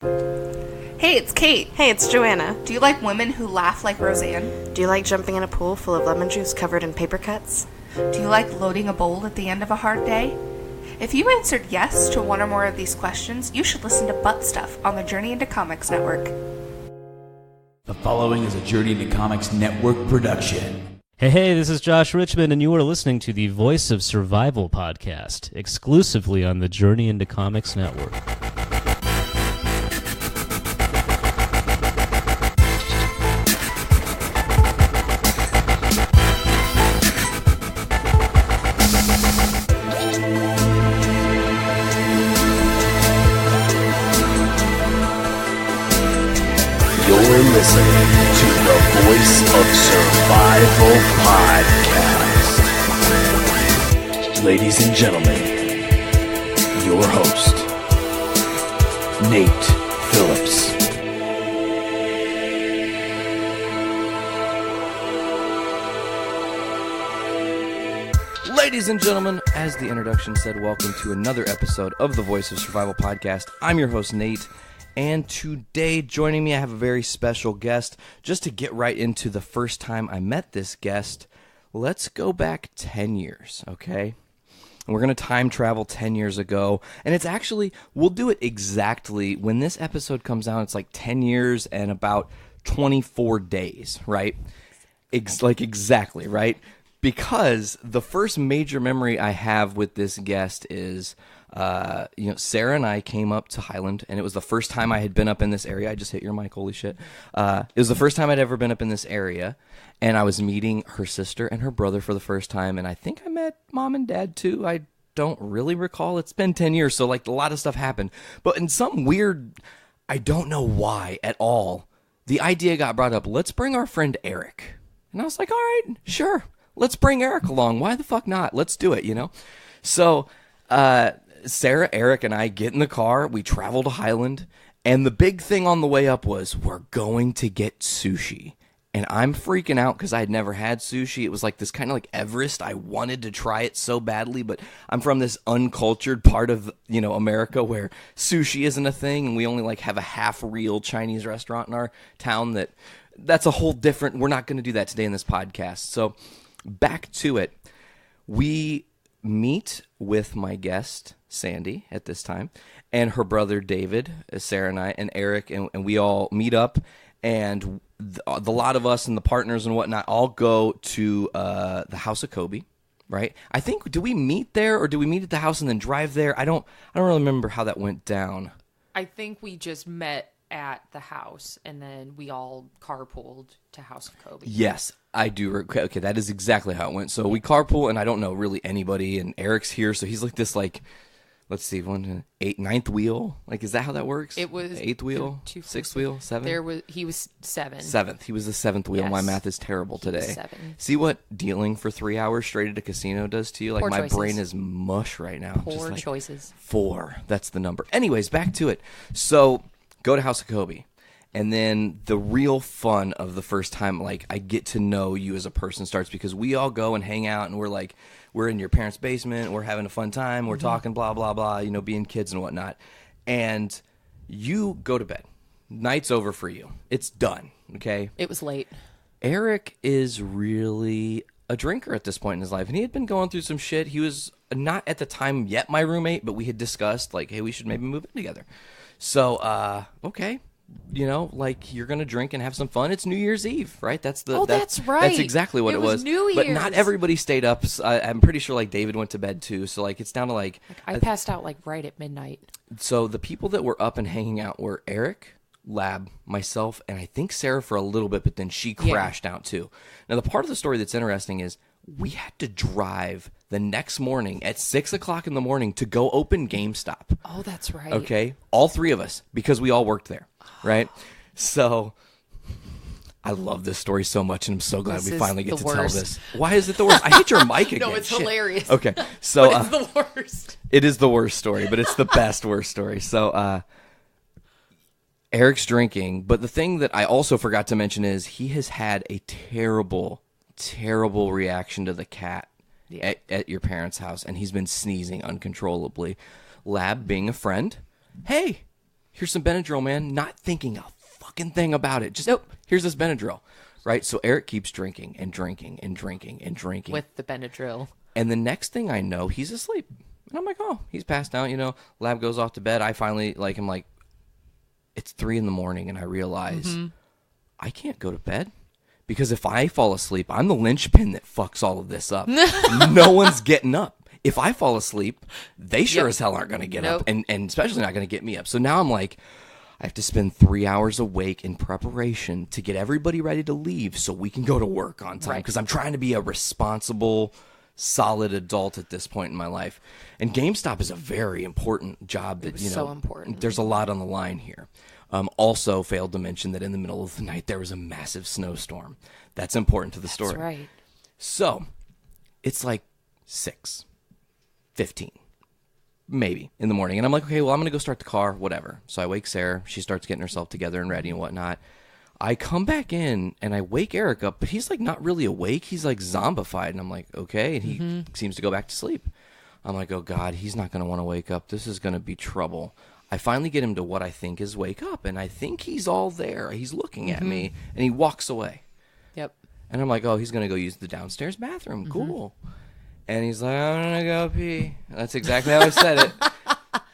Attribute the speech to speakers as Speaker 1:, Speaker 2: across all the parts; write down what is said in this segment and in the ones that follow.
Speaker 1: Hey, it's Kate.
Speaker 2: Hey, it's Joanna.
Speaker 1: Do you like women who laugh like Roseanne?
Speaker 2: Do you like jumping in a pool full of lemon juice covered in paper cuts?
Speaker 1: Do you like loading a bowl at the end of a hard day? If you answered yes to one or more of these questions, you should listen to Butt Stuff on the Journey into Comics Network.
Speaker 3: The following is a Journey into Comics Network production.
Speaker 4: Hey, this is Josh Richmond, and you are listening to the Voice of Survival podcast, exclusively on the Journey into Comics Network.
Speaker 5: You're listening to the Voice of Survival podcast. Ladies and gentlemen, your host, Nate Phillips.
Speaker 6: Ladies and gentlemen, as the introduction said, welcome to another episode of the Voice of Survival podcast. I'm your host, Nate. And today, joining me, I have a very special guest. Just to get right into the first time I met this guest, let's go back 10 years, okay? And we're going to time travel 10 years ago. And it's actually, we'll do it exactly, when this episode comes out, it's like 10 years and about 24 days, right? Exactly, right? Because the first major memory I have with this guest is... Sarah and I came up to Highland, and it was the first time I had been up in this area. I just hit your mic, holy shit. It was the first time I'd ever been up in this area, and I was meeting her sister and her brother for the first time, and I think I met mom and dad too. I don't really recall. It's been 10 years, so like a lot of stuff happened. But in some weird, I don't know why at all, the idea got brought up, let's bring our friend Eric. And I was like, all right, sure, let's bring Eric along. Why the fuck not? Let's do it, you know? So, Sarah, Eric, and I get in the car, we travel to Highland, and the big thing on the way up was, we're going to get sushi. And I'm freaking out because I had never had sushi. It was like this kind of like Everest. I wanted to try it so badly, but I'm from this uncultured part of, America where sushi isn't a thing, and we only like have a half-real Chinese restaurant in our town that's a whole different, we're not going to do that today in this podcast. So back to it. We meet with my guest, Sandy, at this time, and her brother, David, Sarah and I, and Eric, and we all meet up, and the lot of us and the partners and whatnot all go to the house of Kobe, right? I think, do we meet there, or do we meet at the house and then drive there? I don't really remember how that went down.
Speaker 7: I think we just met at the house, and then we all carpooled to House of Kobe.
Speaker 6: Yes, I do. Okay, that is exactly how it went. So we carpool, and I don't know really anybody, and Eric's here, so he's like this, like, let's see, 9th wheel. Like, is that how that works?
Speaker 7: It was
Speaker 6: 8th wheel, 6th wheel, 7th.
Speaker 7: He was 7.
Speaker 6: 7th. He was the 7th wheel. Yes. My math is terrible today.
Speaker 7: 7.
Speaker 6: See what dealing for 3 hours straight at a casino does to you? Like,
Speaker 7: Poor
Speaker 6: my
Speaker 7: choices.
Speaker 6: brain is mush right now.
Speaker 7: Poor choices.
Speaker 6: 4. That's the number. Anyways, back to it. So go to House of Kobe. And then the real fun of the first time, like, I get to know you as a person starts, because we all go and hang out, and we're like, we're in your parents' basement, we're having a fun time, we're talking blah, blah, blah, being kids and whatnot. And you go to bed. Night's over for you. It's done, okay?
Speaker 7: It was late.
Speaker 6: Eric is really a drinker at this point in his life, and he had been going through some shit. He was not at the time yet my roommate, but we had discussed, like, hey, we should maybe move in together. So, okay. Like, you're going to drink and have some fun. It's New Year's Eve, right? That's right. That's exactly what it was.
Speaker 7: New Year's.
Speaker 6: But not everybody stayed up. I'm pretty sure, like, David went to bed, too. So, like, it's down to, like...
Speaker 7: I passed out, like, right at midnight.
Speaker 6: So, the people that were up and hanging out were Eric, Lab, myself, and I think Sarah for a little bit, but then she crashed out, too. Now, the part of the story that's interesting is we had to drive the next morning at 6 o'clock in the morning to go open GameStop.
Speaker 7: Oh, that's right.
Speaker 6: Okay? All 3 of us, because we all worked there, right? So, I love this story so much, and I'm so glad we finally get to tell this. Why is it the worst? I hit your mic again.
Speaker 7: No, it's
Speaker 6: Shit.
Speaker 7: hilarious.
Speaker 6: Okay, so...
Speaker 7: But it's the worst.
Speaker 6: It is the worst story, but it's the best worst story. So, Eric's drinking, but the thing that I also forgot to mention is he has had a terrible reaction to the cat at your parents' house, and he's been sneezing uncontrollably. Lab, being a friend, hey, here's some Benadryl, man. Not thinking a fucking thing about it. Just, nope, here's this Benadryl. Right? So Eric keeps drinking and drinking and drinking and drinking.
Speaker 7: With the Benadryl.
Speaker 6: And the next thing I know, he's asleep. And I'm like, oh, he's passed out, Lab goes off to bed. I finally, I'm like, it's 3 a.m. and I realize I can't go to bed. Because if I fall asleep, I'm the linchpin that fucks all of this up. No one's getting up. If I fall asleep, they sure as hell aren't going to get up. And especially not going to get me up. So now I'm like, I have to spend 3 hours awake in preparation to get everybody ready to leave so we can go to work on time. Because I'm trying to be a responsible, solid adult at this point in my life. And GameStop is a very important job that,
Speaker 7: so important.
Speaker 6: There's a lot on the line here. Also failed to mention that in the middle of the night, there was a massive snowstorm. That's important to the story.
Speaker 7: That's right.
Speaker 6: So it's like 6:15, maybe, in the morning. And I'm like, okay, well, I'm going to go start the car, whatever. So I wake Sarah. She starts getting herself together and ready and whatnot. I come back in and I wake Eric up, but he's like not really awake. He's like zombified. And I'm like, okay. And he seems to go back to sleep. I'm like, oh God, he's not going to want to wake up. This is going to be trouble. I finally get him to what I think is wake up. And I think he's all there. He's looking at me and he walks away.
Speaker 7: Yep.
Speaker 6: And I'm like, oh, he's going to go use the downstairs bathroom. Cool. And he's like, I'm going to go pee. That's exactly how I said it.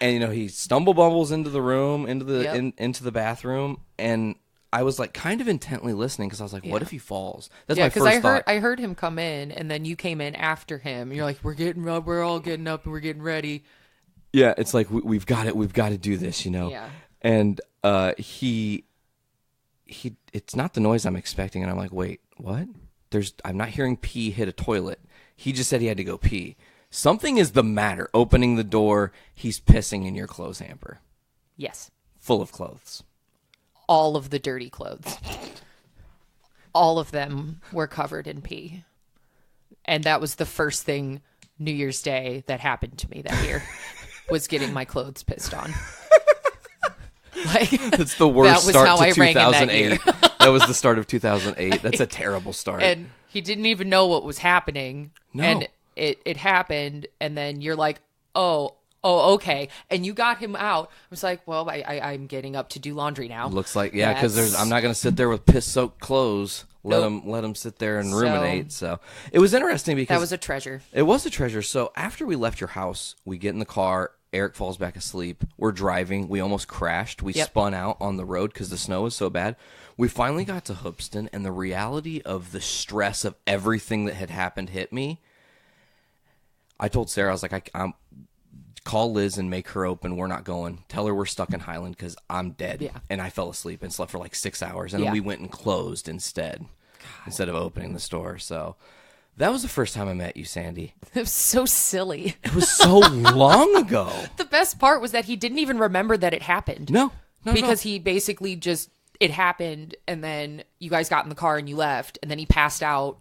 Speaker 6: And, he stumble bumbles into the room, into the bathroom. And I was like kind of intently listening because I was like, what if he falls? That's my first thought.
Speaker 7: I heard him come in and then you came in after him. And you're like, we're all getting up and we're getting ready.
Speaker 6: Yeah, it's like we've got to do this, Yeah. And he it's not the noise I'm expecting, and I'm like, wait, what? I'm not hearing pee hit a toilet. He just said he had to go pee. Something is the matter. Opening the door, he's pissing in your clothes hamper.
Speaker 7: Yes.
Speaker 6: Full of clothes.
Speaker 7: All of the dirty clothes. All of them were covered in pee. And that was the first thing New Year's Day that happened to me that year. Was getting my clothes pissed on.
Speaker 6: That's the worst start to 2008.
Speaker 7: That,
Speaker 6: that was the start of 2008. That's a terrible start.
Speaker 7: And he didn't even know what was happening.
Speaker 6: No.
Speaker 7: And it happened. And then you're like, oh, okay. And you got him out. I was like, well, I'm getting up to do laundry now.
Speaker 6: Looks like, yeah, because I'm not going to sit there with piss-soaked clothes. Let him sit there and ruminate. So it was interesting because
Speaker 7: that was a treasure.
Speaker 6: It was a treasure. So after we left your house, we get in the car. Eric falls back asleep. We're driving. We almost crashed. We spun out on the road because the snow was so bad. We finally got to Hoopston, and the reality of the stress of everything that had happened hit me. I told Sarah, I was like, I'm call Liz and make her open. We're not going. Tell her we're stuck in Highland because I'm dead. Yeah. And I fell asleep and slept for like 6 hours. And then we went and closed instead of opening the store. So that was the first time I met you, Sandy.
Speaker 7: It was so silly.
Speaker 6: It was so long ago.
Speaker 7: The best part was that he didn't even remember that it happened.
Speaker 6: No.
Speaker 7: Because he basically just, it happened, and then you guys got in the car and you left, and then he passed out,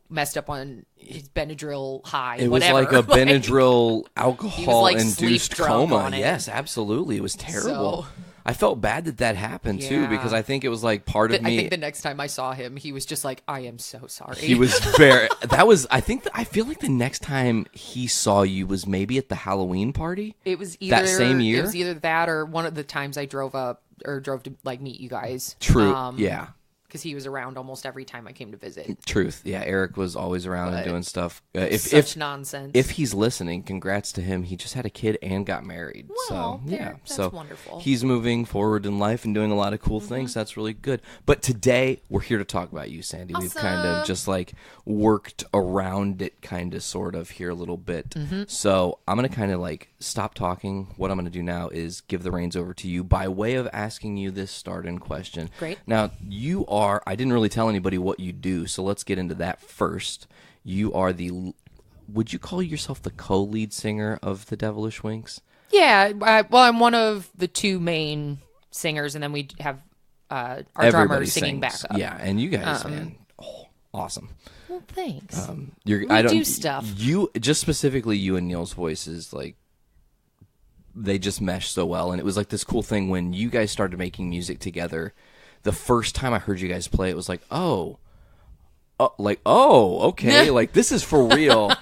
Speaker 7: messed up on his Benadryl high.
Speaker 6: It
Speaker 7: whatever.
Speaker 6: Was like a Benadryl alcohol-induced
Speaker 7: sleep drunk
Speaker 6: coma.
Speaker 7: on it.
Speaker 6: Yes, absolutely. It was terrible.
Speaker 7: So,
Speaker 6: I felt bad that happened too, because I think it was like part of me.
Speaker 7: I think the next time I saw him, he was just like, "I am so sorry."
Speaker 6: He was very. I feel like the next time he saw you was maybe at the Halloween party.
Speaker 7: It was either
Speaker 6: that same year.
Speaker 7: It was either that or one of the times I drove to like meet you guys.
Speaker 6: True. Yeah.
Speaker 7: Because he was around almost every time I came to visit.
Speaker 6: Truth. Yeah, Eric was always around and doing stuff.
Speaker 7: Such nonsense.
Speaker 6: If he's listening, congrats to him. He just had a kid and got married.
Speaker 7: Well,
Speaker 6: so yeah,
Speaker 7: that's wonderful.
Speaker 6: He's moving forward in life and doing a lot of cool things. That's really good. But today we're here to talk about you, Sandy.
Speaker 7: Awesome.
Speaker 6: We've kind of just like worked around it, kind of, sort of here a little bit. So I'm gonna kind of like stop talking. What I'm gonna do now is give the reins over to you by way of asking you this start-in question.
Speaker 7: Great.
Speaker 6: Now you are. I didn't really tell anybody what you do, so let's get into that first. You are would you call yourself the co-lead singer of the Devilish Winks?
Speaker 7: Yeah, I'm one of the two main singers, and then we have our drummer singing backup.
Speaker 6: Yeah, and you guys, man, awesome.
Speaker 7: Well, thanks.
Speaker 6: We
Speaker 7: do stuff.
Speaker 6: You just specifically you and Neil's voices, like they just mesh so well, and it was like this cool thing when you guys started making music together. The first time I heard you guys play, it was like, okay, like this is for real.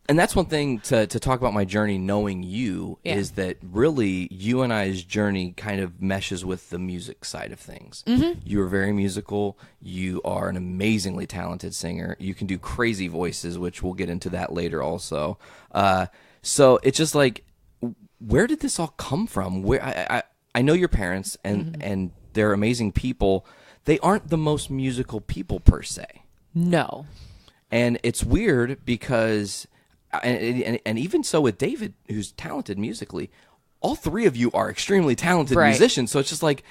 Speaker 6: And that's one thing to talk about my journey knowing you is that really you and I's journey kind of meshes with the music side of things. Mm-hmm. You are very musical. You are an amazingly talented singer. You can do crazy voices, which we'll get into that later also. So it's just like, where did this all come from? Where I know your parents and they're amazing people. They aren't the most musical people per se.
Speaker 7: No.
Speaker 6: And it's weird because... And even so with David, who's talented musically, all three of you are extremely talented musicians. So it's just like...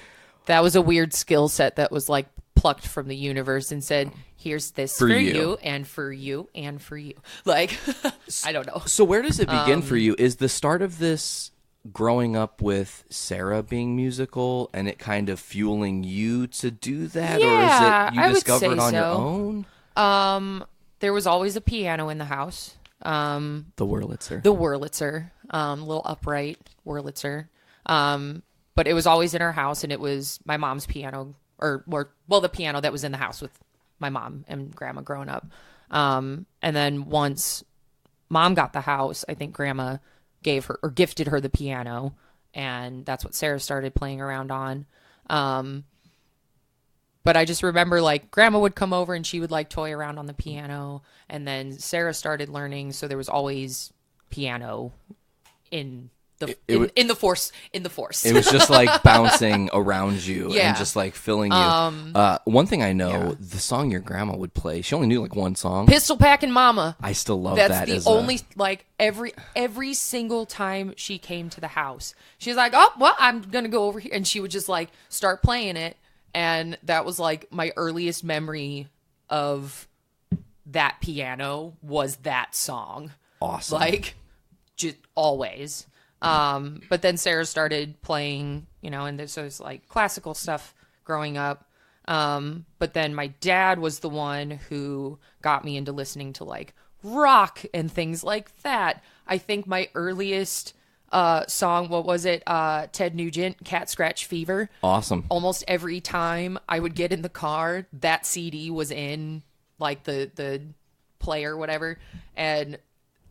Speaker 7: That was a weird skill set that was like plucked from the universe and said, here's this for you and for you and for you. Like, I don't know.
Speaker 6: So where does it begin for you? Is the start of this growing up with Sarah being musical and it kind of fueling you to do that?
Speaker 7: Yeah,
Speaker 6: or is it you discovered on your own?
Speaker 7: There was always a piano in the house.
Speaker 6: The Wurlitzer.
Speaker 7: Little upright Wurlitzer. But it was always in our house, and it was my mom's piano, the piano that was in the house with my mom and grandma growing up. And then once mom got the house, I think grandma gifted her the piano, and that's what Sarah started playing around on. But I just remember, like, grandma would come over and she would, like, toy around on the piano. And then Sarah started learning, so there was always piano in the force. It
Speaker 6: was just, like, bouncing around you and just, like, filling you. One thing I know, the song your grandma would play, she only knew, like, one song.
Speaker 7: Pistol Packin' Mama.
Speaker 6: I still love that.
Speaker 7: That's the only, like, every single time she came to the house, she was like, oh, well, I'm going to go over here. And she would just, like, start playing it. And that was like my earliest memory of that piano was that song.
Speaker 6: Awesome.
Speaker 7: Like, just always. But then Sarah started playing, and so it's like classical stuff growing up. But then my dad was the one who got me into listening to like rock and things like that. I think my earliest song, what was it? Ted Nugent, Cat Scratch Fever.
Speaker 6: Awesome.
Speaker 7: Almost every time I would get in the car, that CD was in like the player, whatever. And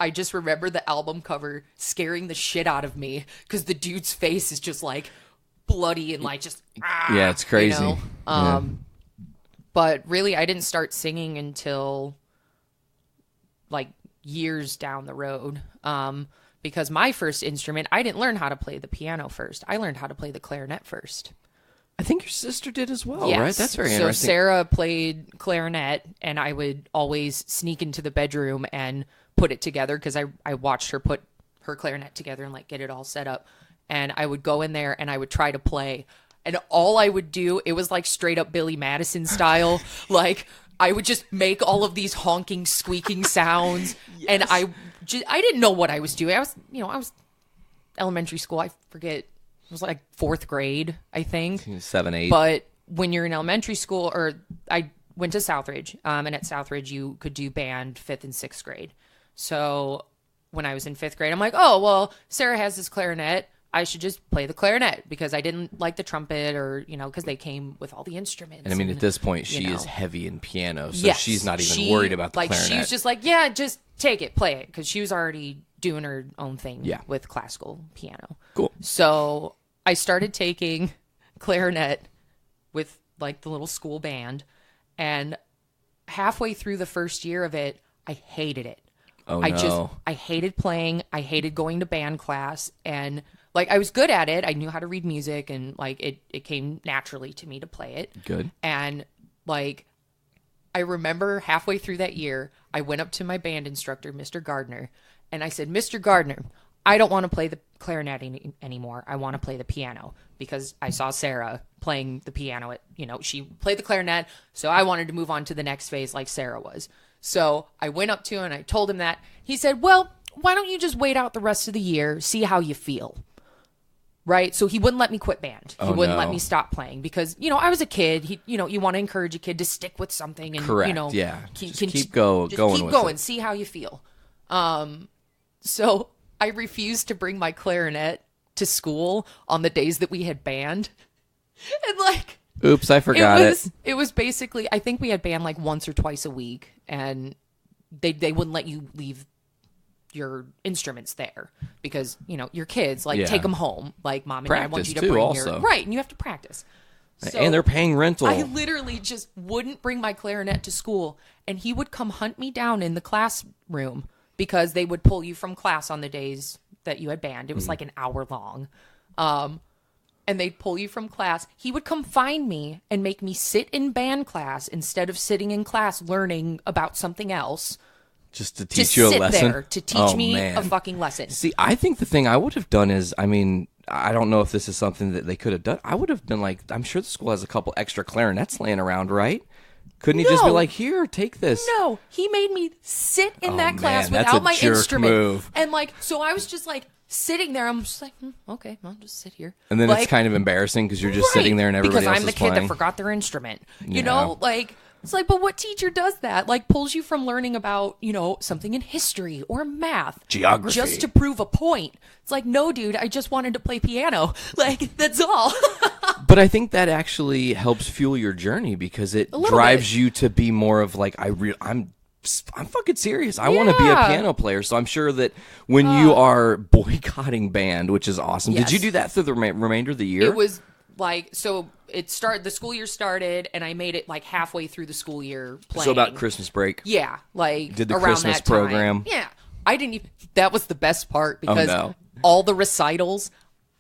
Speaker 7: I just remember the album cover scaring the shit out of me because the dude's face is just like bloody and like just
Speaker 6: yeah, it's crazy.
Speaker 7: But really, I didn't start singing until like years down the road. Because my first instrument, I didn't learn how to play the piano first. I learned how to play the clarinet first.
Speaker 6: I think your sister did as well,
Speaker 7: yes.
Speaker 6: Right? That's very interesting.
Speaker 7: So Sarah played clarinet, and I would always sneak into the bedroom and put it together because I watched her put her clarinet together and like get it all set up. And I would go in there and I would try to play. And all I would do, it was like straight up Billy Madison style. Like I would just make all of these honking, squeaking sounds. Yes. And I didn't know what I was doing. I was elementary school. I forget. It was like 4th grade, I think.
Speaker 6: 7, 8.
Speaker 7: But when you're in elementary school, or I went to Southridge, and at Southridge you could do band 5th and 6th grade. So when I was in 5th grade, I'm like, oh, well, Sarah has this clarinet. I should just play the clarinet because I didn't like the trumpet or, because they came with all the instruments.
Speaker 6: And I mean, at this point, she is heavy in piano, so
Speaker 7: yes,
Speaker 6: she's not even worried about the clarinet.
Speaker 7: She was just like, yeah, just take it, play it, because she was already doing her own thing with classical piano.
Speaker 6: Cool.
Speaker 7: So I started taking clarinet with like the little school band, and halfway through the first year of it, I hated it.
Speaker 6: Oh, no.
Speaker 7: I hated playing. I hated going to band class, and like I was good at it. I knew how to read music, and like it came naturally to me to play it.
Speaker 6: Good.
Speaker 7: And like I remember halfway through that year, I went up to my band instructor, Mr. Gardner, and I said, Mr. Gardner, I don't want to play the clarinet anymore. I want to play the piano because I saw Sarah playing the piano. She played the clarinet, so I wanted to move on to the next phase like Sarah was. So I went up to him and I told him that. He said, well, why don't you just wait out the rest of the year, see how you feel? Right? So he wouldn't let me quit band. He wouldn't let me stop playing because, I was a kid. You want to encourage a kid to stick with something and,
Speaker 6: correct. Keep going,
Speaker 7: see how you feel. So I refused to bring my clarinet to school on the days that we had band. And like,
Speaker 6: oops, I forgot it.
Speaker 7: It was basically, I think we had band like once or twice a week, and they wouldn't let you leave your instruments there because, your kids,
Speaker 6: Yeah.
Speaker 7: take them home. Like, Mom and Dad want
Speaker 6: Practice,
Speaker 7: you to
Speaker 6: too,
Speaker 7: bring
Speaker 6: also.
Speaker 7: Right, and you have to practice. So
Speaker 6: and they're paying rental.
Speaker 7: I literally just wouldn't bring my clarinet to school, and he would come hunt me down in the classroom because they would pull you from class on the days that you had band. It was like an hour long. And they'd pull you from class. He would come find me and make me sit in band class instead of sitting in class learning about something else.
Speaker 6: Just to teach you a lesson?
Speaker 7: There to teach me
Speaker 6: man.
Speaker 7: a fucking lesson.
Speaker 6: See, I think the thing I would have done is, I don't know if this is something that they could have done. I would have been like, I'm sure the school has a couple extra clarinets laying around, right? Couldn't he just be like, here, take this?
Speaker 7: No, he made me sit in that class
Speaker 6: man, that's
Speaker 7: without
Speaker 6: a
Speaker 7: my
Speaker 6: jerk
Speaker 7: instrument.
Speaker 6: move.
Speaker 7: And so I was just sitting there. I'm just like, okay, I'll just sit here.
Speaker 6: And then it's kind of embarrassing because you're just sitting there and everybody else is
Speaker 7: because I'm the
Speaker 6: playing.
Speaker 7: kid that forgot their instrument. You know, it's like, but what teacher does that? Pulls you from learning about, something in history or math.
Speaker 6: Geography.
Speaker 7: Just to prove a point. It's like, no, dude, I just wanted to play piano. That's all.
Speaker 6: But I think that actually helps fuel your journey because it drives you to be more of I'm fucking serious. I want to be a piano player. So I'm sure that when you are boycotting band, which is awesome.
Speaker 7: Yes.
Speaker 6: Did you do that through the remainder of the year?
Speaker 7: It was the school year started and I made it halfway through the school year playing.
Speaker 6: So about Christmas break.
Speaker 7: Yeah.
Speaker 6: Did the
Speaker 7: around
Speaker 6: Christmas
Speaker 7: that time.
Speaker 6: program.
Speaker 7: Yeah. I didn't even, that was the best part because
Speaker 6: no.
Speaker 7: all the recitals,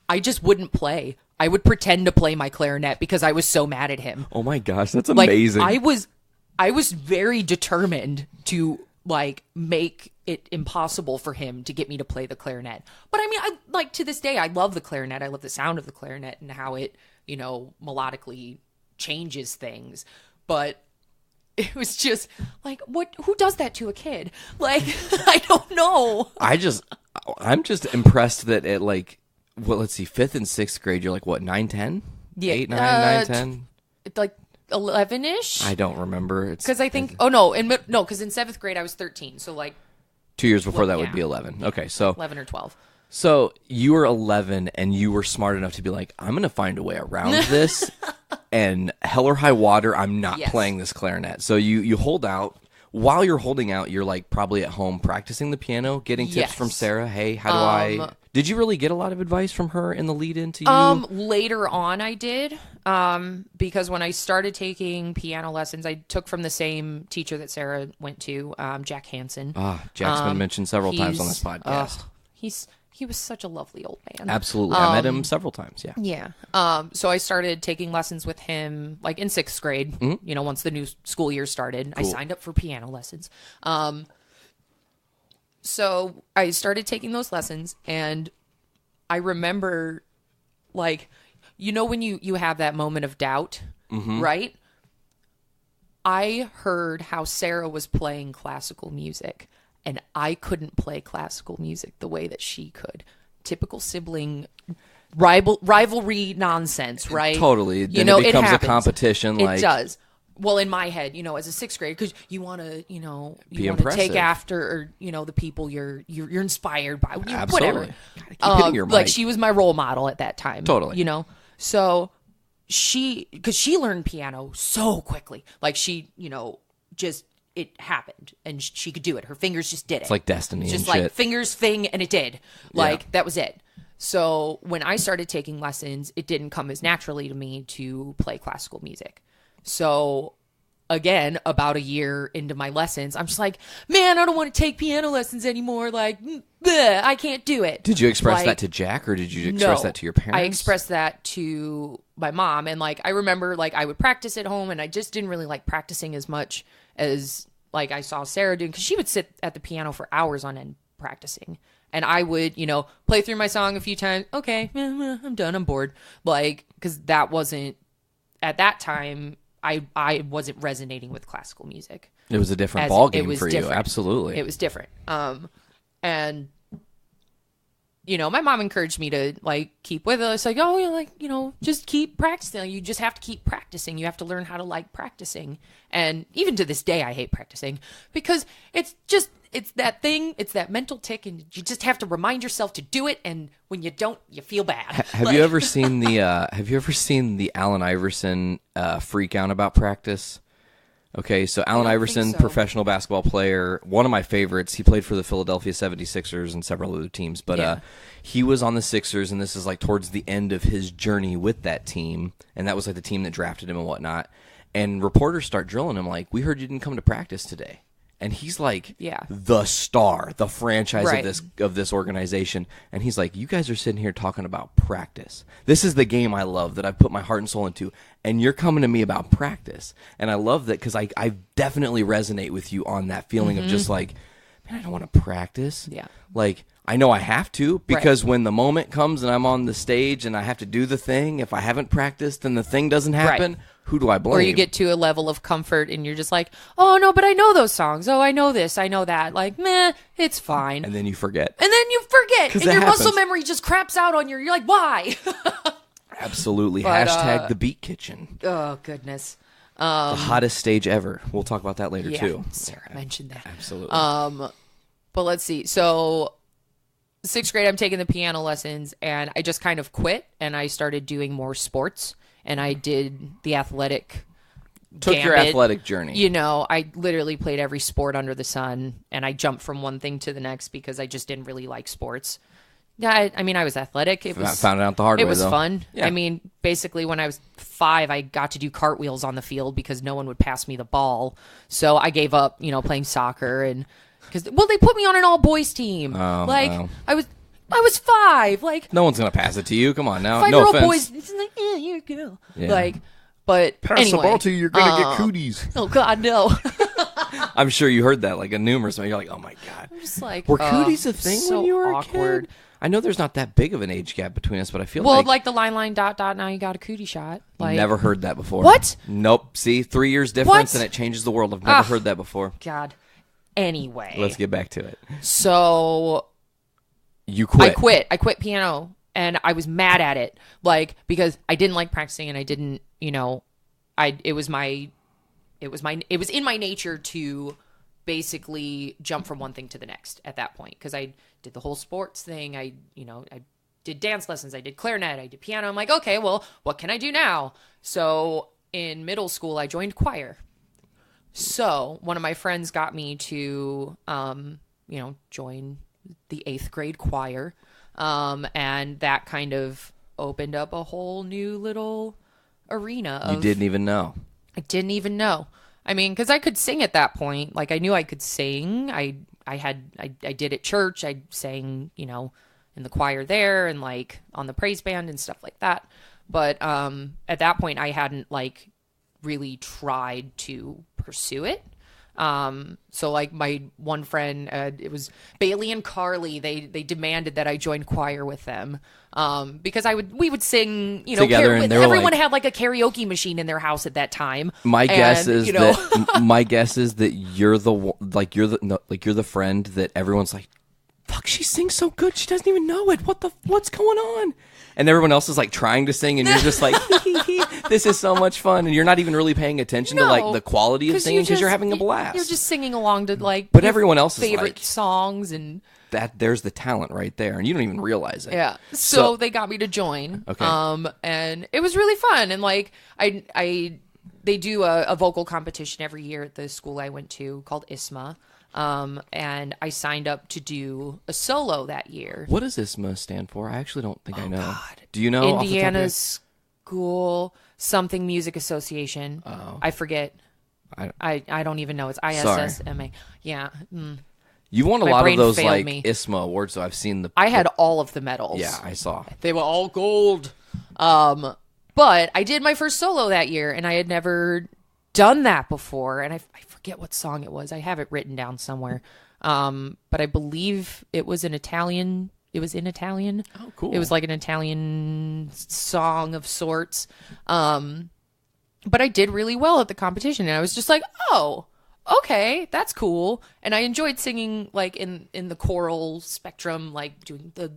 Speaker 7: I just wouldn't play. I would pretend to play my clarinet because I was so mad at him.
Speaker 6: Oh my gosh, that's amazing.
Speaker 7: I was very determined to make it impossible for him to get me to play the clarinet. But I to this day I love the clarinet. I love the sound of the clarinet and how it, melodically changes things. But it was just who does that to a kid? I don't know.
Speaker 6: I'm just impressed that at let's see, 5th and 6th grade, you're 9, 10?
Speaker 7: Yeah,
Speaker 6: 8, 9, 10?
Speaker 7: 11-ish?
Speaker 6: I don't remember.
Speaker 7: Because I think, because in 7th grade I was 13, so
Speaker 6: 2 years before that would
Speaker 7: yeah.
Speaker 6: be 11. Okay, so
Speaker 7: 11 or 12.
Speaker 6: So you were 11 and you were smart enough to be like, I'm going to find a way around this and hell or high water, I'm not
Speaker 7: Yes.
Speaker 6: playing this clarinet. So you hold out. While you're holding out, you're probably at home practicing the piano, getting tips
Speaker 7: Yes.
Speaker 6: from Sarah. Hey, how do I... Did you really get a lot of advice from her in the lead into you?
Speaker 7: Later on I did, because when I started taking piano lessons, I took from the same teacher that Sarah went to, Jack Hansen.
Speaker 6: Jack's been mentioned several times on this podcast.
Speaker 7: He was such a lovely old man.
Speaker 6: Absolutely. I met him several times, yeah.
Speaker 7: Yeah. So I started taking lessons with him in 6th grade, once the new school year started. I signed up for piano lessons. So I started taking those lessons and I remember when you have that moment of doubt, right? I heard how Sarah was playing classical music. And I couldn't play classical music the way that she could. Typical sibling rivalry nonsense, right?
Speaker 6: Totally. Then it becomes a competition.
Speaker 7: It does. Well, in my head, as a 6th grader, because you want to,
Speaker 6: Be
Speaker 7: you want to
Speaker 6: impressive.
Speaker 7: take after, the people you're inspired by,
Speaker 6: Absolutely.
Speaker 7: whatever.
Speaker 6: Gotta keep hitting your mic.
Speaker 7: She was my role model at that time.
Speaker 6: Totally.
Speaker 7: So because she learned piano so quickly, just. It happened and she could do it. Her fingers just did it.
Speaker 6: It's like destiny
Speaker 7: It's just
Speaker 6: and shit.
Speaker 7: fingers thing and it did. That was it. So when I started taking lessons, it didn't come as naturally to me to play classical music. So again, about a year into my lessons, I'm just like, man, I don't want to take piano lessons anymore. Bleh, I can't do it.
Speaker 6: Did you express that to Jack or did you express that to your parents?
Speaker 7: I expressed that to my mom. And I remember I would practice at home and I just didn't really like practicing as much as I saw Sarah doing, because she would sit at the piano for hours on end practicing. And I would, play through my song a few times. Okay, I'm done. I'm bored. Because that wasn't, at that time, I wasn't resonating with classical music.
Speaker 6: It was a different ball game for
Speaker 7: different.
Speaker 6: you. Absolutely.
Speaker 7: It was different. And my mom encouraged me to keep with it. Just keep practicing. You just have to keep practicing. You have to learn how to like practicing. And even to this day, I hate practicing because it's that thing. It's that mental tick, and you just have to remind yourself to do it. And when you don't, you feel bad.
Speaker 6: Have you ever seen the Allen Iverson freak out about practice? Okay, so Allen
Speaker 7: don't
Speaker 6: Iverson,
Speaker 7: think so.
Speaker 6: professional basketball player, one of my favorites. He played for the Philadelphia 76ers and several other teams, but
Speaker 7: Yeah.
Speaker 6: he was on the Sixers, and this is like towards the end of his journey with that team, and that was like the team that drafted him and whatnot. And reporters start drilling him like, "We heard you didn't come to practice today." And he's like the star, the franchise
Speaker 7: Right.
Speaker 6: of this organization. And he's like, you guys are sitting here talking about practice. This is the game I love that I've put my heart and soul into. And you're coming to me about practice. And I love that because I definitely resonate with you on that feeling of just like, man, I don't want to practice.
Speaker 7: Yeah.
Speaker 6: Like, I know I have to because when the moment comes and I'm on the stage and I have to do the thing, if I haven't practiced and the thing doesn't happen, who do I blame?
Speaker 7: Or you get to a level of comfort and you're just like, oh, no, but I know those songs. Oh, I know this. I know that. Like, meh, it's fine.
Speaker 6: And then you forget.
Speaker 7: And then you forget.
Speaker 6: 'Cause
Speaker 7: And
Speaker 6: that
Speaker 7: your muscle
Speaker 6: happens.
Speaker 7: memory just craps out on you. You're like, why?
Speaker 6: Absolutely.
Speaker 7: But,
Speaker 6: Hashtag the Beat Kitchen.
Speaker 7: Oh, goodness.
Speaker 6: The hottest stage ever. We'll talk about that later,
Speaker 7: Yeah,
Speaker 6: too.
Speaker 7: Sarah mentioned that.
Speaker 6: Absolutely.
Speaker 7: But let's see. So, 6th grade, I'm taking the piano lessons, and I just kind of quit, and I started doing more sports, and I did the athletic
Speaker 6: Took your
Speaker 7: gambit.
Speaker 6: athletic journey.
Speaker 7: You know, I literally played every sport under the sun, and I jumped from one thing to the next because I just didn't really like sports. Yeah, I mean, I was athletic. It was
Speaker 6: Found it out the hard
Speaker 7: It
Speaker 6: way,
Speaker 7: was
Speaker 6: though.
Speaker 7: fun.
Speaker 6: Yeah.
Speaker 7: I mean, basically, when I was 5, I got to do cartwheels on the field because no one would pass me the ball. So I gave up, playing soccer, and because they put me on an all boys team.
Speaker 6: Oh,
Speaker 7: like
Speaker 6: wow.
Speaker 7: I was 5. Like
Speaker 6: No one's going to pass it to you. Come on now. No
Speaker 7: 5-year-old
Speaker 6: offense.
Speaker 7: boys. It's like, yeah, you're a girl.
Speaker 6: Yeah.
Speaker 7: Like, but
Speaker 6: Pass
Speaker 7: anyway,
Speaker 6: the ball to you, you're going to get cooties.
Speaker 7: Oh God, no.
Speaker 6: I'm sure you heard that like a numerous time. You're like, oh my God.
Speaker 7: I'm just like,
Speaker 6: Were cooties a thing
Speaker 7: so
Speaker 6: when you were
Speaker 7: awkward.
Speaker 6: a kid? I know there's not that big of an age gap between us, but I feel
Speaker 7: Well,
Speaker 6: like,
Speaker 7: like the line, dot, now you got a cootie shot. Like,
Speaker 6: never heard that before.
Speaker 7: What?
Speaker 6: Nope. See, 3 years difference
Speaker 7: What?
Speaker 6: and it changes the world. I've never
Speaker 7: Ah.
Speaker 6: heard that before.
Speaker 7: God. Anyway.
Speaker 6: Let's get back to it.
Speaker 7: So
Speaker 6: You quit.
Speaker 7: I quit piano, and I was mad at it, like because I didn't like practicing, and I didn't, it was in my nature to basically jump from one thing to the next at that point because I did the whole sports thing. I did dance lessons, I did clarinet, I did piano. I'm like, okay, well, what can I do now? So in middle school, I joined choir. So one of my friends got me to, join the 8th grade choir. And that kind of opened up a whole new little arena of,
Speaker 6: You didn't even know.
Speaker 7: I didn't even know. I mean, because I could sing at that point. Like I knew I could sing. I did at church. I sang, in the choir there and like on the praise band and stuff like that. But at that point, I hadn't like really tried to pursue it. So like my one friend, it was Bailey and Carly. They demanded that I join choir with them, because we would sing,
Speaker 6: Together, and they were
Speaker 7: everyone
Speaker 6: like-
Speaker 7: had like a karaoke machine in their house at that time.
Speaker 6: My guess
Speaker 7: And,
Speaker 6: is that you're the friend that everyone's like, fuck, she sings so good, she doesn't even know it. What's going on? And everyone else is like trying to sing, and you're just like, this is so much fun, and you're not even really paying attention to like the quality of singing because you're having a blast.
Speaker 7: You're just singing along to like,
Speaker 6: But everyone else is
Speaker 7: favorite
Speaker 6: like-
Speaker 7: songs and.
Speaker 6: There's the talent right there, and you don't even realize it.
Speaker 7: Yeah. So they got me to join.
Speaker 6: Okay.
Speaker 7: And it was really fun. And like they do a vocal competition every year at the school I went to called ISMA. And I signed up to do a solo that year.
Speaker 6: What does ISMA stand for? I actually don't think I know. God. Do you know? off the top of your
Speaker 7: Indiana
Speaker 6: head?
Speaker 7: School Something Music Association.
Speaker 6: Oh.
Speaker 7: I forget. I don't even know. It's ISSMA. Yeah.
Speaker 6: You've won a
Speaker 7: My
Speaker 6: lot of
Speaker 7: brain
Speaker 6: those
Speaker 7: failed
Speaker 6: like
Speaker 7: me.
Speaker 6: ISMA awards, so I've seen the.
Speaker 7: I had all of the medals.
Speaker 6: Yeah, I saw.
Speaker 7: They were all gold. But I did my first solo that year, and I had never done that before. And I forget what song it was. I have it written down somewhere. But I believe it was an Italian. It was in Italian.
Speaker 6: Oh, cool.
Speaker 7: It was like an Italian song of sorts. But I did really well at the competition, and I was just like, oh, okay, that's cool. And I enjoyed singing like in the choral spectrum, like doing the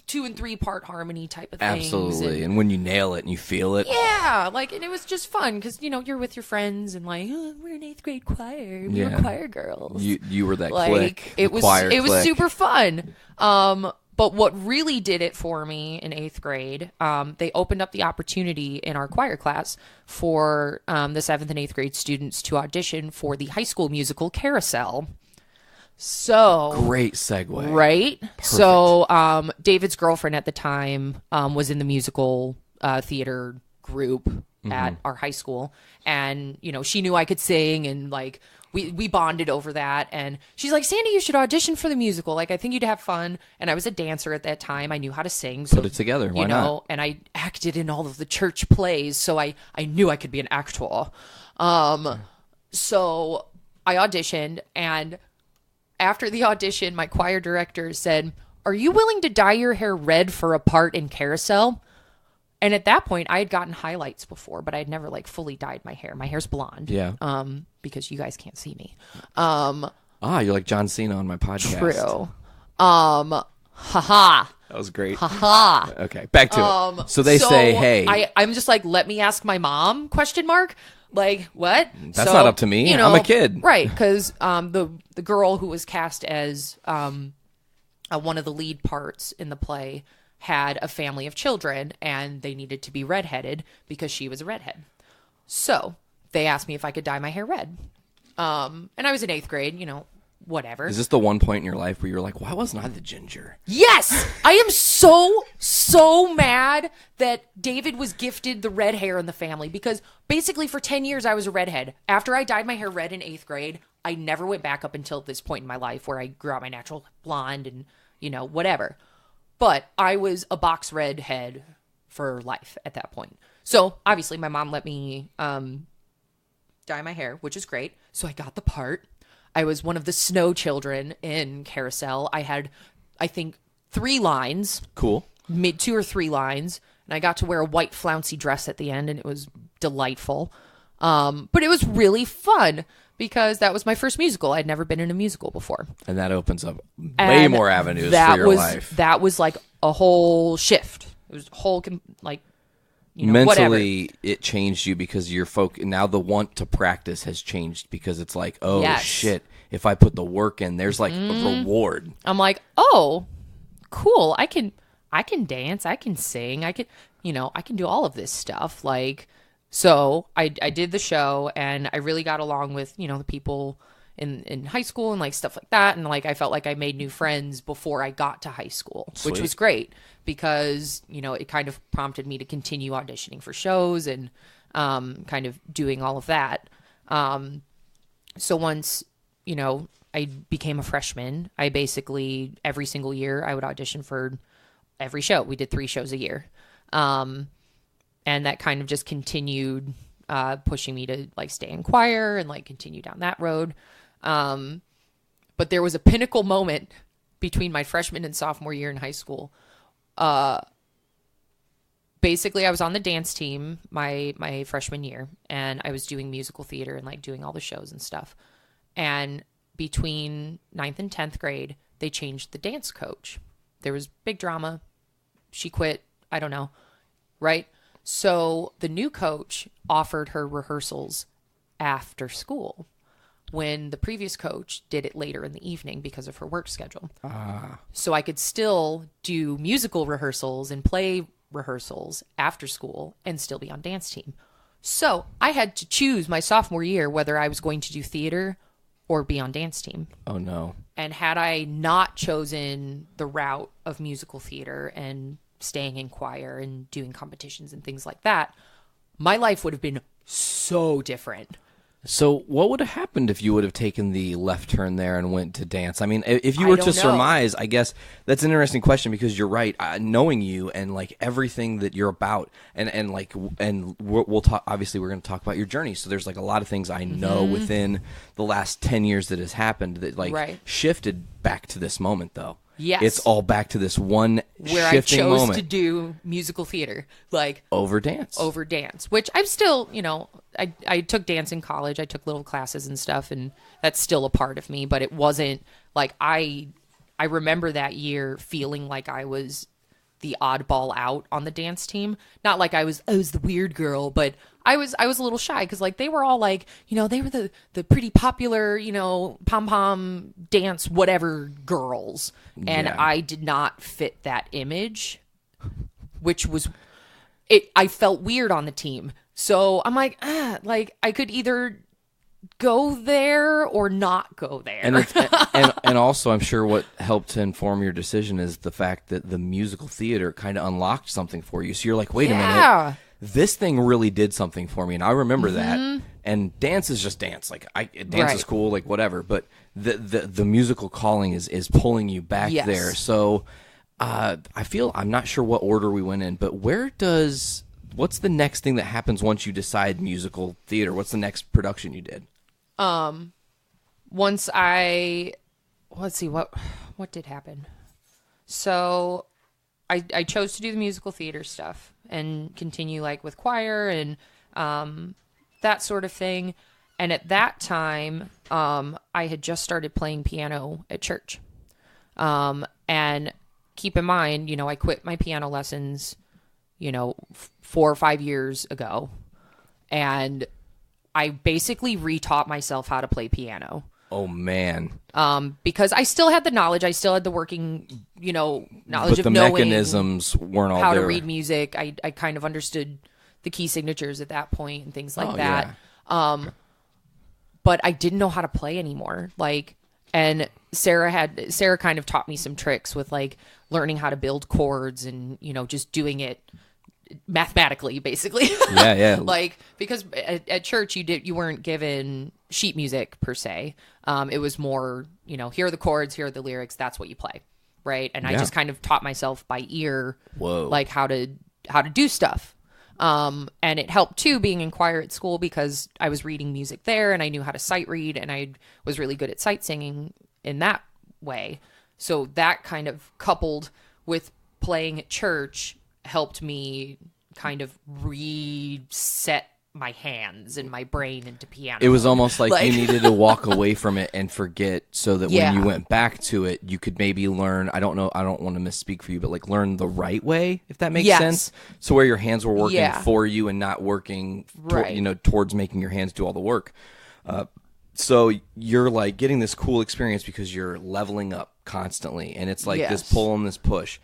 Speaker 7: 2 and 3 part harmony type of things.
Speaker 6: Absolutely, and when you nail it and you feel it,
Speaker 7: Yeah, like, and it was just fun because you're with your friends and like, oh, we're an 8th grade choir, we were
Speaker 6: Yeah.
Speaker 7: choir girls.
Speaker 6: you were that
Speaker 7: Like
Speaker 6: clique.
Speaker 7: it
Speaker 6: the
Speaker 7: was
Speaker 6: choir
Speaker 7: it was
Speaker 6: clique.
Speaker 7: super fun. But what really did it for me in 8th grade, they opened up the opportunity in our choir class for the 7th and 8th grade students to audition for the high school musical Carousel. So
Speaker 6: Great segue.
Speaker 7: right? So David's girlfriend at the time was in the musical theater group at our high school, and she knew I could sing, and like we bonded over that. And she's like, Sandy, you should audition for the musical. Like, I think you'd have fun. And I was a dancer at that time. I knew how to sing. So,
Speaker 6: Put it together. Why not?
Speaker 7: And I acted in all of the church plays, so I knew I could be an actor. So I auditioned, and after the audition, my choir director said, are you willing to dye your hair red for a part in Carousel? And at that point, I had gotten highlights before, but I had never like fully dyed my hair. My hair's blonde.
Speaker 6: Yeah.
Speaker 7: Because you guys can't see me.
Speaker 6: You're like John Cena on my podcast.
Speaker 7: True. Haha.
Speaker 6: That was great.
Speaker 7: Haha.
Speaker 6: Okay, back to it. So they say, hey.
Speaker 7: I'm just like, let me ask my mom, ? Like, what?
Speaker 6: That's not up to me. I'm a kid.
Speaker 7: Right, because the girl who was cast as one of the lead parts in the play had a family of children, and they needed to be redheaded because she was a redhead. So they asked me if I could dye my hair red. And I was in 8th grade, whatever.
Speaker 6: Is this the one point in your life where you're like, why wasn't I the ginger?
Speaker 7: Yes! I am so mad that David was gifted the red hair in the family, because basically for 10 years I was a redhead. After I dyed my hair red in 8th grade, I never went back up until this point in my life where I grew out my natural blonde and, whatever. But I was a box redhead for life at that point. So obviously my mom let me dye my hair, which is great. So I got the part. I was one of the snow children in Carousel. I had, I think, 3 lines.
Speaker 6: Cool.
Speaker 7: 2 or 3 lines. And I got to wear a white flouncy dress at the end, and it was delightful. But it was really fun because that was my first musical. I'd never been in a musical before.
Speaker 6: And that opens up way more avenues for your life.
Speaker 7: That was like a whole shift. It was a whole,
Speaker 6: mentally,
Speaker 7: whatever.
Speaker 6: it changed you because your now the want to practice has changed, because it's like, oh,
Speaker 7: yes.
Speaker 6: shit, if I put the work in, there's like a reward.
Speaker 7: I'm like, oh, cool. I can dance. I can sing. I can do all of this stuff. Like, so I did the show, and I really got along with, the people in high school and like stuff like that. And like, I felt like I made new friends before I got to high school, which was great because, it kind of prompted me to continue auditioning for shows and kind of doing all of that. So once, I became a freshman, I basically every single year I would audition for every show. We did 3 shows a year. And that kind of just continued pushing me to like stay in choir and like continue down that road. But there was a pinnacle moment between my freshman and sophomore year in high school. Basically, I was on the dance team my freshman year, and I was doing musical theater and like doing all the shows and stuff. And between 9th and 10th grade, they changed the dance coach. There was big drama. She quit. I don't know. Right? So the new coach offered her rehearsals after school when the previous coach did it later in the evening because of her work schedule. So I could still do musical rehearsals and play rehearsals after school and still be on dance team. So I had to choose my sophomore year whether I was going to do theater or be on dance team.
Speaker 6: Oh, no.
Speaker 7: And had I not chosen the route of musical theater and staying in choir and doing competitions and things like that, my life would have been so different.
Speaker 6: So what would have happened if you would have taken the left turn there and went to dance? I mean, if you were to
Speaker 7: know.
Speaker 6: surmise, I guess that's an interesting question, because you're right. Knowing you and like everything that you're about, and we'll talk. Obviously, we're going to talk about your journey. So there's like a lot of things I know within the last 10 years that has happened that like shifted back to this moment, though.
Speaker 7: Yes.
Speaker 6: It's all back to this one
Speaker 7: where
Speaker 6: shifting
Speaker 7: I chose
Speaker 6: moment.
Speaker 7: to do musical theater, like
Speaker 6: over dance,
Speaker 7: which I'm still, I took dance in college. I took little classes and stuff, and that's still a part of me, but it wasn't like I remember that year feeling like I was the oddball out on the dance team. Not like I was the weird girl, but I was a little shy because like they were all like, they were the pretty popular, pom pom dance whatever girls, and I did not fit that image, which was it. I felt weird on the team, so I'm like I could either go there or not go there.
Speaker 6: And also, I'm sure what helped to inform your decision is the fact that the musical theater kind of unlocked something for you. So you're like, wait a minute, this thing really did something for me, and I remember that. And dance is just dance. Like dance is cool, like whatever. But the musical calling is pulling you back there. So I'm not sure what order we went in, but what's the next thing that happens once you decide musical theater? What's the next production you did?
Speaker 7: Once let's see, what did happen? So I chose to do the musical theater stuff and continue like with choir and that sort of thing. And at that time, I had just started playing piano at church. And keep in mind, I quit my piano lessons, 4 or 5 years ago. And I basically retaught myself how to play piano.
Speaker 6: Oh, man.
Speaker 7: Because I still had the knowledge. I still had the working, knowledge
Speaker 6: but
Speaker 7: of knowing
Speaker 6: mechanisms weren't all
Speaker 7: how
Speaker 6: there.
Speaker 7: to read music. I kind of understood the key signatures at that point and things like that.
Speaker 6: Yeah.
Speaker 7: But I didn't know how to play anymore. And Sarah kind of taught me some tricks with learning how to build chords and, just doing it mathematically, basically.
Speaker 6: Yeah.
Speaker 7: Because at church you weren't given sheet music per se. It was more, here are the chords, here are the lyrics, that's what you play, right? And I just kind of taught myself by ear, how to do stuff. And it helped too being in choir at school because I was reading music there and I knew how to sight read and I was really good at sight singing in that way. So that kind of coupled with playing at church helped me kind of reset my hands and my brain into piano.
Speaker 6: It was almost like you needed to walk away from it and forget so that when you went back to it, you could maybe learn, I don't want to misspeak for you, but learn the right way, if that makes sense. So where your hands were working for you and not working towards making your hands do all the work. So you're getting this cool experience because you're leveling up constantly and it's this pull and this push.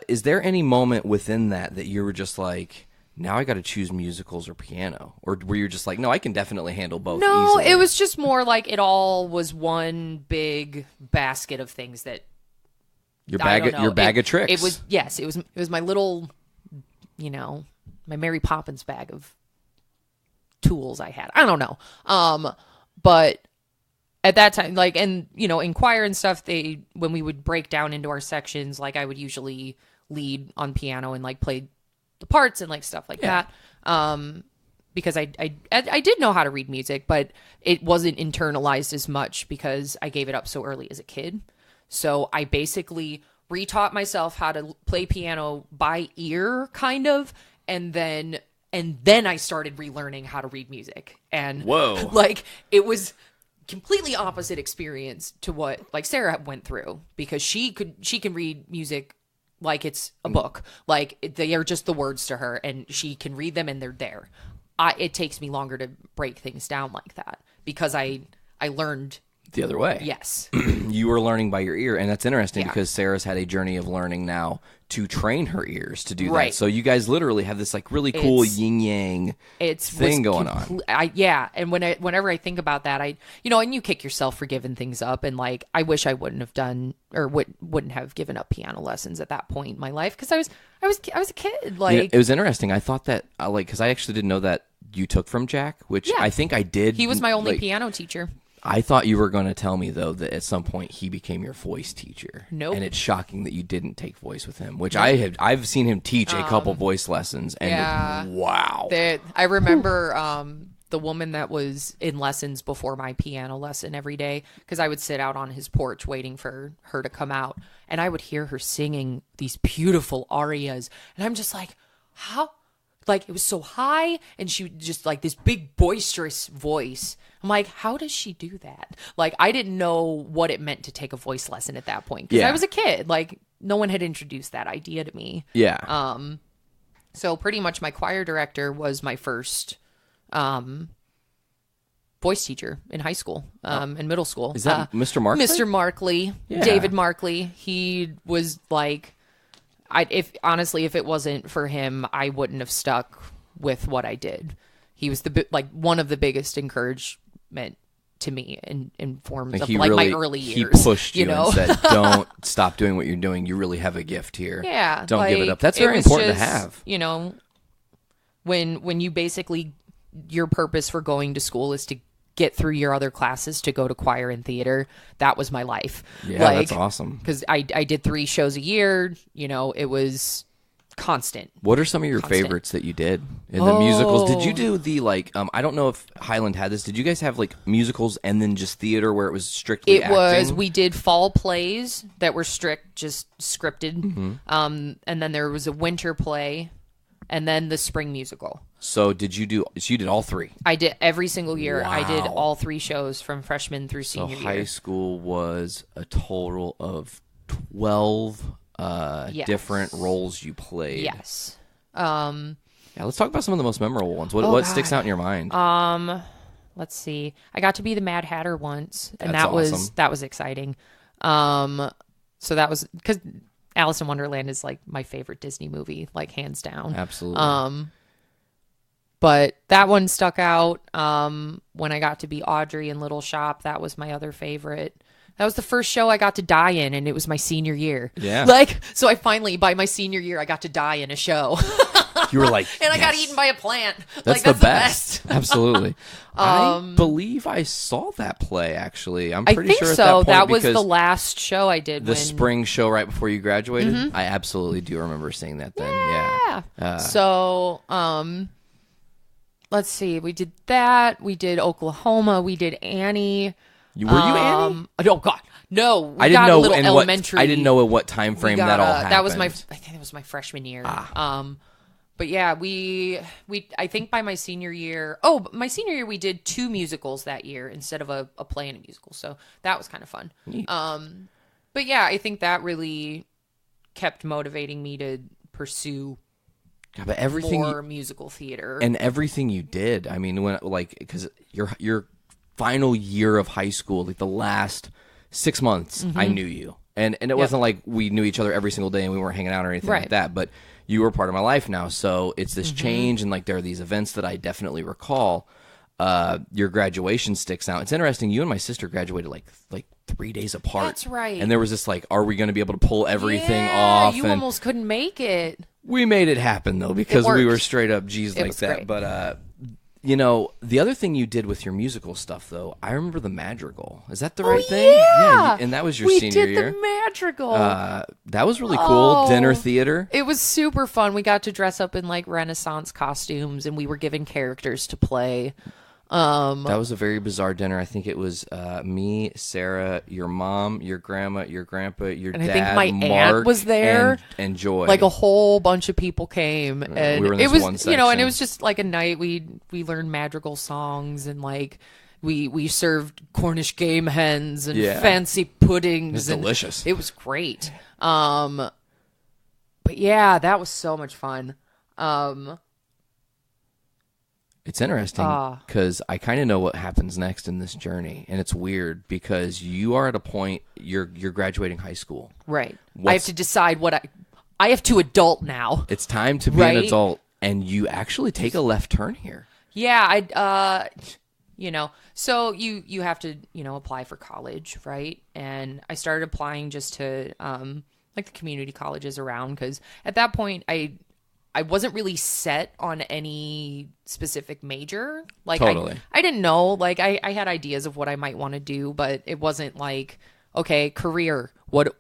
Speaker 6: Is there any moment within that you were just like, now I got to choose musicals or piano? Or were you just like, no, I can definitely handle both
Speaker 7: No,
Speaker 6: easily?
Speaker 7: It was just more like it all was one big basket of things that
Speaker 6: your bag of tricks.
Speaker 7: It was my little, my Mary Poppins bag of tools I had. I don't know. But at that time, in choir and stuff, when we would break down into our sections, I would usually lead on piano and play the parts and stuff like that. Because I did know how to read music, but it wasn't internalized as much because I gave it up so early as a kid. So I basically retaught myself how to play piano by ear, kind of, and then I started relearning how to read music. And it was completely opposite experience to what Sarah went through because she can read music like it's a book, they are just the words to her and she can read them and they're there. It takes me longer to break things down like that because I learned
Speaker 6: the other way.
Speaker 7: Yes.
Speaker 6: You were learning by your ear, and that's interesting because Sarah's had a journey of learning now to train her ears to do that. So you guys literally have this really cool yin-yang thing going on.
Speaker 7: And whenever I think about that, and you kick yourself for giving things up, and I wish I wouldn't have done or wouldn't have given up piano lessons at that point in my life because I was a kid.
Speaker 6: It was interesting. I thought that because I actually didn't know that you took from Jack, which I think I did.
Speaker 7: He was my only piano teacher.
Speaker 6: I thought you were going to tell me, though, that at some point he became your voice teacher.
Speaker 7: Nope.
Speaker 6: And it's shocking that you didn't take voice with him, which I've seen him teach a couple voice lessons. And wow.
Speaker 7: I remember the woman that was in lessons before my piano lesson every day, because I would sit out on his porch waiting for her to come out. And I would hear her singing these beautiful arias. And I'm just like, how? It was so high, and she just this big boisterous voice. I'm like, how does she do that? I didn't know what it meant to take a voice lesson at that point because I was a kid. one had introduced that idea to me.
Speaker 6: Yeah.
Speaker 7: So pretty much my choir director was my first voice teacher in high school and middle school.
Speaker 6: Is that Mr. Markley?
Speaker 7: Mr. Markley,
Speaker 6: Yeah.
Speaker 7: David Markley. He was like, if it wasn't for him, I wouldn't have stuck with what I did. He was one of the biggest encouragement to me in forms of my early years.
Speaker 6: He pushed you and said, "Don't stop doing what you're doing. You really have a gift here.
Speaker 7: Yeah,
Speaker 6: don't give it up." That's very important to have.
Speaker 7: When you basically, your purpose for going to school is to get through your other classes to go to choir and theater. That was my life.
Speaker 6: Yeah, that's awesome.
Speaker 7: Because I did 3 shows a year. It was constant.
Speaker 6: What are some of your favorites that you did in the musicals? Did you do the I don't know if Highland had this. Did you guys have musicals and then just theater where it was strictly acting?
Speaker 7: We did fall plays that were strict, just scripted.
Speaker 6: Mm-hmm.
Speaker 7: And then there was a winter play and then the spring musical.
Speaker 6: So you did all 3?
Speaker 7: I did every single year.
Speaker 6: Wow.
Speaker 7: I did all 3 shows from freshman through senior year.
Speaker 6: So high school was a total of 12 different roles you played.
Speaker 7: Yes.
Speaker 6: Yeah, let's talk about some of the most memorable ones. What sticks out in your mind?
Speaker 7: Let's see. I got to be the Mad Hatter once, and
Speaker 6: That's awesome.
Speaker 7: that was exciting. So that was because Alice in Wonderland is my favorite Disney movie, hands down.
Speaker 6: Absolutely.
Speaker 7: But that one stuck out. When I got to be Audrey in Little Shop, that was my other favorite. That was the first show I got to die in, and it was my senior year.
Speaker 6: Yeah.
Speaker 7: So I finally, by my senior year, I got to die in a show.
Speaker 6: You were like,
Speaker 7: and I got eaten by a plant.
Speaker 6: That's
Speaker 7: the
Speaker 6: the best. Absolutely. I believe I saw that play, actually. I'm pretty sure at that point.
Speaker 7: That was the last show I did.
Speaker 6: The spring show right before you graduated? Mm-hmm. I absolutely do remember seeing that then. Yeah.
Speaker 7: So, let's see. We did that. We did Oklahoma. We did Annie.
Speaker 6: Were you Annie?
Speaker 7: Oh God, no!
Speaker 6: I didn't know
Speaker 7: elementary.
Speaker 6: I didn't know at what time frame that all happened.
Speaker 7: That was I think it was my freshman year. But yeah, we I think by my senior year. Oh, my senior year we did 2 musicals that year instead of a play and a musical. So that was kind of fun.
Speaker 6: Neat.
Speaker 7: But yeah, I think that really kept motivating me to pursue.
Speaker 6: But everything
Speaker 7: more musical theater
Speaker 6: and everything you did. I mean, when because your final year of high school, the last 6 months, I knew you, and it wasn't like we knew each other every single day and we weren't hanging out or anything like that. But you were part of my life now, so it's this change, and there are these events that I definitely recall. Your graduation sticks out. It's interesting. You and my sister graduated like 3 days apart.
Speaker 7: That's right.
Speaker 6: And there was this are we going to be able to pull everything off?
Speaker 7: You almost couldn't make it.
Speaker 6: We made it happen though because we were straight up G's like that.
Speaker 7: Great.
Speaker 6: But the other thing you did with your musical stuff though, I remember the Madrigal. Is that the right thing? Yeah. And that was your senior year.
Speaker 7: We did the Madrigal.
Speaker 6: That was really cool. Dinner theater.
Speaker 7: It was super fun. We got to dress up in Renaissance costumes, and we were given characters to play.
Speaker 6: That was a very bizarre dinner. I think it was me, Sarah, your mom, your grandma, your grandpa, your dad,
Speaker 7: I think my
Speaker 6: Mark,
Speaker 7: aunt was there,
Speaker 6: and Joy.
Speaker 7: A whole bunch of people came, and
Speaker 6: we were in
Speaker 7: it
Speaker 6: this
Speaker 7: was
Speaker 6: one section.
Speaker 7: and it was just a night we learned Madrigal songs, and we served Cornish game hens and fancy puddings.
Speaker 6: It was delicious.
Speaker 7: It was great. But yeah, that was so much fun.
Speaker 6: It's interesting because I kind of know what happens next in this journey, and it's weird because you are at a point you're graduating high school.
Speaker 7: Right. I have to decide what I have to adult now.
Speaker 6: It's time to be an adult, and you actually take a left turn here.
Speaker 7: Yeah, so you have to apply for college, right? And I started applying just to the community colleges around, because at that point I wasn't really set on any specific major.
Speaker 6: Totally.
Speaker 7: I didn't know. I had ideas of what I might want to do, but it wasn't okay, career. What?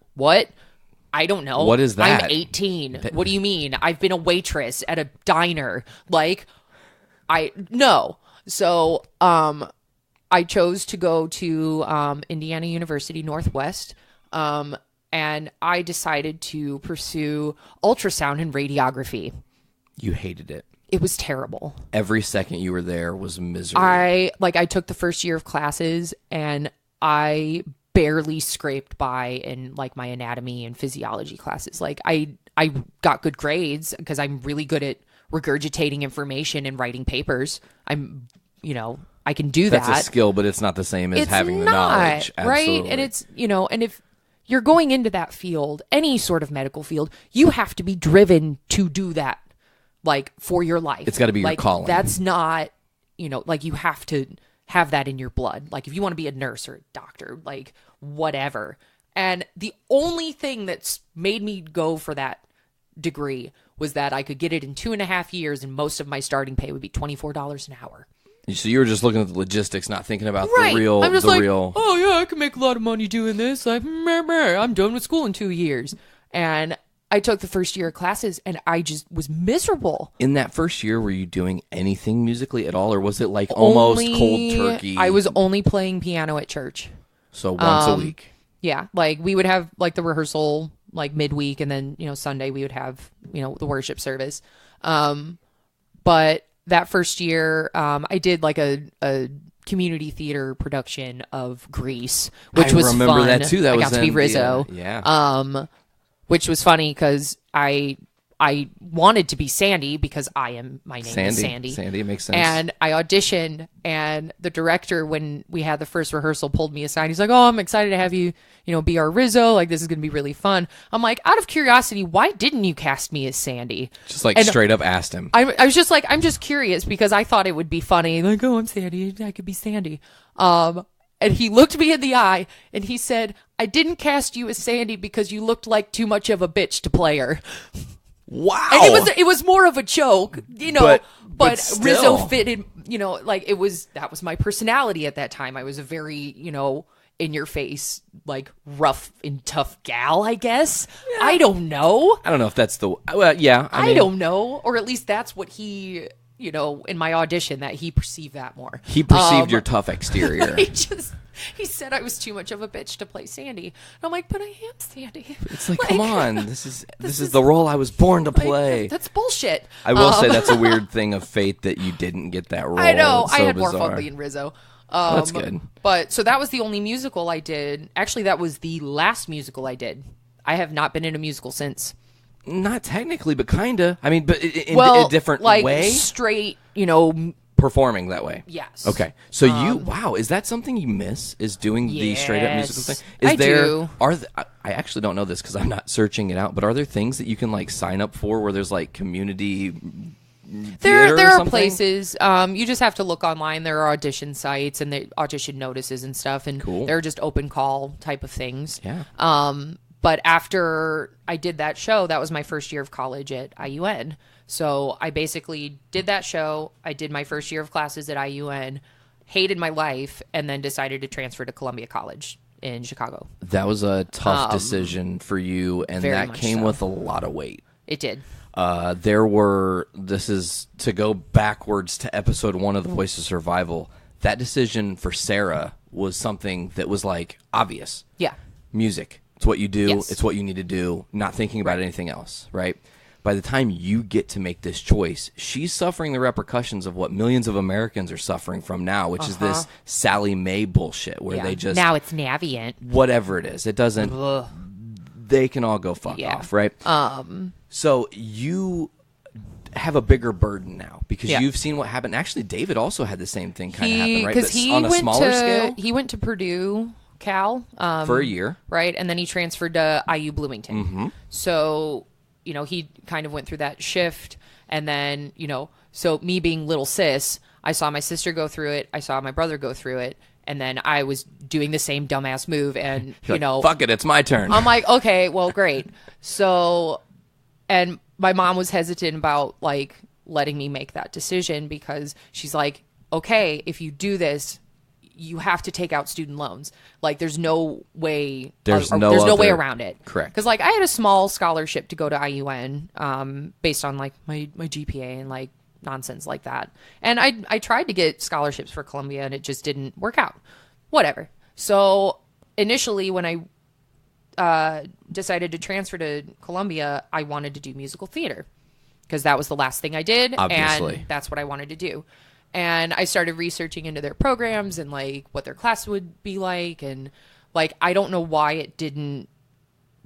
Speaker 7: I don't know.
Speaker 6: What is that?
Speaker 7: I'm 18. What do you mean? I've been a waitress at a diner. No. So, I chose to go to Indiana University Northwest. And I decided to pursue ultrasound and radiography.
Speaker 6: You hated it.
Speaker 7: It was terrible.
Speaker 6: Every second you were there was misery.
Speaker 7: I took the first year of classes, and I barely scraped by in like my anatomy and physiology classes. Like I got good grades because I'm really good at regurgitating information and writing papers. I'm, I can do that.
Speaker 6: That's a skill, but it's not the same as having the knowledge.
Speaker 7: Right?
Speaker 6: Absolutely.
Speaker 7: And it's, and if you're going into that field, any sort of medical field, you have to be driven to do that, like, for your life.
Speaker 6: It's got to be your calling.
Speaker 7: That's not, like, you have to have that in your blood. Like, if you want to be a nurse or a doctor, like, whatever. And the only thing that's made me go for that degree was that I could get it in 2.5 years, and most of my starting pay would be $24 an hour.
Speaker 6: So you were just looking at the logistics, not thinking about
Speaker 7: Right.
Speaker 6: the real.
Speaker 7: I'm just
Speaker 6: real.
Speaker 7: oh yeah, I can make a lot of money doing this. Like, I'm done with school in 2 years. And I took the first year of classes, and I just was miserable.
Speaker 6: In that first year, were you doing anything musically at all, or was it like almost cold turkey?
Speaker 7: I was only playing piano at church.
Speaker 6: So once a week.
Speaker 7: Yeah, like we would have like the rehearsal like midweek, and then Sunday we would have the worship service. But that first year, I did like a community theater production of Grease, which was fun.
Speaker 6: I remember that too. That
Speaker 7: I
Speaker 6: was
Speaker 7: got to be Rizzo.
Speaker 6: Yeah.
Speaker 7: Which was funny because I wanted to be Sandy because my name is Sandy.
Speaker 6: Sandy makes sense.
Speaker 7: And I auditioned, and the director, when we had the first rehearsal, pulled me aside. He's like, "Oh, I'm excited to have you, be our Rizzo. Like, this is going to be really fun." I'm like, out of curiosity, why didn't you cast me as Sandy?
Speaker 6: Just like straight up asked him.
Speaker 7: I was just like, I'm just curious because I thought it would be funny. Like, oh, I'm Sandy. I could be Sandy. And he looked me in the eye and he said, "I didn't cast you as Sandy because you looked like too much of a bitch to play her."
Speaker 6: Wow.
Speaker 7: And it was more of a joke, but
Speaker 6: still.
Speaker 7: Rizzo fitted, like that was my personality at that time. I was a very, in your face, like rough and tough gal, I guess. Yeah. I don't know.
Speaker 6: I don't know if that's the, yeah.
Speaker 7: I don't know. Or at least that's what he, in my audition, that he perceived that more.
Speaker 6: He perceived your tough exterior.
Speaker 7: He said I was too much of a bitch to play Sandy. And I'm like, but I am Sandy.
Speaker 6: It's like, come on, this is the role I was born to play.
Speaker 7: That's bullshit.
Speaker 6: I will say that's a weird thing of fate that you didn't get that role.
Speaker 7: I know.
Speaker 6: It's so
Speaker 7: I had
Speaker 6: bizarre.
Speaker 7: more fun being Rizzo.
Speaker 6: That's good.
Speaker 7: But so that was the only musical I did. Actually, that was the last musical I did. I have not been in a musical since.
Speaker 6: Not technically, but kinda. I mean, but in a different way.
Speaker 7: Straight,
Speaker 6: performing that way.
Speaker 7: Yes.
Speaker 6: Okay. So wow, is that something you miss? Is doing the straight up musical thing? Is
Speaker 7: I do.
Speaker 6: I actually don't know this because I'm not searching it out, but are there things that you can like sign up for where there's like community
Speaker 7: there are
Speaker 6: something?
Speaker 7: places. You just have to look online. There are audition sites and the audition notices and stuff, and they're just open call type of things.
Speaker 6: Yeah.
Speaker 7: But after I did that show, that was my first year of college at IUN. So I basically did that show. I did my first year of classes at IUN, hated my life, and then decided to transfer to Columbia College in Chicago.
Speaker 6: That was a tough decision for you, and that came with a lot of weight.
Speaker 7: It did.
Speaker 6: This is to go backwards to episode 1 of The Voice of Survival. That decision for Sarah was something that was like obvious.
Speaker 7: Yeah.
Speaker 6: Music. It's what you do.
Speaker 7: Yes.
Speaker 6: It's what you need to do. Not thinking about anything else, right? By the time you get to make this choice, she's suffering the repercussions of what millions of Americans are suffering from now, which is this Sally Mae bullshit where they just...
Speaker 7: Now it's Navient.
Speaker 6: Whatever it is. It doesn't... Ugh. They can all go fuck off, right? So you have a bigger burden now because you've seen what happened. Actually, David also had the same thing kind of happen, right?
Speaker 7: Because
Speaker 6: on a smaller scale?
Speaker 7: He went to Purdue... Cal
Speaker 6: for a year,
Speaker 7: right? And then he transferred to IU Bloomington.
Speaker 6: Mm-hmm.
Speaker 7: So, he kind of went through that shift. And then, so me being little sis, I saw my sister go through it. I saw my brother go through it. And then I was doing the same dumbass move. And,
Speaker 6: fuck it, it's my turn.
Speaker 7: I'm like, okay, well, great. So, and my mom was hesitant about, like, letting me make that decision because she's like, okay, if you do this, you have to take out student loans. Like, there's no way. There's no way around it.
Speaker 6: Correct.
Speaker 7: Because, like, I had a small scholarship to go to IUN, based on like my GPA and like nonsense like that. And I tried to get scholarships for Columbia, and it just didn't work out. Whatever. So initially, when I decided to transfer to Columbia, I wanted to do musical theater because that was the last thing I did,
Speaker 6: obviously,
Speaker 7: and that's what I wanted to do. And I started researching into their programs and like what their class would be like. And like, I don't know why it didn't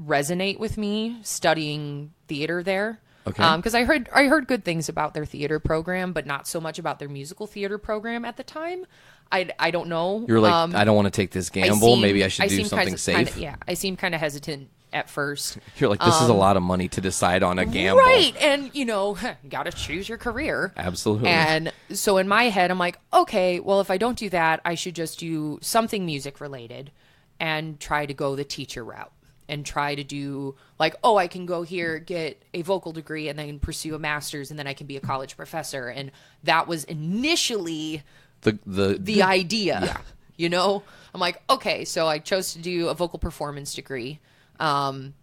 Speaker 7: resonate with me studying theater there.
Speaker 6: Okay.
Speaker 7: Because I heard good things about their theater program, but not so much about their musical theater program at the time. I don't know.
Speaker 6: You're like, I don't want to take this gamble. Maybe I should do something safe.
Speaker 7: I seem kind of hesitant at first.
Speaker 6: You're like, this is a lot of money to decide on a gamble.
Speaker 7: Right. And, you got to choose your career.
Speaker 6: Absolutely.
Speaker 7: And so in my head, I'm like, okay, well, if I don't do that, I should just do something music related and try to go the teacher route and try to do like, oh, I can go here, get a vocal degree and then pursue a master's and then I can be a college professor. And that was initially the idea, I'm like, okay, so I chose to do a vocal performance degree. So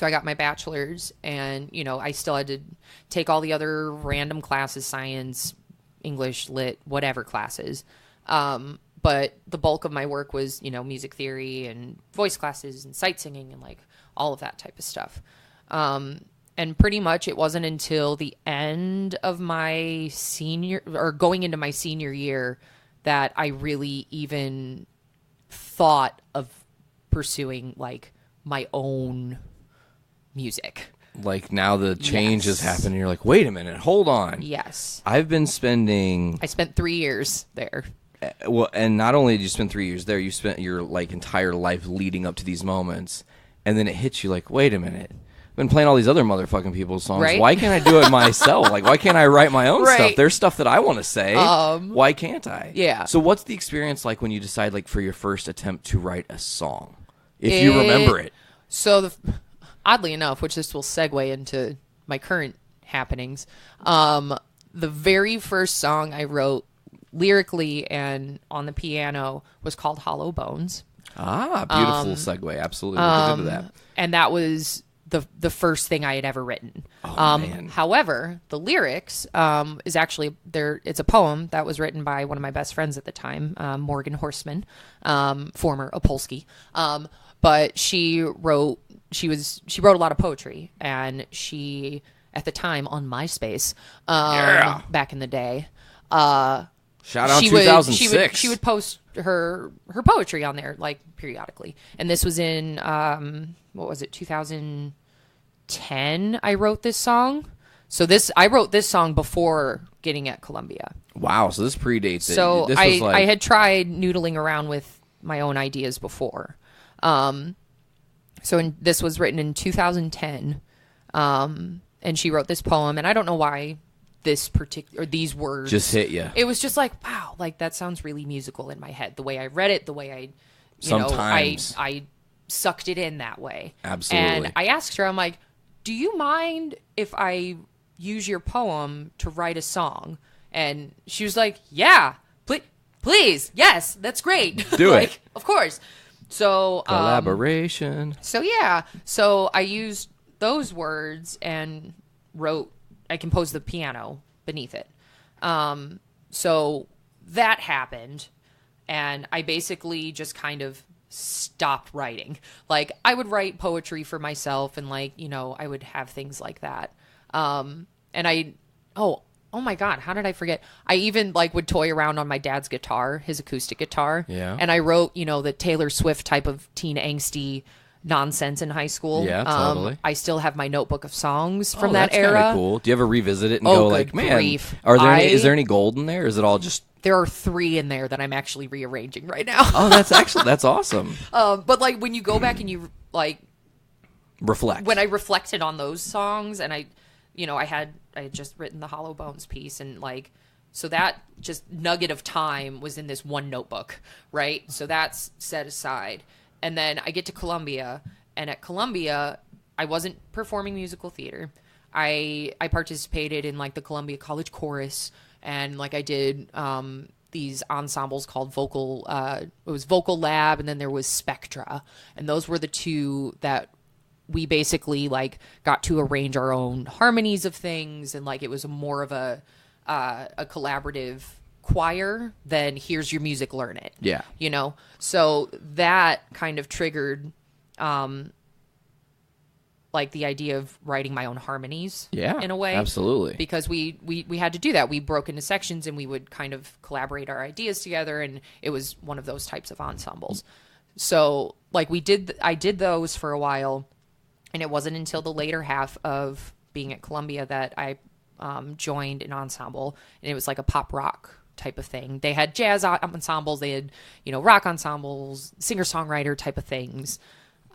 Speaker 7: I got my bachelor's and, I still had to take all the other random classes, science, English, lit, whatever classes. But the bulk of my work was, music theory and voice classes and sight singing and like all of that type of stuff. And pretty much it wasn't until the end of my going into my senior year that I really even thought of pursuing like my own music.
Speaker 6: Like now the change has happened and you're like, wait a minute, hold on.
Speaker 7: Yes.
Speaker 6: I spent
Speaker 7: 3 years there.
Speaker 6: Well, and not only did you spend 3 years there, you spent your like entire life leading up to these moments. And then it hits you like, wait a minute. I've been playing all these other motherfucking people's songs.
Speaker 7: Right?
Speaker 6: Why can't I do it myself? Like, why can't I write my own
Speaker 7: Right.
Speaker 6: stuff? There's stuff that I want to say. Why can't I?
Speaker 7: Yeah.
Speaker 6: So what's the experience like when you decide like for your first attempt to write a song? If you remember it.
Speaker 7: So oddly enough, which this will segue into my current happenings, the very first song I wrote lyrically and on the piano was called Hollow Bones.
Speaker 6: Beautiful segue. Absolutely. We'll get into that.
Speaker 7: And that was the first thing I had ever written.
Speaker 6: Man.
Speaker 7: However, the lyrics is actually it's a poem that was written by one of my best friends at the time, Morgan Horseman, former Opolsky. But she wrote a lot of poetry, and she at the time on MySpace, back in the day,
Speaker 6: Shout out 2006.
Speaker 7: She would post her poetry on there like periodically, and this was in 2010. I wrote this song. So I wrote this song before getting at Columbia.
Speaker 6: Wow, so this predates it.
Speaker 7: So
Speaker 6: This was like...
Speaker 7: I had tried noodling around with my own ideas before. This was written in 2010, and she wrote this poem, and I don't know why these words
Speaker 6: just hit you.
Speaker 7: It was just like, wow, like that sounds really musical in my head. The way I read it, the way I sucked it in that way.
Speaker 6: Absolutely.
Speaker 7: And I asked her, I'm like, do you mind if I use your poem to write a song? And she was like, yeah, please, yes, that's great.
Speaker 6: Do
Speaker 7: like,
Speaker 6: it.
Speaker 7: Of course. So
Speaker 6: collaboration.
Speaker 7: So I used those words and I composed the piano beneath it. So that happened, and I basically just kind of stopped writing. Like, I would write poetry for myself, and I would have things like that. Oh my God, how did I forget? I even would toy around on my dad's guitar, his acoustic guitar.
Speaker 6: Yeah.
Speaker 7: And I wrote, the Taylor Swift type of teen angsty nonsense in high school.
Speaker 6: Yeah, totally.
Speaker 7: I still have my notebook of songs from that
Speaker 6: that's
Speaker 7: era.
Speaker 6: Kinda cool. Do you ever revisit it and go
Speaker 7: good
Speaker 6: man,
Speaker 7: grief.
Speaker 6: Is there any gold in there? Or is it all just...
Speaker 7: There are 3 in there that I'm actually rearranging right now.
Speaker 6: Oh, that's awesome.
Speaker 7: But when you go back and you
Speaker 6: reflect.
Speaker 7: When I reflected on those songs, and I had just written the Hollow Bones piece, and so that just nugget of time was in this one notebook, right? So that's set aside. And then I get to Columbia, and at Columbia, I wasn't performing musical theater. I participated in the Columbia College Chorus, and I did these ensembles called Vocal. It was Vocal Lab, and then there was Spectra, and those were the 2 that we basically got to arrange our own harmonies of things, and it was more of a collaborative choir than here's your music, learn it.
Speaker 6: Yeah.
Speaker 7: So that kind of triggered the idea of writing my own harmonies.
Speaker 6: Yeah,
Speaker 7: in a way.
Speaker 6: Absolutely.
Speaker 7: Because we had to do that. We broke into sections and we would kind of collaborate our ideas together, and it was one of those types of ensembles. So like I did those for a while, and it wasn't until the later half of being at Columbia that I joined an ensemble, and it was like a pop rock type of thing. They had jazz ensembles, they had, rock ensembles, singer-songwriter type of things.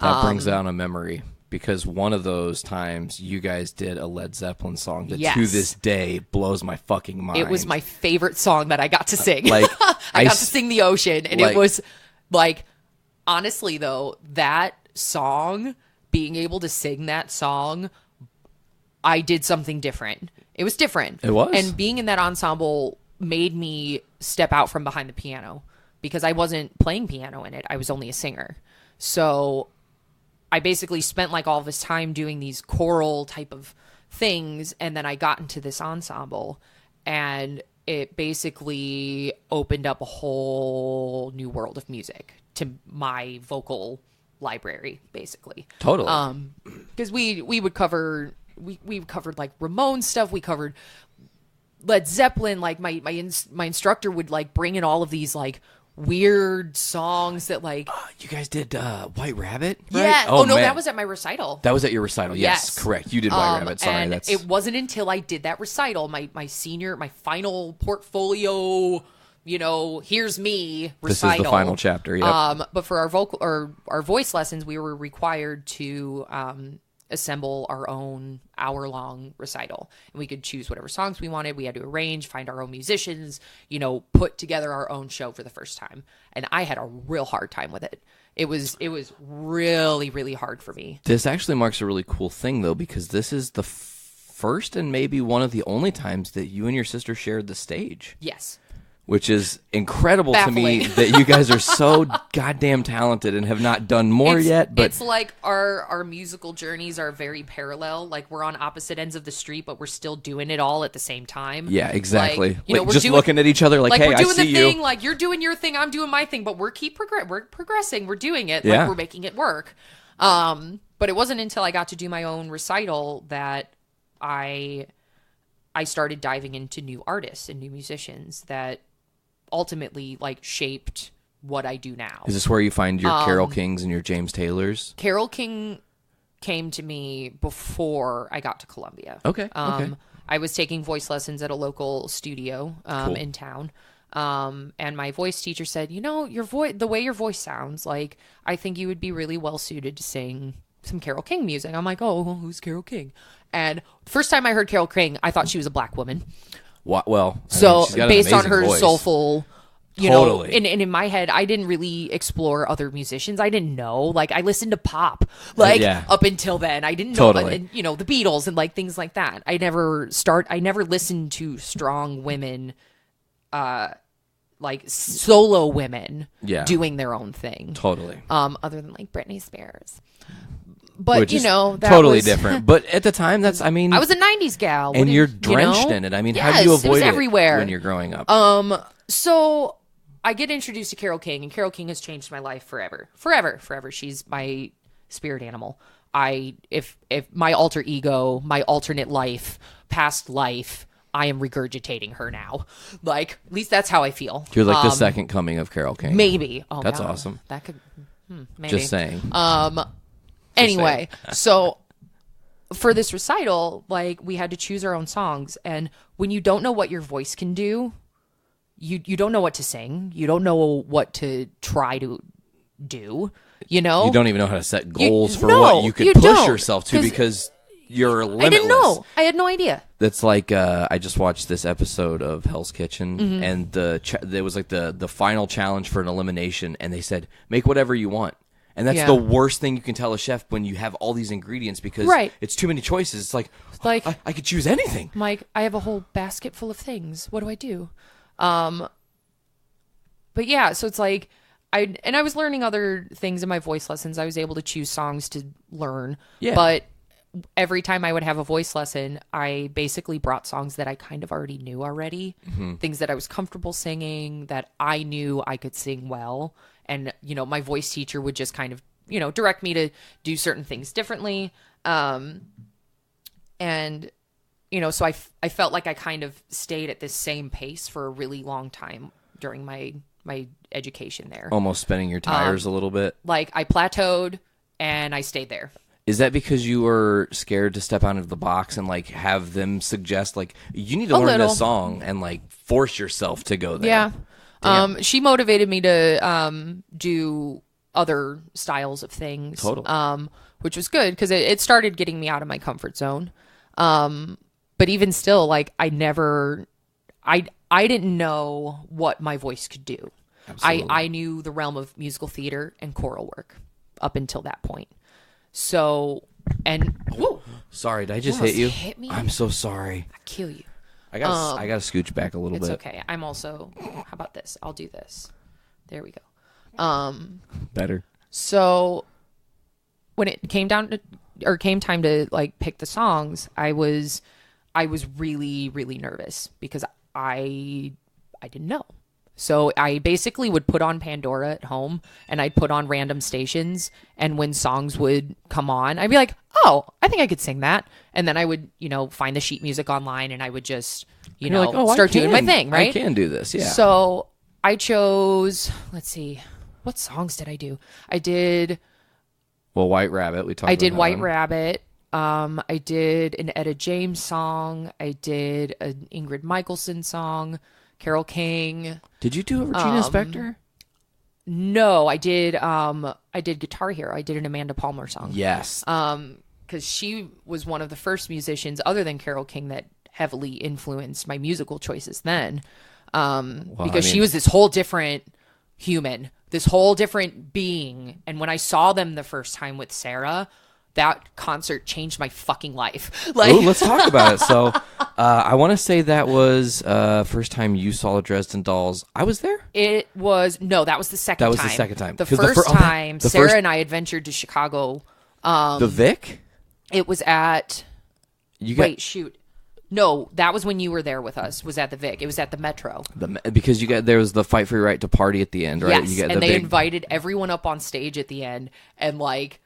Speaker 6: That brings down a memory, because one of those times you guys did a Led Zeppelin song that to this day blows my fucking mind.
Speaker 7: It was my favorite song that I got to sing.
Speaker 6: Like
Speaker 7: I got to sing The Ocean, and it was like, honestly though, that song, being able to sing that song, I did something different. It was different.
Speaker 6: It was.
Speaker 7: And being in that ensemble made me step out from behind the piano, because I wasn't playing piano in it. I was only a singer. So I basically spent like all this time doing these choral type of things, and then I got into this ensemble, and it basically opened up a whole new world of music to my vocal library, basically.
Speaker 6: Totally.
Speaker 7: Because we would cover we covered like Ramones stuff, we covered Led Zeppelin. Like my instructor would like bring in all of these like weird songs that like
Speaker 6: you guys did White Rabbit, right?
Speaker 7: Yeah.
Speaker 6: Oh
Speaker 7: no,
Speaker 6: man.
Speaker 7: that was at my recital.
Speaker 6: That was at your recital. Yes. Correct. You did White Rabbit. Sorry,
Speaker 7: and it wasn't until I did that recital, my final portfolio, here's me recital.
Speaker 6: This is the final chapter. Yep.
Speaker 7: But for our voice lessons, we were required to assemble our own hour-long recital, and we could choose whatever songs we wanted. We had to arrange, find our own musicians, put together our own show for the first time. And I had a real hard time with it. It was really, really hard for me.
Speaker 6: This actually marks a really cool thing, though, because this is the first and maybe one of the only times that you and your sister shared the stage.
Speaker 7: Yes.
Speaker 6: Which is incredible
Speaker 7: Baffling.
Speaker 6: to me that you guys are so goddamn talented and have not done more yet. But
Speaker 7: it's like our musical journeys are very parallel. Like we're on opposite ends of the street, but we're still doing it all at the same time.
Speaker 6: Yeah, exactly.
Speaker 7: Like,
Speaker 6: we're just looking at each other like, hey,
Speaker 7: we're doing
Speaker 6: I see
Speaker 7: the thing.
Speaker 6: you.
Speaker 7: Like you're doing your thing, I'm doing my thing, but we're progressing. We're doing it.
Speaker 6: Yeah.
Speaker 7: Like we're making it work. But it wasn't until I got to do my own recital that I started diving into new artists and new musicians that ultimately like shaped what I do now.
Speaker 6: Is this where you find your Carole Kings and your James Taylors?
Speaker 7: Carole King came to me before I got to Columbia.
Speaker 6: Okay.
Speaker 7: I was taking voice lessons at a local studio in town. And my voice teacher said, your voice, the way your voice sounds, like I think you would be really well suited to sing some Carole King music. I'm like, oh, who's Carole King? And first time I heard Carole King, I thought she was a black woman.
Speaker 6: Well,
Speaker 7: so
Speaker 6: she's got an
Speaker 7: based on
Speaker 6: amazing
Speaker 7: her
Speaker 6: voice.
Speaker 7: soulful,
Speaker 6: Totally.
Speaker 7: and in my head, I didn't really explore other musicians. I didn't know. Like I listened to pop, up until then. I didn't know,
Speaker 6: Totally.
Speaker 7: and, the Beatles and like things like that. I never listened to strong women, like solo women, doing their own thing.
Speaker 6: Totally.
Speaker 7: Other than like Britney Spears. But
Speaker 6: Which is
Speaker 7: that
Speaker 6: totally
Speaker 7: was
Speaker 6: different. But at the time, I
Speaker 7: was a '90s gal,
Speaker 6: and you're drenched in it. I mean, how do you
Speaker 7: Yes, it was
Speaker 6: avoid
Speaker 7: everywhere.
Speaker 6: when you're growing up?
Speaker 7: So I get introduced to Carole King, and Carole King has changed my life forever. She's my spirit animal. If my alter ego, my alternate life, past life, I am regurgitating her now. Like, at least that's how I feel.
Speaker 6: You're like the second coming of Carole King.
Speaker 7: Maybe. Oh,
Speaker 6: That's
Speaker 7: no.
Speaker 6: awesome.
Speaker 7: That could, maybe.
Speaker 6: Just saying.
Speaker 7: Anyway, so for this recital, like we had to choose our own songs, and when you don't know what your voice can do, you don't know what to sing, you don't know what to try to do,
Speaker 6: You don't even know how to set goals for
Speaker 7: no,
Speaker 6: what you could
Speaker 7: you
Speaker 6: push
Speaker 7: don't,
Speaker 6: yourself to, because you're limitless.
Speaker 7: I didn't know. I had no idea.
Speaker 6: That's like I just watched this episode of Hell's Kitchen,
Speaker 7: Mm-hmm.
Speaker 6: and there was like the final challenge for an elimination, and they said make whatever you want. And that's
Speaker 7: Yeah.
Speaker 6: the worst thing you can tell a chef when you have all these ingredients, because
Speaker 7: Right.
Speaker 6: it's too many choices. It's like I could choose anything.
Speaker 7: Mike, I have a whole basket full of things. What do I do? But yeah, so it's like I was learning other things in my voice lessons. I was able to choose songs to learn.
Speaker 6: Yeah.
Speaker 7: But every time I would have a voice lesson, I basically brought songs that I kind of already knew already.
Speaker 6: Mm-hmm.
Speaker 7: Things that I was comfortable singing, that I knew I could sing well. And, my voice teacher would just kind of, direct me to do certain things differently. So I felt like I kind of stayed at this same pace for a really long time during my my education there.
Speaker 6: Almost spinning your tires a little bit.
Speaker 7: Like I plateaued and I stayed there.
Speaker 6: Is that because you were scared to step out of the box and like have them suggest like you need to learn this song and like force yourself to go there?
Speaker 7: Yeah. She motivated me to do other styles of things.
Speaker 6: Totally.
Speaker 7: Which was good because it started getting me out of my comfort zone. But even still, like I didn't know what my voice could do.
Speaker 6: Absolutely.
Speaker 7: I knew the realm of musical theater and choral work up until that point. So, and whoa,
Speaker 6: sorry, did I just
Speaker 7: almost
Speaker 6: hit you?
Speaker 7: hit me?
Speaker 6: I'm so sorry.
Speaker 7: I'll kill you.
Speaker 6: I got to scooch back a little
Speaker 7: It's
Speaker 6: bit.
Speaker 7: okay. I'm also, how about this? I'll do this. There we go.
Speaker 6: Better.
Speaker 7: So when it came time to like pick the songs, I was really, really nervous because I didn't know. So I basically would put on Pandora at home and I'd put on random stations, and when songs would come on, I'd be like, oh, I think I could sing that. And then I would, find the sheet music online and I would just, start doing my thing, right?
Speaker 6: I can do this, yeah.
Speaker 7: So I chose, let's see, what songs did I do? I did
Speaker 6: White Rabbit, we talked about
Speaker 7: I did
Speaker 6: that
Speaker 7: White
Speaker 6: one.
Speaker 7: Rabbit. I did an Etta James song. I did an Ingrid Michaelson song. Carole King.
Speaker 6: Did you do a Regina Spektor?
Speaker 7: No, I did Guitar Hero. I did an Amanda Palmer song.
Speaker 6: Yes.
Speaker 7: Because she was one of the first musicians other than Carole King that heavily influenced my musical choices then. She was this whole different human, this whole different being. And when I saw them the first time with Sarah, that concert changed my fucking life. Like,
Speaker 6: ooh, let's talk about it. So, I want to say that was first time you saw the Dresden Dolls. I was there.
Speaker 7: that was the second time.
Speaker 6: That was the second time.
Speaker 7: The
Speaker 6: 'Cause
Speaker 7: first time, Sarah and I adventured to Chicago.
Speaker 6: The Vic.
Speaker 7: It was at.
Speaker 6: You got
Speaker 7: Wait, shoot. No, that was when you were there with us. Was at the Vic. It was at the Metro.
Speaker 6: because there was the Fight for Your Right to Party at the end, right?
Speaker 7: Yes,
Speaker 6: You got
Speaker 7: and they
Speaker 6: big...
Speaker 7: invited everyone up on stage at the end, and like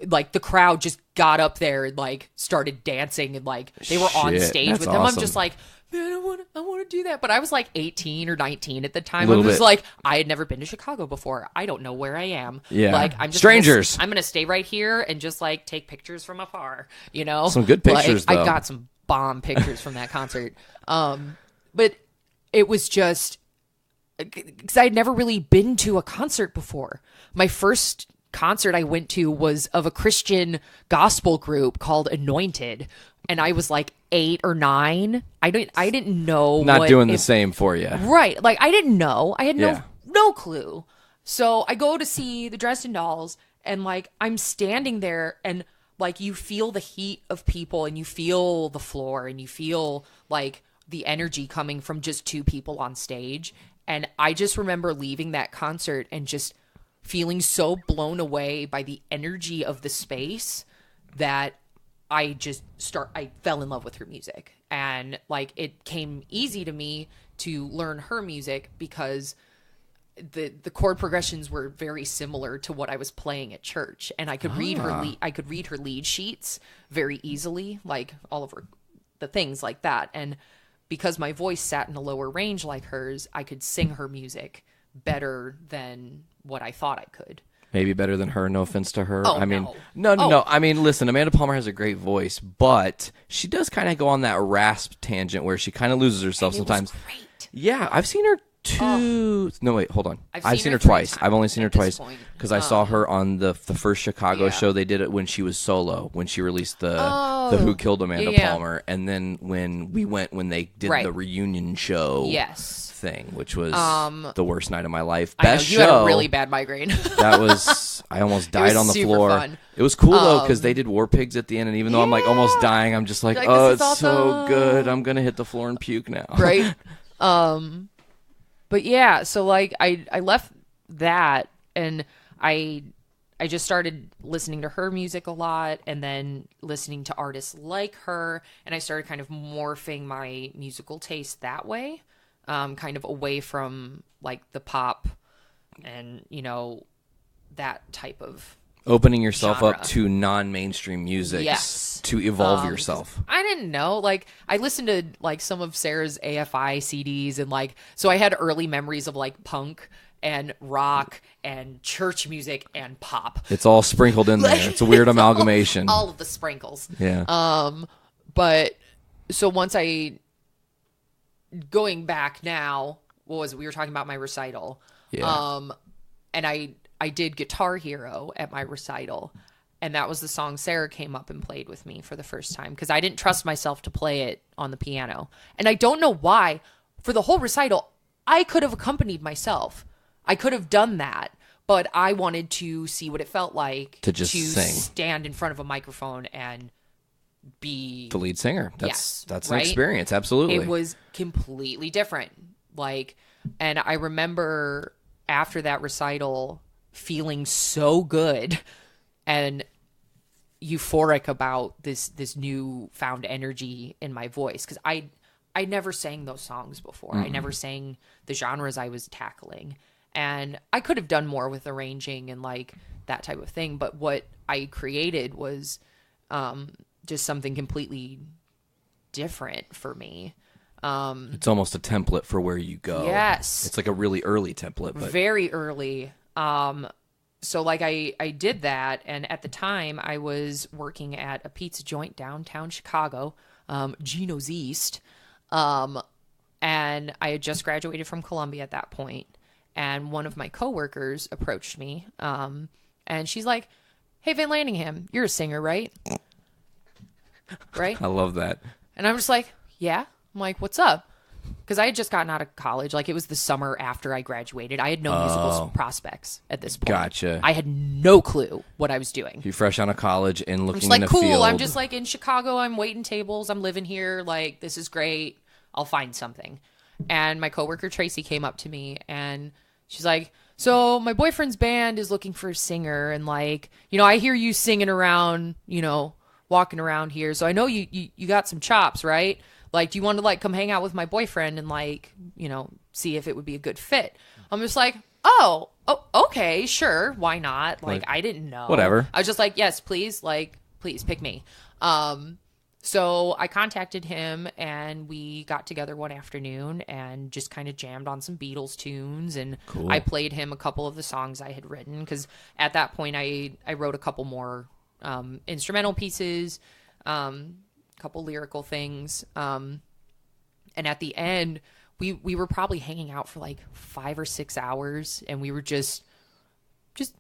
Speaker 7: the crowd just got up there and like started dancing, and like they were on
Speaker 6: Shit,
Speaker 7: stage
Speaker 6: that's
Speaker 7: with them.
Speaker 6: awesome.
Speaker 7: I'm just like, man, I want to do that. But I was like 18 or 19 at the time. I
Speaker 6: Little
Speaker 7: was
Speaker 6: bit.
Speaker 7: like, I had never been to Chicago before. I don't know where I am.
Speaker 6: Yeah.
Speaker 7: Like I'm just
Speaker 6: Strangers.
Speaker 7: I'm gonna stay right here and just like take pictures from afar. You know,
Speaker 6: Some good pictures,
Speaker 7: Like,
Speaker 6: though.
Speaker 7: I got some bomb pictures from that concert. But it was just because I had never really been to a concert before. My first concert I went to was of a Christian gospel group called Anointed, and I was like 8 or 9. I didn't know.
Speaker 6: Not doing the same for you.
Speaker 7: Right. Like I didn't know. I had
Speaker 6: Yeah.
Speaker 7: no clue. So I go to see the Dresden Dolls, and like I'm standing there, and like you feel the heat of people, and you feel the floor, and you feel like the energy coming from just two people on stage. And I just remember leaving that concert and just feeling so blown away by the energy of the space that I fell in love with her music. And like it came easy to me to learn her music because the chord progressions were very similar to what I was playing at church, and I could read her lead sheets very easily, like all of the things like that. And because my voice sat in a lower range like hers, I could sing her music better than what I thought I could.
Speaker 6: Maybe better than her. No offense to her.
Speaker 7: Oh,
Speaker 6: I mean,
Speaker 7: no.
Speaker 6: no. I mean, listen, Amanda Palmer has a great voice, but she does kind of go on that rasp tangent where she kind of loses herself
Speaker 7: And it
Speaker 6: sometimes.
Speaker 7: was great.
Speaker 6: Yeah, I've seen her two. No, wait, hold on.
Speaker 7: I've seen
Speaker 6: her
Speaker 7: her 3
Speaker 6: twice.
Speaker 7: times
Speaker 6: I've only seen her
Speaker 7: at this
Speaker 6: twice
Speaker 7: point.
Speaker 6: because I saw her on the first Chicago
Speaker 7: Yeah.
Speaker 6: show. They did it when she was solo, when she released the Who Killed Amanda
Speaker 7: Yeah.
Speaker 6: Palmer, and then when they did
Speaker 7: Right.
Speaker 6: the reunion show.
Speaker 7: Yes.
Speaker 6: Thing, which was the worst night of my life.
Speaker 7: I know,
Speaker 6: Best
Speaker 7: you
Speaker 6: show.
Speaker 7: had a really bad migraine.
Speaker 6: That was I almost died
Speaker 7: was
Speaker 6: on the
Speaker 7: super
Speaker 6: floor.
Speaker 7: fun.
Speaker 6: It was cool though because they did War Pigs at the end, and even though I'm like almost dying, I'm just like,
Speaker 7: You're like,
Speaker 6: oh,
Speaker 7: this
Speaker 6: it's
Speaker 7: is
Speaker 6: so
Speaker 7: awesome.
Speaker 6: good. I'm gonna hit the floor and puke now.
Speaker 7: Right. But yeah, so like I left that, and I just started listening to her music a lot, and then listening to artists like her, and I started kind of morphing my musical taste that way, kind of away from like the pop and that type of
Speaker 6: Opening yourself
Speaker 7: genre.
Speaker 6: up to non-mainstream music
Speaker 7: Yes.
Speaker 6: to evolve yourself.
Speaker 7: I didn't know. Like, I listened to like some of Sarah's AFI CDs, and like, so I had early memories of like punk and rock and church music and pop.
Speaker 6: It's all sprinkled in there. It's a weird amalgamation.
Speaker 7: All of the sprinkles.
Speaker 6: Yeah.
Speaker 7: But so once going back now, what was it? We were talking about my recital.
Speaker 6: Yeah.
Speaker 7: And I did Guitar Hero at my recital, and that was the song Sarah came up and played with me for the first time because I didn't trust myself to play it on the piano. And I don't know why. For the whole recital, I could have accompanied myself. I could have done that, but I wanted to see what it felt like
Speaker 6: to just sing,
Speaker 7: stand in front of a microphone and be
Speaker 6: the lead singer.
Speaker 7: Yes,
Speaker 6: that's
Speaker 7: right?
Speaker 6: an experience. Absolutely.
Speaker 7: It was completely different. Like, and I remember after that recital feeling so good and euphoric about this newfound energy in my voice, because I never sang those songs before. I never sang the genres I was tackling, and I could have done more with arranging and like that type of thing, but what I created was just something completely different for me.
Speaker 6: It's almost a template for where you go.
Speaker 7: Yes.
Speaker 6: It's like a really early template. But
Speaker 7: very early. So like I did that, and at the time I was working at a pizza joint downtown Chicago, Gino's East. And I had just graduated from Columbia at that point, and one of my coworkers approached me, and she's like, "Hey, VanLaningham, you're a singer, right?" Right?
Speaker 6: I love that.
Speaker 7: And I'm just like, "Yeah." I'm like, "What's up?" Because I had just gotten out of college. Like, it was the summer after I graduated. I had no musical prospects at this point.
Speaker 6: Gotcha.
Speaker 7: I had no clue what I was doing.
Speaker 6: You're fresh out of college and
Speaker 7: I'm
Speaker 6: looking
Speaker 7: just like,
Speaker 6: in a
Speaker 7: cool.
Speaker 6: field.
Speaker 7: I'm just like in Chicago. I'm waiting tables. I'm living here. Like, this is great. I'll find something. And my coworker Tracy came up to me and she's like, "So my boyfriend's band is looking for a singer, and like, I hear you singing around, walking around here. So I know you got some chops, right? Like, do you want to like come hang out with my boyfriend and like, see if it would be a good fit?" I'm just like, oh, okay, sure. Why not? Like, I didn't know.
Speaker 6: Whatever.
Speaker 7: I was just like, yes, please. Like, please pick me. So I contacted him and we got together one afternoon and just kind of jammed on some Beatles tunes. And
Speaker 6: Cool.
Speaker 7: I played him a couple of the songs I had written, because at that point I wrote a couple more instrumental pieces, couple lyrical things, and at the end we were probably hanging out for like 5 or 6 hours, and we were just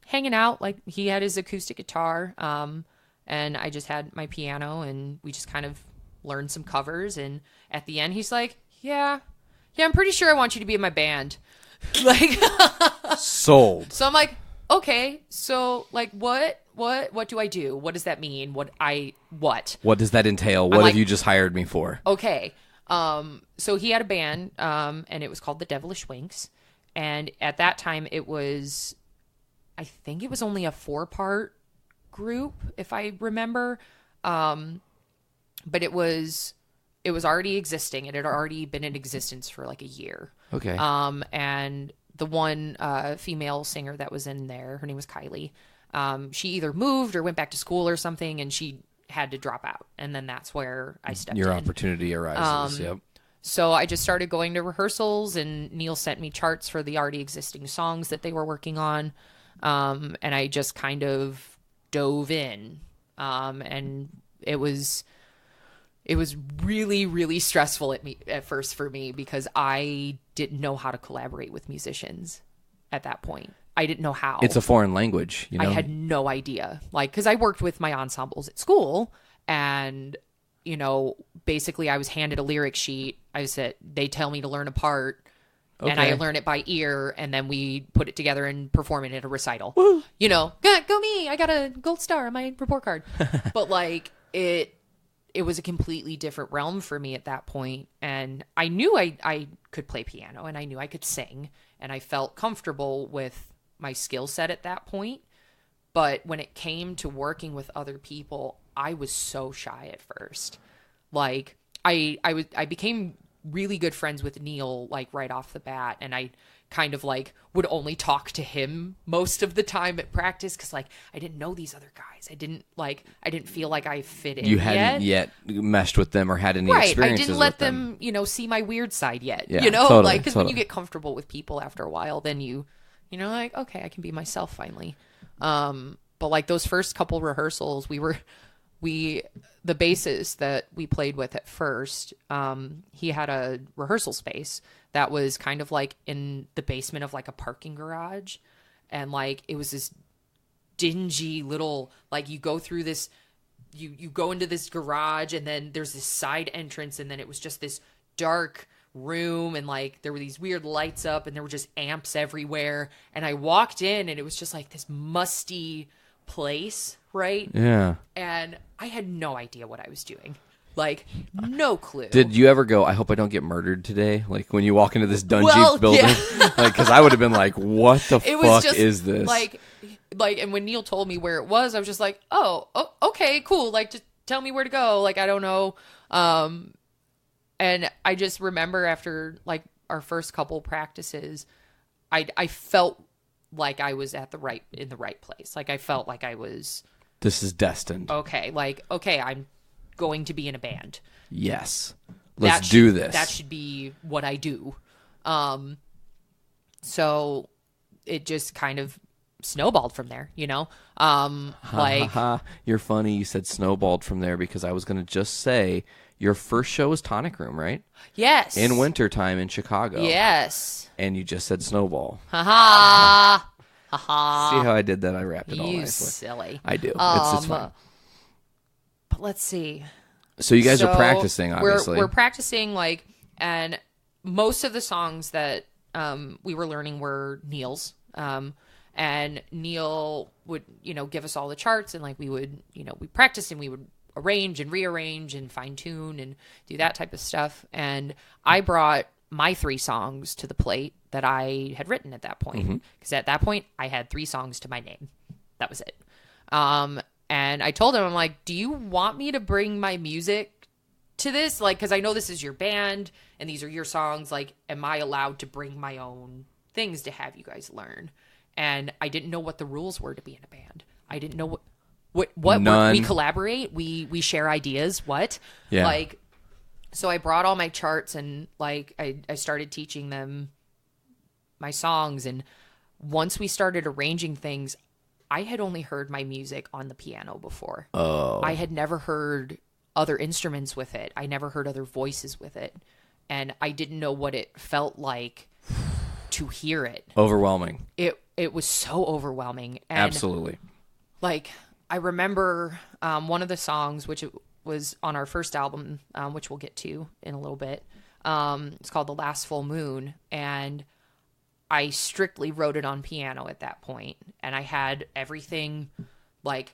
Speaker 7: hanging out. Like, he had his acoustic guitar, and I just had my piano, and we just kind of learned some covers. And at the end he's like, yeah, I'm pretty sure I want you to be in my band. Like,
Speaker 6: Sold.
Speaker 7: so I'm like, okay, so like what do I do? What does that mean? What
Speaker 6: What does that entail? What
Speaker 7: like-
Speaker 6: have you just hired me for?
Speaker 7: Okay. So he had a band, and it was called the Devilish Winks. And at that time I think it was only a 4-part group, if I remember. But it was already existing. It had already been in existence for like a year.
Speaker 6: Okay.
Speaker 7: And the one female singer that was in there, her name was Kylie. She either moved or went back to school or something, and she had to drop out. And then that's where I stepped
Speaker 6: Your
Speaker 7: in.
Speaker 6: opportunity arises. Yep.
Speaker 7: So I just started going to rehearsals, and Neil sent me charts for the already existing songs that they were working on. And I just kind of dove in. And it was really, really stressful at first for me, because I didn't know how to collaborate with musicians at that point. I didn't know how.
Speaker 6: It's a foreign language.
Speaker 7: I had no idea. Like, because I worked with my ensembles at school, and, basically I was handed a lyric sheet. They tell me to learn a part, and I learn it by ear, and then we put it together and perform it at a recital. Woo. Go me. I got a gold star on my report card. But like, it was a completely different realm for me at that point. And I knew I could play piano, and I knew I could sing, and I felt comfortable with my skill set at that point. But when it came to working with other people, I was so shy at first. Like, I became really good friends with Neil, like right off the bat. And I kind of like would only talk to him most of the time at practice. Cause like, I didn't know these other guys. I didn't feel like I fit in.
Speaker 6: You hadn't yet meshed with them or had any
Speaker 7: right.
Speaker 6: experiences.
Speaker 7: I didn't let them, see my weird side yet,
Speaker 6: Yeah,
Speaker 7: like, cause when
Speaker 6: totally.
Speaker 7: you get comfortable with people after a while, then like, okay, I can be myself finally. But like those first couple rehearsals, the bassist that we played with at first, he had a rehearsal space that was kind of like in the basement of like a parking garage. And like, it was this dingy little, like you go through this, you go into this garage and then there's this side entrance and then it was just this dark room and like there were these weird lights up and there were just amps everywhere. And I walked in and it was just like this musty place, right?
Speaker 6: Yeah.
Speaker 7: And I had no idea what I was doing. Like, no clue.
Speaker 6: Did you ever go, I hope I don't get murdered today? Like, when you walk into this dungy building?
Speaker 7: Yeah.
Speaker 6: Like, because I would have been like, what the
Speaker 7: It was
Speaker 6: fuck
Speaker 7: just
Speaker 6: is this?
Speaker 7: Like, and when Neil told me where it was, I was just like, oh, okay, cool. Like, just tell me where to go. Like, I don't know. And I just remember after, like, our first couple practices, I felt like I was in the right place. Like, I felt like I was...
Speaker 6: This is destined.
Speaker 7: Okay, I'm going to be in a band.
Speaker 6: Yes. Let's do this.
Speaker 7: That should be what I do. So it just kind of snowballed from there,
Speaker 6: You're funny. You said snowballed from there because I was going to just say your first show was Tonic Room, right?
Speaker 7: Yes.
Speaker 6: In wintertime in Chicago.
Speaker 7: Yes.
Speaker 6: And you just said snowball.
Speaker 7: Ha
Speaker 6: See how I did that? I wrapped it all
Speaker 7: You
Speaker 6: nicely.
Speaker 7: silly.
Speaker 6: I do. It's fun.
Speaker 7: But let's see.
Speaker 6: So you guys are practicing, obviously.
Speaker 7: We're practicing, like, and most of the songs that we were learning were Neil's. And Neil would, give us all the charts and, like, we would, we practiced and we would arrange and rearrange and fine tune and do that type of stuff. And I brought my 3 songs to the plate that I had written at that point. Because at that point, I had 3 songs to my name. That was it. And I told him, I'm like, do you want me to bring my music to this? Like, because I know this is your band and these are your songs. Like, am I allowed to bring my own things to have you guys learn? And I didn't know what the rules were to be in a band. I didn't know what
Speaker 6: None.
Speaker 7: we collaborate, we share ideas. What?
Speaker 6: Yeah.
Speaker 7: Like, so I brought all my charts and like I started teaching them my songs. And once we started arranging things, I had only heard my music on the piano before.
Speaker 6: Oh.
Speaker 7: I had never heard other instruments with it. I never heard other voices with it. And I didn't know what it felt like to hear it.
Speaker 6: Overwhelming.
Speaker 7: It was so overwhelming. And
Speaker 6: Absolutely.
Speaker 7: like, I remember one of the songs, which was on our first album, which we'll get to in a little bit. It's called The Last Full Moon. And I strictly wrote it on piano at that point. And I had everything, like,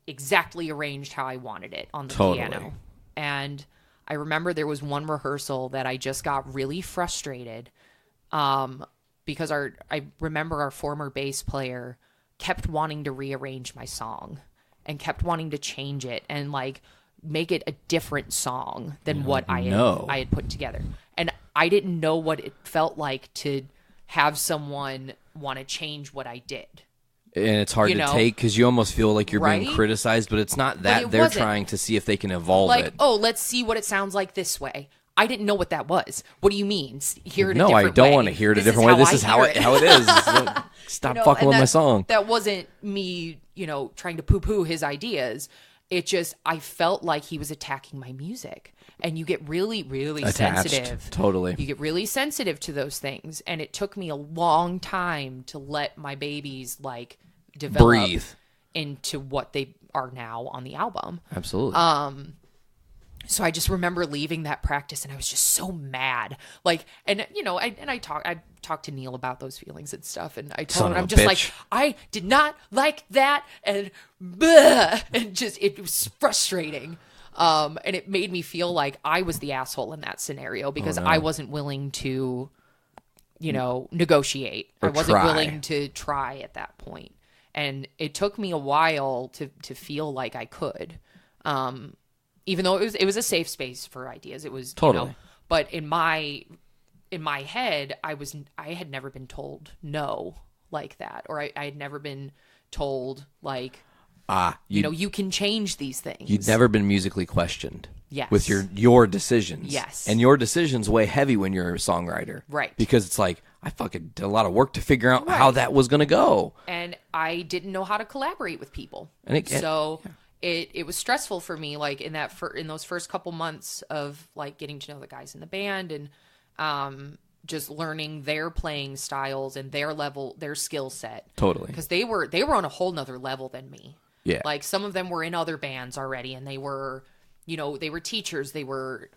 Speaker 7: exactly arranged how I wanted it on the piano. And I remember there was one rehearsal that I just got really frustrated because I remember our former bass player kept wanting to rearrange my song and kept wanting to change it and like make it a different song than what I had put together. And I didn't know what it felt like to have someone want to change what I did.
Speaker 6: And it's hard to take because you almost feel like you're being
Speaker 7: Right?
Speaker 6: criticized, but it's not that.
Speaker 7: It
Speaker 6: They're
Speaker 7: wasn't.
Speaker 6: trying to see if they can evolve
Speaker 7: Like,
Speaker 6: it.
Speaker 7: oh, let's see what it sounds like this way. I didn't know what that was. What do you mean? Hear it a
Speaker 6: No,
Speaker 7: different
Speaker 6: I don't
Speaker 7: way.
Speaker 6: want to hear it a
Speaker 7: This is
Speaker 6: different way. This
Speaker 7: I
Speaker 6: is how
Speaker 7: hear
Speaker 6: it is. Stop fucking
Speaker 7: and
Speaker 6: with my song.
Speaker 7: That wasn't me, trying to poo-poo his ideas. It just, I felt like he was attacking my music. And you get really, really
Speaker 6: Attached.
Speaker 7: sensitive.
Speaker 6: Totally.
Speaker 7: You get really sensitive to those things. And it took me a long time to let my babies, like, develop
Speaker 6: Breathe.
Speaker 7: into what they are now on the album.
Speaker 6: Absolutely.
Speaker 7: So I just remember leaving that practice and I was just so mad. Like, and I talked to Neil about those feelings and stuff. And I told him, I'm just like, I did not like that. And bleh, and just, it was frustrating. And it made me feel like I was the asshole in that scenario because I wasn't willing to, negotiate.
Speaker 6: Or
Speaker 7: I wasn't
Speaker 6: try.
Speaker 7: willing to try at that point. And it took me a while to feel like I could. Even though it was a safe space for ideas. It was
Speaker 6: Totally.
Speaker 7: But in my head, I had never been told no like that, or I had never been told like, you can change these things.
Speaker 6: You'd never been musically questioned.
Speaker 7: Yes.
Speaker 6: With your decisions.
Speaker 7: Yes.
Speaker 6: And your decisions weigh heavy when you're a songwriter.
Speaker 7: Right.
Speaker 6: Because it's like, I fucking did a lot of work to figure out how that was going to go.
Speaker 7: And I didn't know how to collaborate with people.
Speaker 6: And
Speaker 7: it was stressful for me, like in those first couple months of like getting to know the guys in the band and just learning their playing styles and their skill set.
Speaker 6: Totally.
Speaker 7: Because they were on a whole nother level than me.
Speaker 6: Yeah.
Speaker 7: Like some of them were in other bands already, and they were teachers. They were,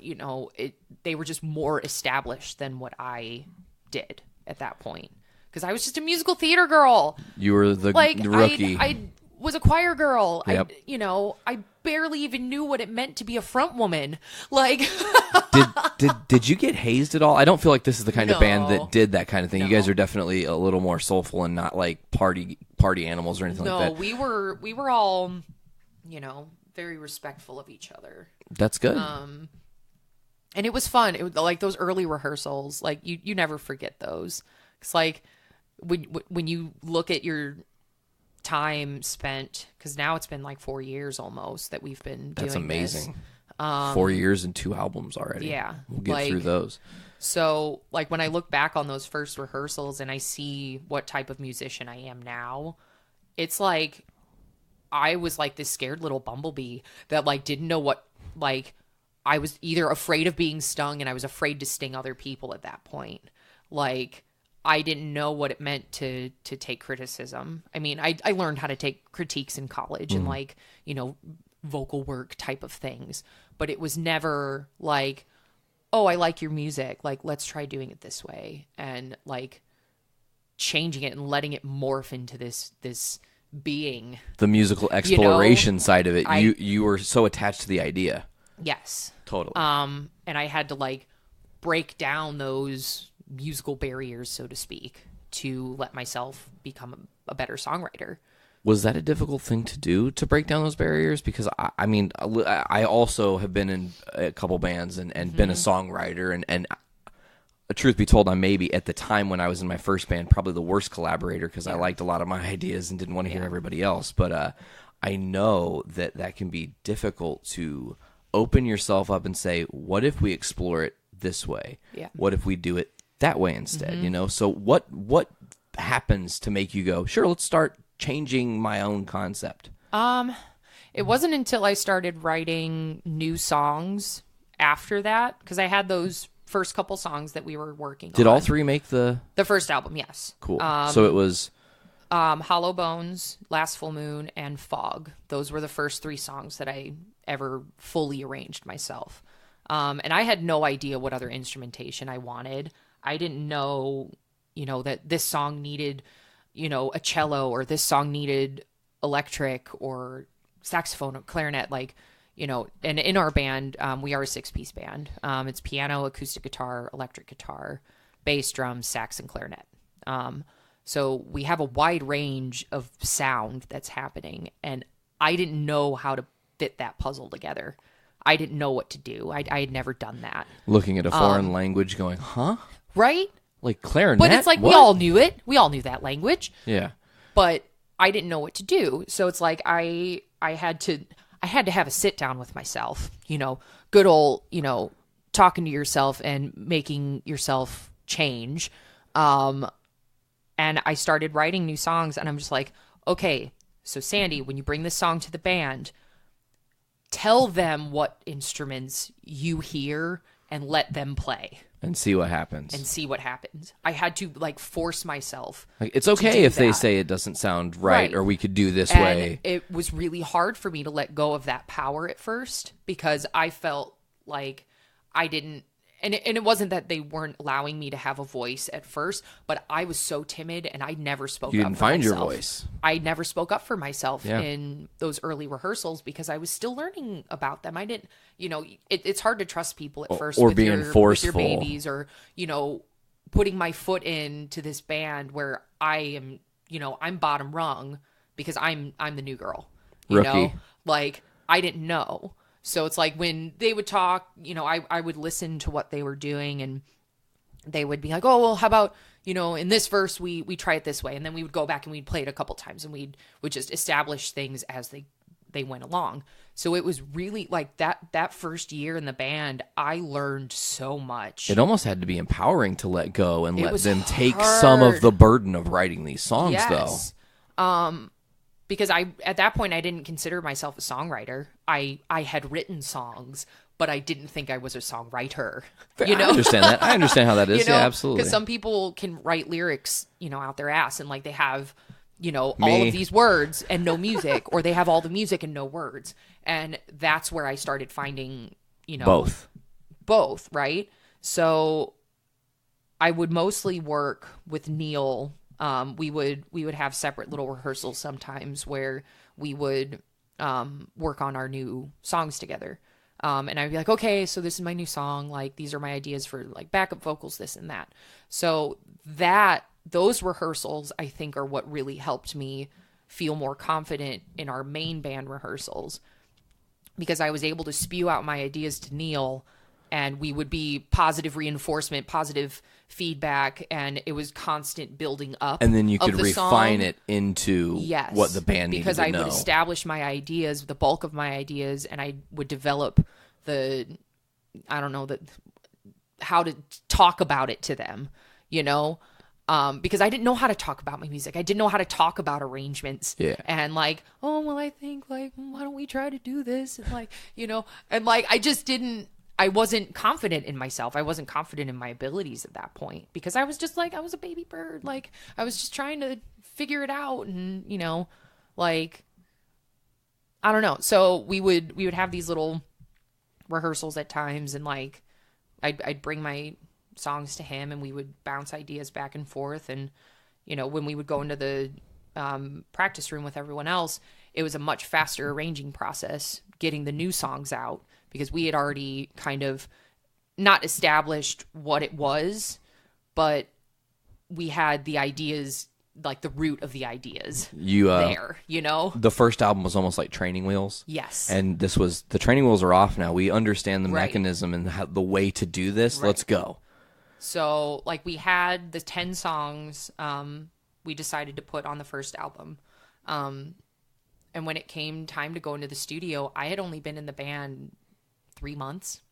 Speaker 7: they were just more established than what I did at that point. Because I was just a musical theater girl.
Speaker 6: You were the rookie.
Speaker 7: I was a choir girl.
Speaker 6: Yep.
Speaker 7: I barely even knew what it meant to be a front woman. Like,
Speaker 6: did you get hazed at all? I don't feel like this is the kind of band
Speaker 7: No.
Speaker 6: that did that kind of thing.
Speaker 7: No.
Speaker 6: You guys are definitely a little more soulful and not like party animals or anything like that.
Speaker 7: No, we were all, very respectful of each other.
Speaker 6: That's good.
Speaker 7: And it was fun. It was like those early rehearsals, like you never forget those. It's like when you look at your time spent, because now it's been like 4 years almost that we've been doing
Speaker 6: That's amazing.
Speaker 7: this.
Speaker 6: 4 years and 2 albums already.
Speaker 7: Yeah.
Speaker 6: We'll get through those.
Speaker 7: So like when I look back on those first rehearsals and I see what type of musician I am now, it's like I was like this scared little bumblebee that like didn't know what, like I was either afraid of being stung and I was afraid to sting other people at that point. Like I didn't know what it meant to take criticism. I mean, I learned how to take critiques in college and like, vocal work type of things, but it was never like, oh, I like your music. Like, let's try doing it this way, and like changing it and letting it morph into this being.
Speaker 6: The musical exploration side of it, you were so attached to the idea.
Speaker 7: Yes.
Speaker 6: Totally.
Speaker 7: And I had to like break down those musical barriers, so to speak, to let myself become a better songwriter.
Speaker 6: Was that a difficult thing to do, to break down those barriers? Because I mean, I also have been in a couple bands and been a songwriter, and truth be told, I'm maybe at the time when I was in my first band probably the worst collaborator because I liked a lot of my ideas and didn't want to hear everybody else. But I know that can be difficult to open yourself up and say, what if we explore it this way?
Speaker 7: Yeah.
Speaker 6: What if we do it that way instead? So what happens to make you go, sure, let's start changing my own concept?
Speaker 7: It wasn't until I started writing new songs after that, because I had those first couple songs that we were working on.
Speaker 6: Did all three make the
Speaker 7: first album? Yes.
Speaker 6: Cool. So it was
Speaker 7: Hollow Bones, Last Full Moon, and Fog. Those were the first 3 songs that I ever fully arranged myself. And I had no idea what other instrumentation I wanted. I didn't know, that this song needed, a cello, or this song needed electric or saxophone or clarinet. Like, and in our band, we are a 6-piece band. It's piano, acoustic guitar, electric guitar, bass, drums, sax, and clarinet. So we have a wide range of sound that's happening, and I didn't know how to fit that puzzle together. I didn't know what to do. I had never done that.
Speaker 6: looking at a foreign language going, huh?
Speaker 7: Right?
Speaker 6: Like clarinet?
Speaker 7: But it's like
Speaker 6: What?
Speaker 7: we all knew it. We all knew that language.
Speaker 6: Yeah.
Speaker 7: But I didn't know what to do. So it's like I had to have a sit down with myself, good old, talking to yourself and making yourself change. And I started writing new songs, and I'm just like, okay, so Sandy, when you bring this song to the band, tell them what instruments you hear and let them play.
Speaker 6: And see what happens.
Speaker 7: And see what happens. I had to like force myself.
Speaker 6: Like, it's okay if they
Speaker 7: that.
Speaker 6: say it doesn't sound right, or we could do this
Speaker 7: And
Speaker 6: way.
Speaker 7: it was really hard for me to let go of that power at first, because I felt like I didn't, and it wasn't that they weren't allowing me to have a voice at first, but I was so timid and I never spoke up for myself.
Speaker 6: You didn't find your voice.
Speaker 7: I never spoke up for myself
Speaker 6: Yeah.
Speaker 7: in those early rehearsals because I was still learning about them. I didn't, it's hard to trust people at first,
Speaker 6: or
Speaker 7: with
Speaker 6: being
Speaker 7: with
Speaker 6: forceful.
Speaker 7: your babies, or, putting my foot into this band where I am, I'm bottom rung because I'm the new girl,
Speaker 6: Rookie.
Speaker 7: like I didn't know. So it's like when they would talk, I would listen to what they were doing, and they would be like, oh, well, how about, in this verse, we try it this way. And then we would go back and we'd play it a couple times, and would just establish things as they went along. So it was really like that first year in the band, I learned so much.
Speaker 6: It almost had to be empowering to let go and let them take
Speaker 7: hard.
Speaker 6: some of the burden of writing these songs,
Speaker 7: Yes. Because at that point, I didn't consider myself a songwriter. I had written songs, but I didn't think I was a songwriter.
Speaker 6: I understand that. I understand how that is. Yeah, absolutely.
Speaker 7: Because some people can write lyrics, out their ass, and like they have, all of these words and no music, or they have all the music and no words. And that's where I started finding, both, right? So I would mostly work with Neil. We would have separate little rehearsals sometimes where we would work on our new songs together. And I'd be like, okay, so this is my new song. Like, these are my ideas for like backup vocals, this and that. So those rehearsals, I think, are what really helped me feel more confident in our main band rehearsals, because I was able to spew out my ideas to Neil, and we would be positive reinforcement, positive feedback, and it was constant building up.
Speaker 6: And then you could refine
Speaker 7: song.
Speaker 6: it into what the band needed to know.
Speaker 7: Because I would establish my ideas, the bulk of my ideas, and I would develop how to talk about it to them, because I didn't know how to talk about my music. I didn't know how to talk about arrangements.
Speaker 6: Yeah.
Speaker 7: And like, oh, well, I think like, why don't we try to do this? And like, and like, I wasn't confident in myself. I wasn't confident in my abilities at that point, because I was just like, I was a baby bird. Like, I was just trying to figure it out. And, like, I don't know. So we would have these little rehearsals at times, and like, I'd bring my songs to him, and we would bounce ideas back and forth. And, when we would go into the practice room with everyone else, it was a much faster arranging process getting the new songs out, because we had already kind of not established what it was, but we had the ideas, like the root of the ideas there,
Speaker 6: The first album was almost like training wheels.
Speaker 7: Yes.
Speaker 6: And the training wheels are off now. We understand the
Speaker 7: Right.
Speaker 6: mechanism and the way to do this.
Speaker 7: Right.
Speaker 6: Let's go.
Speaker 7: So like we had the 10 songs we decided to put on the first album. And when it came time to go into the studio, I had only been in the band 3 months.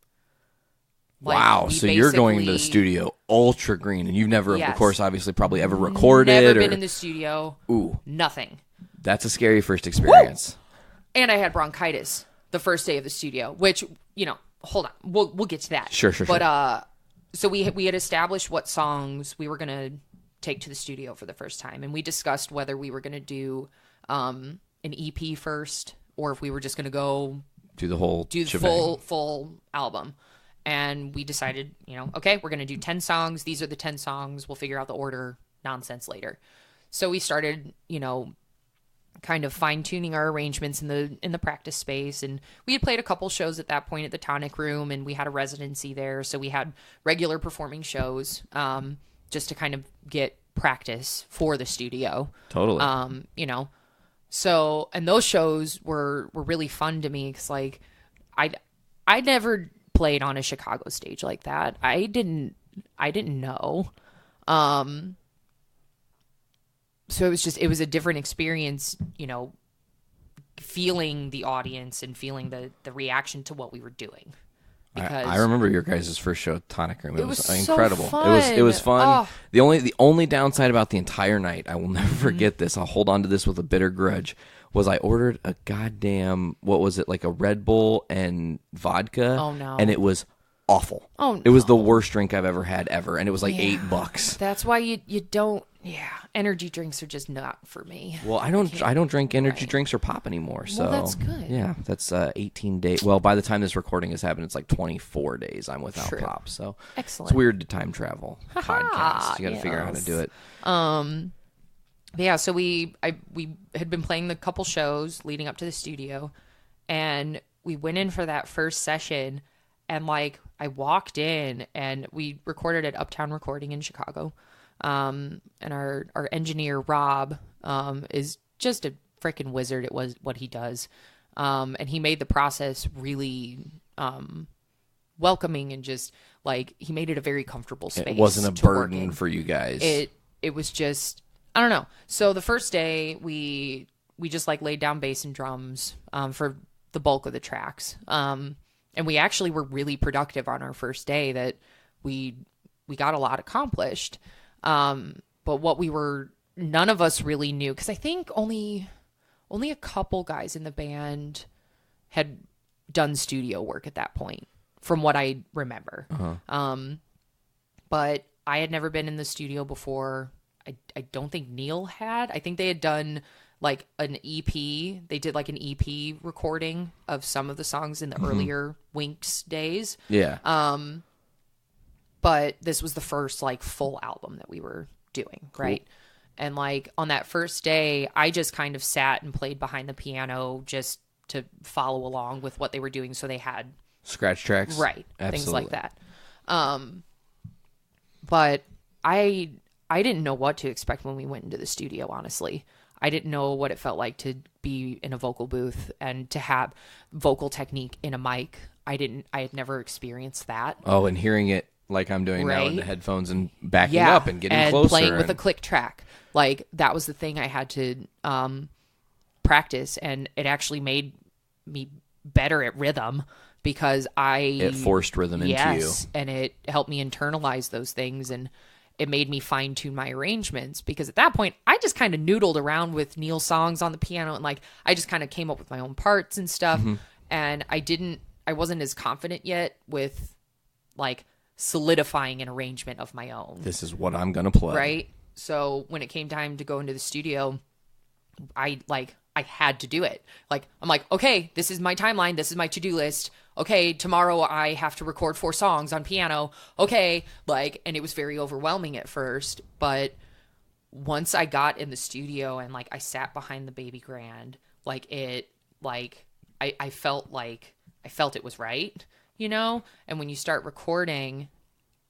Speaker 6: Wow. So you're going into the studio ultra green, and you've never, of course, obviously probably ever recorded.
Speaker 7: Never been in the studio.
Speaker 6: Ooh.
Speaker 7: Nothing.
Speaker 6: That's a scary first experience.
Speaker 7: Woo! And I had bronchitis the first day of the studio, which, hold on. We'll get to that.
Speaker 6: Sure.
Speaker 7: But so we had established what songs we were going to take to the studio for the first time, and we discussed whether we were going to do an EP first, or if we were just going to go
Speaker 6: do the
Speaker 7: shebang. full album. And we decided, okay, we're going to do 10 songs. These are the 10 songs. We'll figure out the order, nonsense later. So we started, kind of fine-tuning our arrangements in the practice space. And we had played a couple shows at that point at the Tonic Room, and we had a residency there. So we had regular performing shows just to kind of get practice for the studio.
Speaker 6: Totally.
Speaker 7: So, and those shows were really fun to me, because like I never played on a Chicago stage like that. I didn't know. So it was a different experience, feeling the audience and feeling the reaction to what we were doing. Because
Speaker 6: I remember your guys' first show at Tonic Room. It was
Speaker 7: so
Speaker 6: incredible.
Speaker 7: fun.
Speaker 6: It was fun.
Speaker 7: Oh.
Speaker 6: The only downside about the entire night, I will never forget this. I'll hold on to this with a bitter grudge. Was I ordered a goddamn, what was it, like a Red Bull and vodka?
Speaker 7: Oh, no.
Speaker 6: And it was awful.
Speaker 7: Oh, no.
Speaker 6: It was the worst drink I've ever had ever, and it was like $8.
Speaker 7: That's why you don't. Yeah, energy drinks are just not for me.
Speaker 6: Well, I don't drink energy drinks or pop anymore. So
Speaker 7: well, that's good.
Speaker 6: Yeah, that's 18 days. Well, by the time this recording has happened, it's like 24 days I'm without
Speaker 7: True.
Speaker 6: pop. So
Speaker 7: Excellent.
Speaker 6: It's weird to time travel podcast. You got to figure out how to do it.
Speaker 7: Yeah, so we had been playing the couple shows leading up to the studio, and we went in for that first session, and like I walked in, and we recorded at Uptown Recording in Chicago. And our engineer Rob is just a freaking wizard at what he does. And he made the process really welcoming and just like he made it a very comfortable space.
Speaker 6: It wasn't a burden for you guys.
Speaker 7: It was just, I don't know. So the first day we just like laid down bass and drums for the bulk of the tracks. And we actually were really productive on our first day that we got a lot accomplished. But what none of us really knew, because I think only a couple guys in the band had done studio work at that point, from what I remember. But I had never been in the studio before. I don't think Neil had. I think they had done like an EP. They did like an EP recording of some of the songs in the earlier Winx days.
Speaker 6: Yeah.
Speaker 7: But this was the first like full album that we were doing, right? And like on that first day, I just kind of sat and played behind the piano just to follow along with what they were doing. So they had
Speaker 6: scratch tracks,
Speaker 7: right?
Speaker 6: Absolutely.
Speaker 7: Things like that. But I didn't know what to expect when we went into the studio, honestly. I didn't know what it felt like to be in a vocal booth and to have vocal technique in a mic. I had never experienced that.
Speaker 6: Oh, and hearing it like I'm doing now in the headphones and backing
Speaker 7: Yeah,
Speaker 6: up and getting
Speaker 7: and
Speaker 6: closer.
Speaker 7: playing with a click track. Like that was the thing I had to practice, and it actually made me better at rhythm because
Speaker 6: it forced rhythm into you.
Speaker 7: And it helped me internalize those things, and it made me fine tune my arrangements because at that point I just kind of noodled around with Neil's songs on the piano, and like I just kind of came up with my own parts and stuff. And I wasn't as confident yet with like solidifying an arrangement of my own.
Speaker 6: This is what I'm going to play.
Speaker 7: Right. So when it came time to go into the studio, I had to do it. Like, I'm like, okay, this is my timeline. This is my to-do list. Okay, tomorrow I have to record 4 songs on piano. Okay. Like, and it was very overwhelming at first, but once I got in the studio and like I sat behind the baby grand, like it, like I felt it was right, you know? And when you start recording,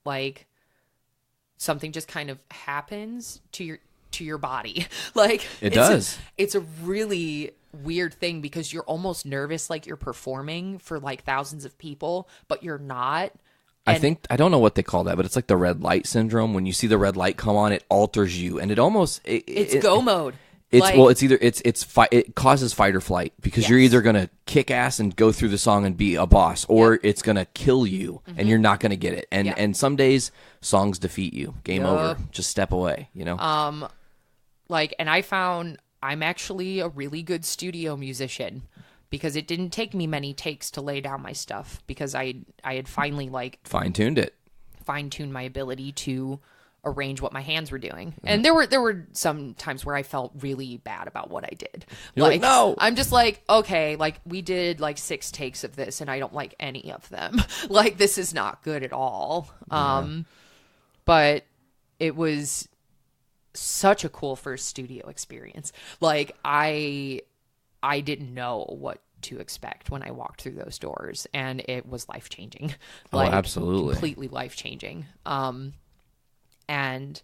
Speaker 7: like something just kind of happens to your body. Like
Speaker 6: it does.
Speaker 7: It's a really weird thing because you're almost nervous like you're performing for like thousands of people, but you're not. And
Speaker 6: I don't know what they call that, but it's like the red light syndrome. When you see the red light come on, it alters you, and it almost
Speaker 7: it's go mode.
Speaker 6: It causes fight or flight because you're either gonna kick ass and go through the song and be a boss, or it's gonna kill you and you're not gonna get it. And some days songs defeat you. Game over. Just step away. You know.
Speaker 7: And I found I'm actually a really good studio musician because it didn't take me many takes to lay down my stuff because I had finally like
Speaker 6: fine-tuned
Speaker 7: my ability to arrange what my hands were doing. And there were some times where I felt really bad about what I did.
Speaker 6: You're like, no.
Speaker 7: I'm just like, okay, like we did like 6 takes of this and I don't like any of them. Like this is not good at all. But it was such a cool first studio experience. Like I didn't know what to expect when I walked through those doors, and it was life-changing. Like,
Speaker 6: absolutely.
Speaker 7: Completely life-changing. And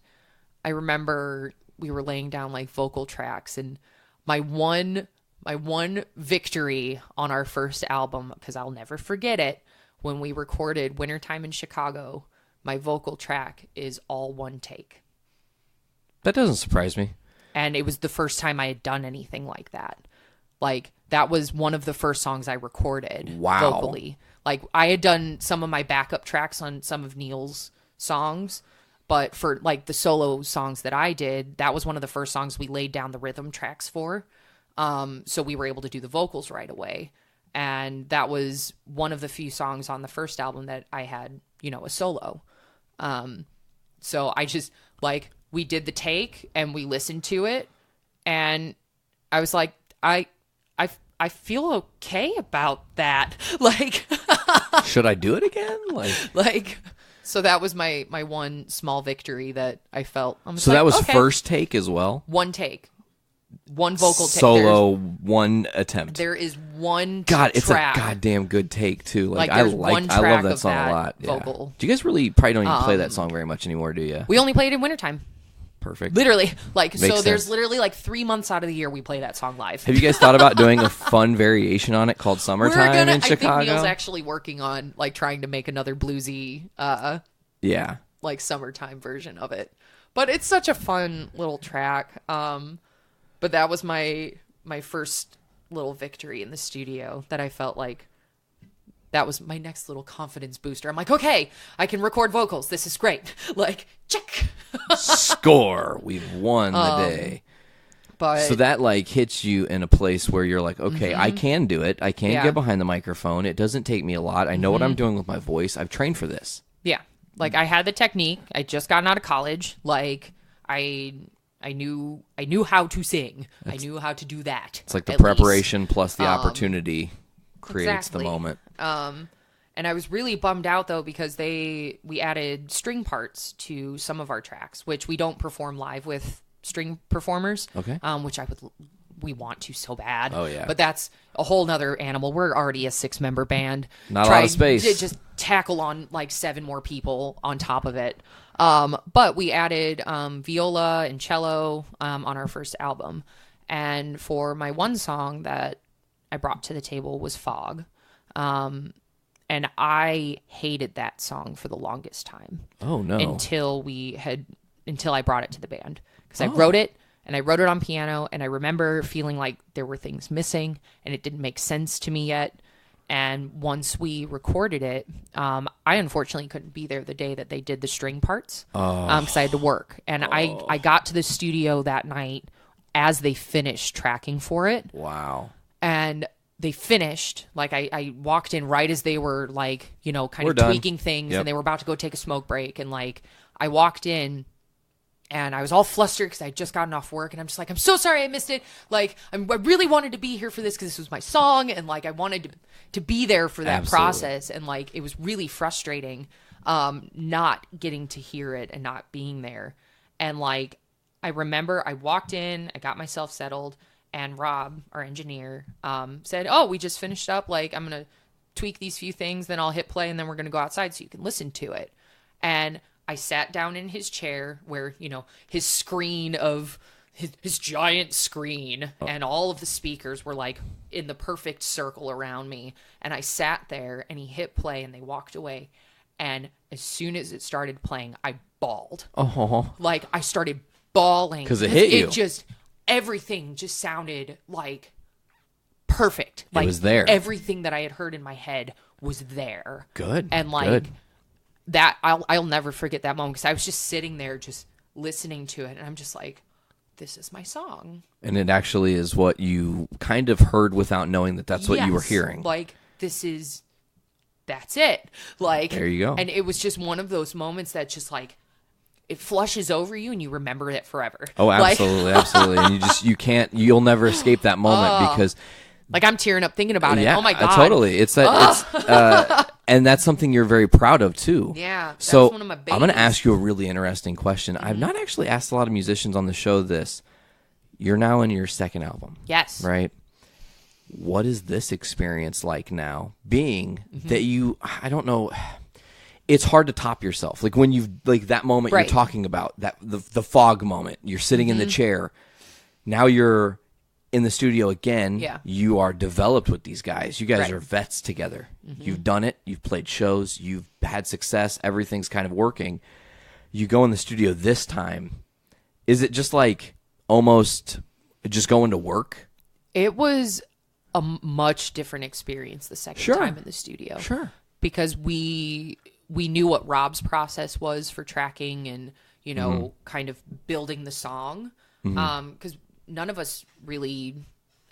Speaker 7: I remember we were laying down like vocal tracks, and my one victory on our first album, because I'll never forget it, when we recorded Wintertime in Chicago, my vocal track is all 1 take.
Speaker 6: That doesn't surprise me.
Speaker 7: And it was the first time I had done anything like that. Like, that was one of the first songs I recorded vocally. Like, I had done some of my backup tracks on some of Neil's songs, but for, like, the solo songs that I did, that was one of the first songs we laid down the rhythm tracks for. So we were able to do the vocals right away. And that was one of the few songs on the first album that I had, you know, a solo. So I just, like, we did the take and we listened to it, and I was like, I feel okay about that. Like,
Speaker 6: should I do it again?
Speaker 7: Like, so that was my one small victory that I felt.
Speaker 6: So that was first take as well?
Speaker 7: 1 take. 1 vocal take.
Speaker 6: Solo, 1 attempt.
Speaker 7: There is 1
Speaker 6: God, it's
Speaker 7: track.
Speaker 6: a goddamn good take too. Like I
Speaker 7: there's one
Speaker 6: love
Speaker 7: track
Speaker 6: that
Speaker 7: of
Speaker 6: song
Speaker 7: that
Speaker 6: a lot.
Speaker 7: vocal.
Speaker 6: Do you guys really probably don't even play that song very much anymore, do you?
Speaker 7: We only played in wintertime.
Speaker 6: Perfect.
Speaker 7: Literally, like,
Speaker 6: Makes
Speaker 7: so there's
Speaker 6: sense.
Speaker 7: literally like 3 months out of the year we play that song live.
Speaker 6: Have you guys thought about doing a fun variation on it called Summertime in Chicago?
Speaker 7: I think Neil's actually working on like trying to make another bluesy,
Speaker 6: Yeah.
Speaker 7: like summertime version of it. But it's such a fun little track. But that was my first little victory in the studio that I felt like that was my next little confidence booster. I'm like, okay, I can record vocals. This is great. Like, check.
Speaker 6: Score. We've won the day.
Speaker 7: But
Speaker 6: So that like hits you in a place where you're like, okay, I can do it. I can
Speaker 7: Yeah.
Speaker 6: get behind the microphone. It doesn't take me a lot. I know what I'm doing with my voice. I've trained for this.
Speaker 7: yeah, like I had the technique. I just gotten out of college. Like I knew how to sing. I knew how to do that.
Speaker 6: It's like the
Speaker 7: at least.
Speaker 6: preparation plus the opportunity creates
Speaker 7: Exactly.
Speaker 6: the moment.
Speaker 7: And I was really bummed out though because we added string parts to some of our tracks, which we don't perform live with string performers.
Speaker 6: Okay.
Speaker 7: Which we want to so bad.
Speaker 6: Oh, yeah.
Speaker 7: But that's a whole nother animal. We're already a 6-member band.
Speaker 6: Not a lot of space.
Speaker 7: To just tackle on like 7 more people on top of it. But we added viola and cello on our first album. And for my one song that I brought to the table was Fog. And I hated that song for the longest time.
Speaker 6: Oh, no.
Speaker 7: Until I brought it to the band. Because I wrote it, and I wrote it on piano, and I remember feeling like there were things missing, and it didn't make sense to me yet. And once we recorded it, I unfortunately couldn't be there the day that they did the string parts because I had to work. And I got to the studio that night as they finished tracking for it.
Speaker 6: Wow.
Speaker 7: And they finished, like I walked in right as they were like, kind
Speaker 6: We're
Speaker 7: of
Speaker 6: done.
Speaker 7: tweaking things
Speaker 6: Yep.
Speaker 7: and they were about to go take a smoke break. And like I walked in and I was all flustered because I had just gotten off work and I'm just like, I'm so sorry I missed it. Like I really wanted to be here for this because this was my song. And like I wanted to be there for that
Speaker 6: Absolutely.
Speaker 7: process. And like it was really frustrating not getting to hear it and not being there. And like I remember I walked in, I got myself settled. And Rob, our engineer, said, oh, we just finished up. Like, I'm going to tweak these few things, then I'll hit play, and then we're going to go outside so you can listen to it. And I sat down in his chair where, his screen of his giant screen and all of the speakers were like in the perfect circle around me. And I sat there and he hit play and they walked away. And as soon as it started playing, I bawled.
Speaker 6: Oh.
Speaker 7: Like, I started bawling.
Speaker 6: 'Cause it hit you.
Speaker 7: Everything just sounded like perfect. Like
Speaker 6: was there.
Speaker 7: Everything that I had heard in my head was there.
Speaker 6: Good.
Speaker 7: And like
Speaker 6: Good.
Speaker 7: that, I'll never forget that moment because I was just sitting there just listening to it, and I'm just like, this is my song.
Speaker 6: And it actually is what you kind of heard without knowing that that's what you were
Speaker 7: Yes.
Speaker 6: hearing.
Speaker 7: Like that's it. Like
Speaker 6: There you go.
Speaker 7: And it was just one of those moments that just like it flushes over you and you remember it forever.
Speaker 6: Oh,
Speaker 7: Like-
Speaker 6: absolutely, absolutely. And you'll never escape that moment because
Speaker 7: Like I'm tearing up thinking about it.
Speaker 6: yeah,
Speaker 7: Oh my God.
Speaker 6: totally. It's and that's something you're very proud of too.
Speaker 7: Yeah, that's
Speaker 6: So
Speaker 7: one of my
Speaker 6: I'm going to
Speaker 7: babies.
Speaker 6: ask you a really interesting question. I've not actually asked a lot of musicians on the show this. You're now in your second album,
Speaker 7: Yes.
Speaker 6: right? What is this experience like now? Being
Speaker 7: Mm-hmm.
Speaker 6: that I don't know. It's hard to top yourself. Like when you've like that moment
Speaker 7: Right.
Speaker 6: you're talking about, that the fog moment. You're sitting in the chair. Now you're in the studio again.
Speaker 7: Yeah.
Speaker 6: You are developed with these guys. You guys
Speaker 7: Right.
Speaker 6: are vets together. You've done it. You've played shows. You've had success. Everything's kind of working. You go in the studio this time. Is it just like almost just going to work?
Speaker 7: It was a much different experience the second
Speaker 6: Sure.
Speaker 7: time in the studio.
Speaker 6: Sure.
Speaker 7: Because we knew what Rob's process was for tracking and, kind of building the song. Because none of us really,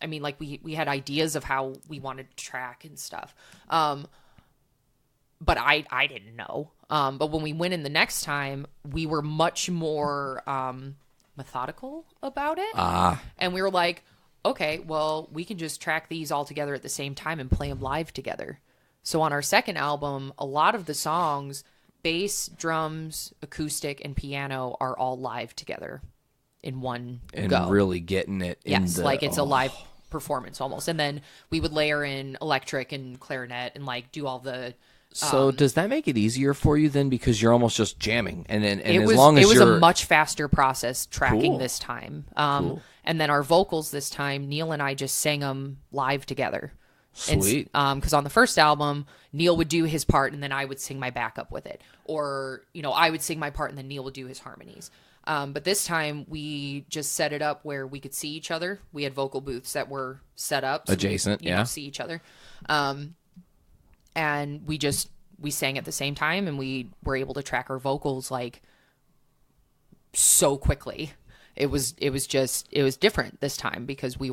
Speaker 7: I mean, like we had ideas of how we wanted to track and stuff. But I didn't know. But when we went in the next time, we were much more methodical about it. And we were like, okay, well, we can just track these all together at the same time and play them live together. So on our second album, a lot of the songs, bass, drums, acoustic, and piano are all live together in one
Speaker 6: And
Speaker 7: go.
Speaker 6: really getting it in
Speaker 7: Yes,
Speaker 6: the
Speaker 7: like it's a live performance almost. And then we would layer in electric and clarinet and like do all the
Speaker 6: So does that make it easier for you then, because you're almost just jamming, and
Speaker 7: it
Speaker 6: as
Speaker 7: was
Speaker 6: long as
Speaker 7: it was
Speaker 6: you're
Speaker 7: a much faster process tracking
Speaker 6: Cool.
Speaker 7: this time.
Speaker 6: Cool.
Speaker 7: And then our vocals this time, Neil and I just sang them live together.
Speaker 6: Sweet.
Speaker 7: Because on the first album, Neil would do his part and then I would sing my backup with it, or I would sing my part and then Neil would do his harmonies. But this time we just set it up where we could see each other. We had vocal booths that were set up so
Speaker 6: Adjacent,
Speaker 7: we, see each other. And we sang at the same time, and we were able to track our vocals like so quickly. It was different this time because we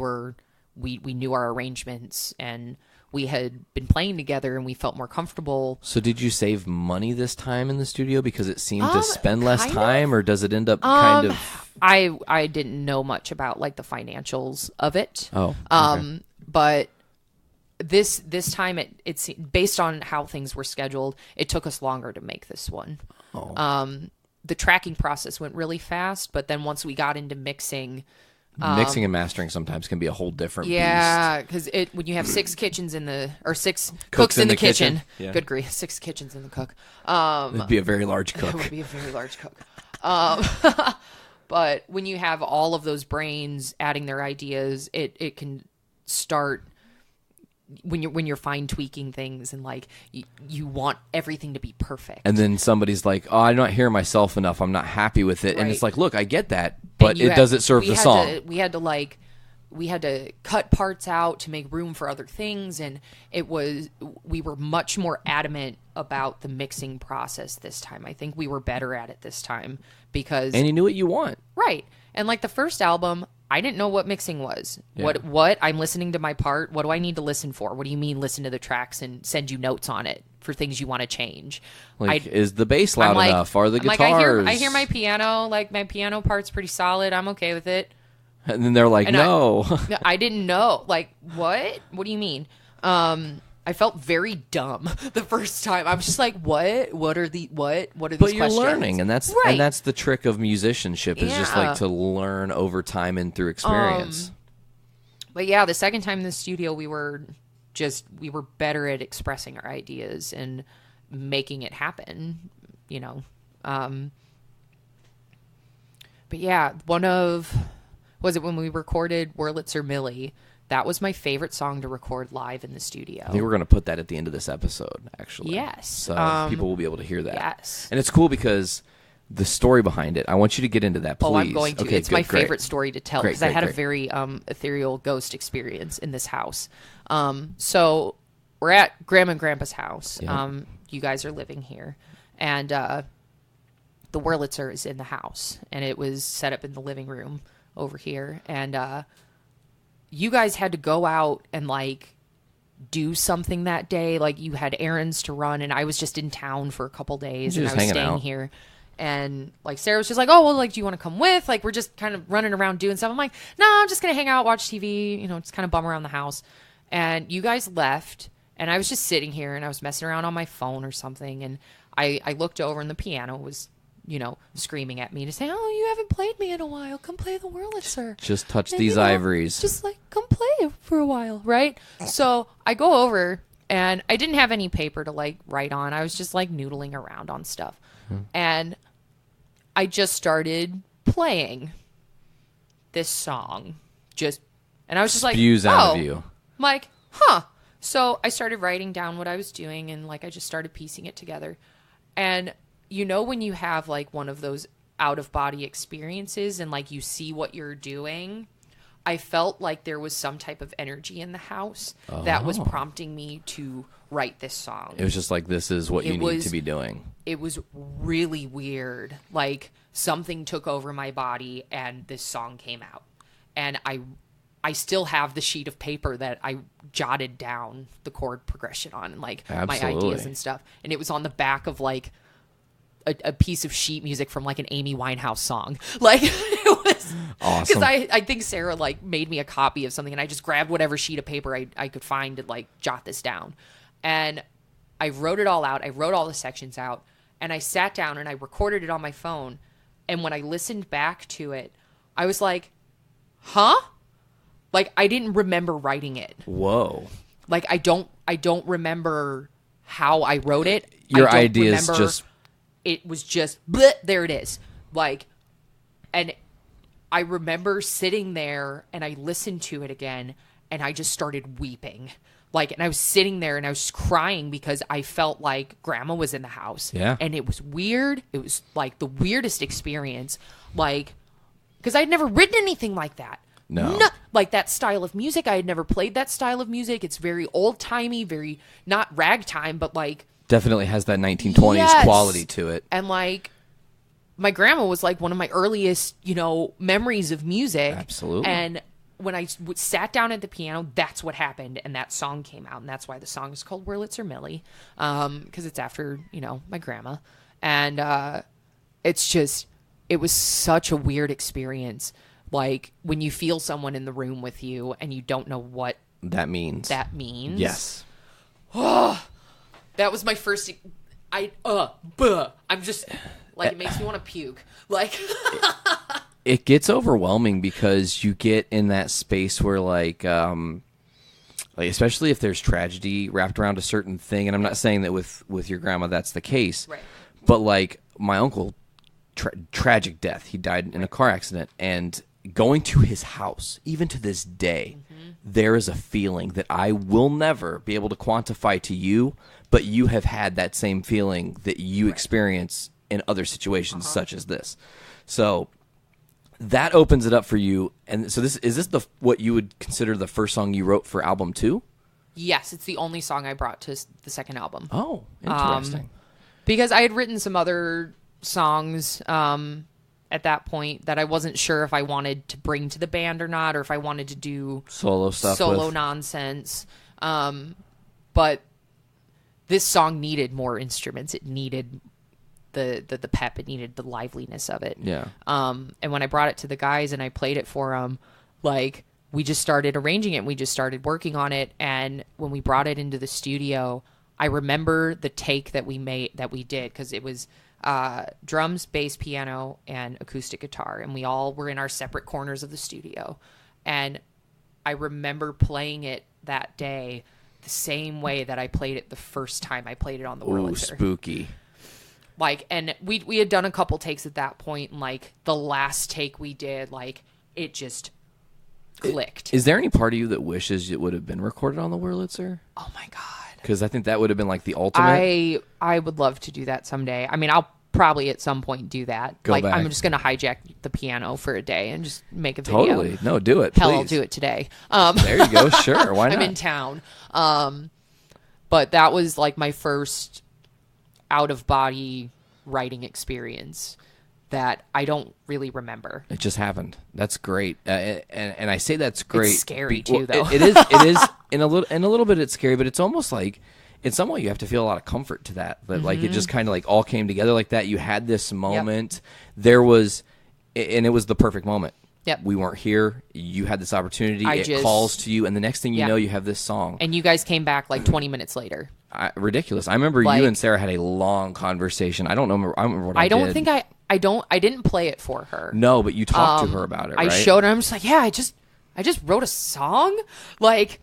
Speaker 7: knew our arrangements and we had been playing together and we felt more comfortable.
Speaker 6: So did you save money this time in the studio because it seemed to spend less
Speaker 7: kind
Speaker 6: time, or does it end up kind of?
Speaker 7: I didn't know much about like the financials of it.
Speaker 6: Oh, okay.
Speaker 7: But this time it's based on how things were scheduled. It took us longer to make this one.
Speaker 6: Oh.
Speaker 7: The tracking process went really fast, but then once we got into mixing,
Speaker 6: Mixing and mastering sometimes can be a whole different
Speaker 7: yeah, because when you have six kitchens six cooks in the kitchen.
Speaker 6: Yeah.
Speaker 7: Good grief, 6 kitchens in the cook.
Speaker 6: beast. It'd be a very large
Speaker 7: It
Speaker 6: cook.
Speaker 7: would be a very large cook. But when you have all of those brains adding their ideas, it can start when you're fine tweaking things and like you want everything to be perfect.
Speaker 6: And then somebody's like, "Oh, I'm not hearing myself enough. I'm not happy with it." And
Speaker 7: Right.
Speaker 6: it's like, "Look, I get that, but doesn't serve the song."
Speaker 7: We had to cut parts out to make room for other things, and we were much more adamant about the mixing process this time. I think we were better at it this time because
Speaker 6: And you knew what you want.
Speaker 7: right. And like the first album, I didn't know what mixing was.
Speaker 6: Yeah.
Speaker 7: What I'm listening to my part. What do I need to listen for? What do you mean listen to the tracks and send you notes on it for things you want to change?
Speaker 6: Like, is the bass loud
Speaker 7: I'm like-
Speaker 6: enough? Are the
Speaker 7: I'm
Speaker 6: guitars?
Speaker 7: like, I hear my piano. Like my piano part's pretty solid. I'm okay with it.
Speaker 6: And then they're like,
Speaker 7: And
Speaker 6: "No."
Speaker 7: I didn't know. Like, what? What do you mean? I felt very dumb the first time. I was just like, what? What are these
Speaker 6: But
Speaker 7: questions?
Speaker 6: you're learning, and that's
Speaker 7: Right.
Speaker 6: the trick of musicianship is just
Speaker 7: Yeah.
Speaker 6: like to learn over time and through experience.
Speaker 7: But yeah, the second time in the studio, we were better at expressing our ideas and making it happen, But yeah, was it when we recorded Wurlitzer Millie? That was my favorite song to record live in the studio.
Speaker 6: I think we're going to put that at the end of this episode, actually.
Speaker 7: Yes.
Speaker 6: So people will be able to hear that.
Speaker 7: Yes.
Speaker 6: And it's cool because the story behind it, I want you to get into that, please.
Speaker 7: Oh, I'm going to.
Speaker 6: Okay,
Speaker 7: it's
Speaker 6: good,
Speaker 7: my
Speaker 6: great.
Speaker 7: favorite story to tell
Speaker 6: Great,
Speaker 7: because I
Speaker 6: great,
Speaker 7: had a
Speaker 6: great.
Speaker 7: very ethereal ghost experience in this house. So we're at Grandma and Grandpa's house.
Speaker 6: Yeah.
Speaker 7: You guys are living here. And the Wurlitzer is in the house. And it was set up in the living room over here. And you guys had to go out and like do something that day. Like you had errands to run, and I was just in town for a couple days,
Speaker 6: You're
Speaker 7: and I
Speaker 6: just
Speaker 7: was
Speaker 6: hanging
Speaker 7: staying
Speaker 6: out.
Speaker 7: here. And like Sarah was just like, "Oh well, like do you want to come with? Like we're just kind of running around doing stuff." I'm like, "No, I'm just gonna hang out, watch TV, just kind of bum around the house." And you guys left, and I was just sitting here, and I was messing around on my phone or something, and I looked over, and the piano was screaming at me to say, "Oh, you haven't played me in a while. Come play the Wurlitzer.
Speaker 6: Just touch
Speaker 7: And,
Speaker 6: these ivories.
Speaker 7: Just like come play for a while," right? So I go over, and I didn't have any paper to like write on. I was just like noodling around on stuff, and I just started playing this song. And I was just like,
Speaker 6: Spews out of
Speaker 7: "Oh."
Speaker 6: you.
Speaker 7: I'm like, huh. So I started writing down what I was doing, and like I just started piecing it together. And when you have like one of those out of body experiences and like you see what you're doing, I felt like there was some type of energy in the house that was prompting me to write this song.
Speaker 6: It was just like, this is what you need
Speaker 7: was-
Speaker 6: to be doing.
Speaker 7: It was really weird. Like something took over my body and this song came out. And I still have the sheet of paper that I jotted down the chord progression on and like my
Speaker 6: Absolutely.
Speaker 7: ideas and stuff. And it was on the back of like a piece of sheet music from like an Amy Winehouse song. Like it was
Speaker 6: Awesome.
Speaker 7: because I think Sarah like made me a copy of something, and I just grabbed whatever sheet of paper I could find to like jot this down. And I wrote it all out. I wrote all the sections out, and I sat down and I recorded it on my phone. And when I listened back to it, I was like, huh? Like I didn't remember writing it.
Speaker 6: Whoa.
Speaker 7: Like I don't remember how I wrote it.
Speaker 6: Your
Speaker 7: I don't
Speaker 6: idea is
Speaker 7: remember.
Speaker 6: just...
Speaker 7: It was just, bleh, there it is. Like, and I remember sitting there and I listened to it again and I just started weeping. Like, and I was sitting there and I was crying because I felt like Grandma was in the house.
Speaker 6: Yeah.
Speaker 7: And it was weird. It was like the weirdest experience. Like, because I'd never written anything like that.
Speaker 6: No.
Speaker 7: Like that style of music. I had never played that style of music. It's very old timey, very not ragtime, but like.
Speaker 6: Definitely has that 1920s
Speaker 7: Yes.
Speaker 6: quality to it.
Speaker 7: And like, my grandma was like one of my earliest, memories of music.
Speaker 6: Absolutely.
Speaker 7: And when I sat down at the piano, that's what happened. And that song came out. And that's why the song is called Wurlitzer Millie. Because it's after, my grandma. And it was such a weird experience. Like when you feel someone in the room with you and you don't know what
Speaker 6: that means.
Speaker 7: Yes. That was my first. I'm just like, it makes me want to puke. Like,
Speaker 6: it gets overwhelming because you get in that space where like especially if there's tragedy wrapped around a certain thing. And I'm not saying that with your grandma that's the case,
Speaker 7: right.
Speaker 6: But like my uncle, tragic death. He died in a car accident, and going to his house, even to this day, there is a feeling that I will never be able to quantify to you, but you have had that same feeling that you experience in other situations such as this. So that opens it up for you. And so is this what you would consider the first song you wrote for album 2?
Speaker 7: Yes, it's the only song I brought to the second album.
Speaker 6: Oh, interesting.
Speaker 7: Because I had written some other songs at that point that I wasn't sure if I wanted to bring to the band or not, or if I wanted to do
Speaker 6: solo stuff,
Speaker 7: solo nonsense. But this song needed more instruments. It needed the pep. It needed the liveliness of it.
Speaker 6: Yeah.
Speaker 7: And when I brought it to the guys and I played it for them, like, we just started arranging it and we just started working on it. And when we brought it into the studio, I remember the take that we did, because it was drums, bass, piano, and acoustic guitar. And we all were in our separate corners of the studio. And I remember playing it that day the same way that I played it the first time I played it on the Wurlitzer.
Speaker 6: Ooh, spooky.
Speaker 7: Like, and we had done a couple takes at that point, and like the last take we did, like, it just clicked.
Speaker 6: Is there any part of you that wishes it would have been recorded on the Wurlitzer?
Speaker 7: Oh my God.
Speaker 6: Because I think that would have been like the ultimate.
Speaker 7: I would love to do that someday. I mean, I'll probably at some point do that.
Speaker 6: Go
Speaker 7: like,
Speaker 6: back.
Speaker 7: I'm just going to hijack the piano for a day and just make a video.
Speaker 6: Totally. No, do it,
Speaker 7: Hell,
Speaker 6: please.
Speaker 7: I'll do it today.
Speaker 6: There you go. Sure. Why not?
Speaker 7: I'm in town. But that was like my first out-of-body writing experience that I don't really remember.
Speaker 6: It just happened. That's great, and I say that's great.
Speaker 7: It's scary too, though.
Speaker 6: It is. It is in a little bit. It's scary, but it's almost like in some way you have to feel a lot of comfort to that. That like it just kind of like all came together like that. You had this moment. There was, and it was the perfect moment.
Speaker 7: Yep.
Speaker 6: We weren't here. You had this opportunity. It calls to you, and the next thing you know, you have this song.
Speaker 7: And you guys came back like 20 minutes later.
Speaker 6: Ridiculous. I remember you and Sarah had a long conversation. I don't know. I remember what I did.
Speaker 7: I didn't play it for her.
Speaker 6: No, but you talked to her about it, right?
Speaker 7: I showed her. I'm just like, yeah, I just wrote a song. Like,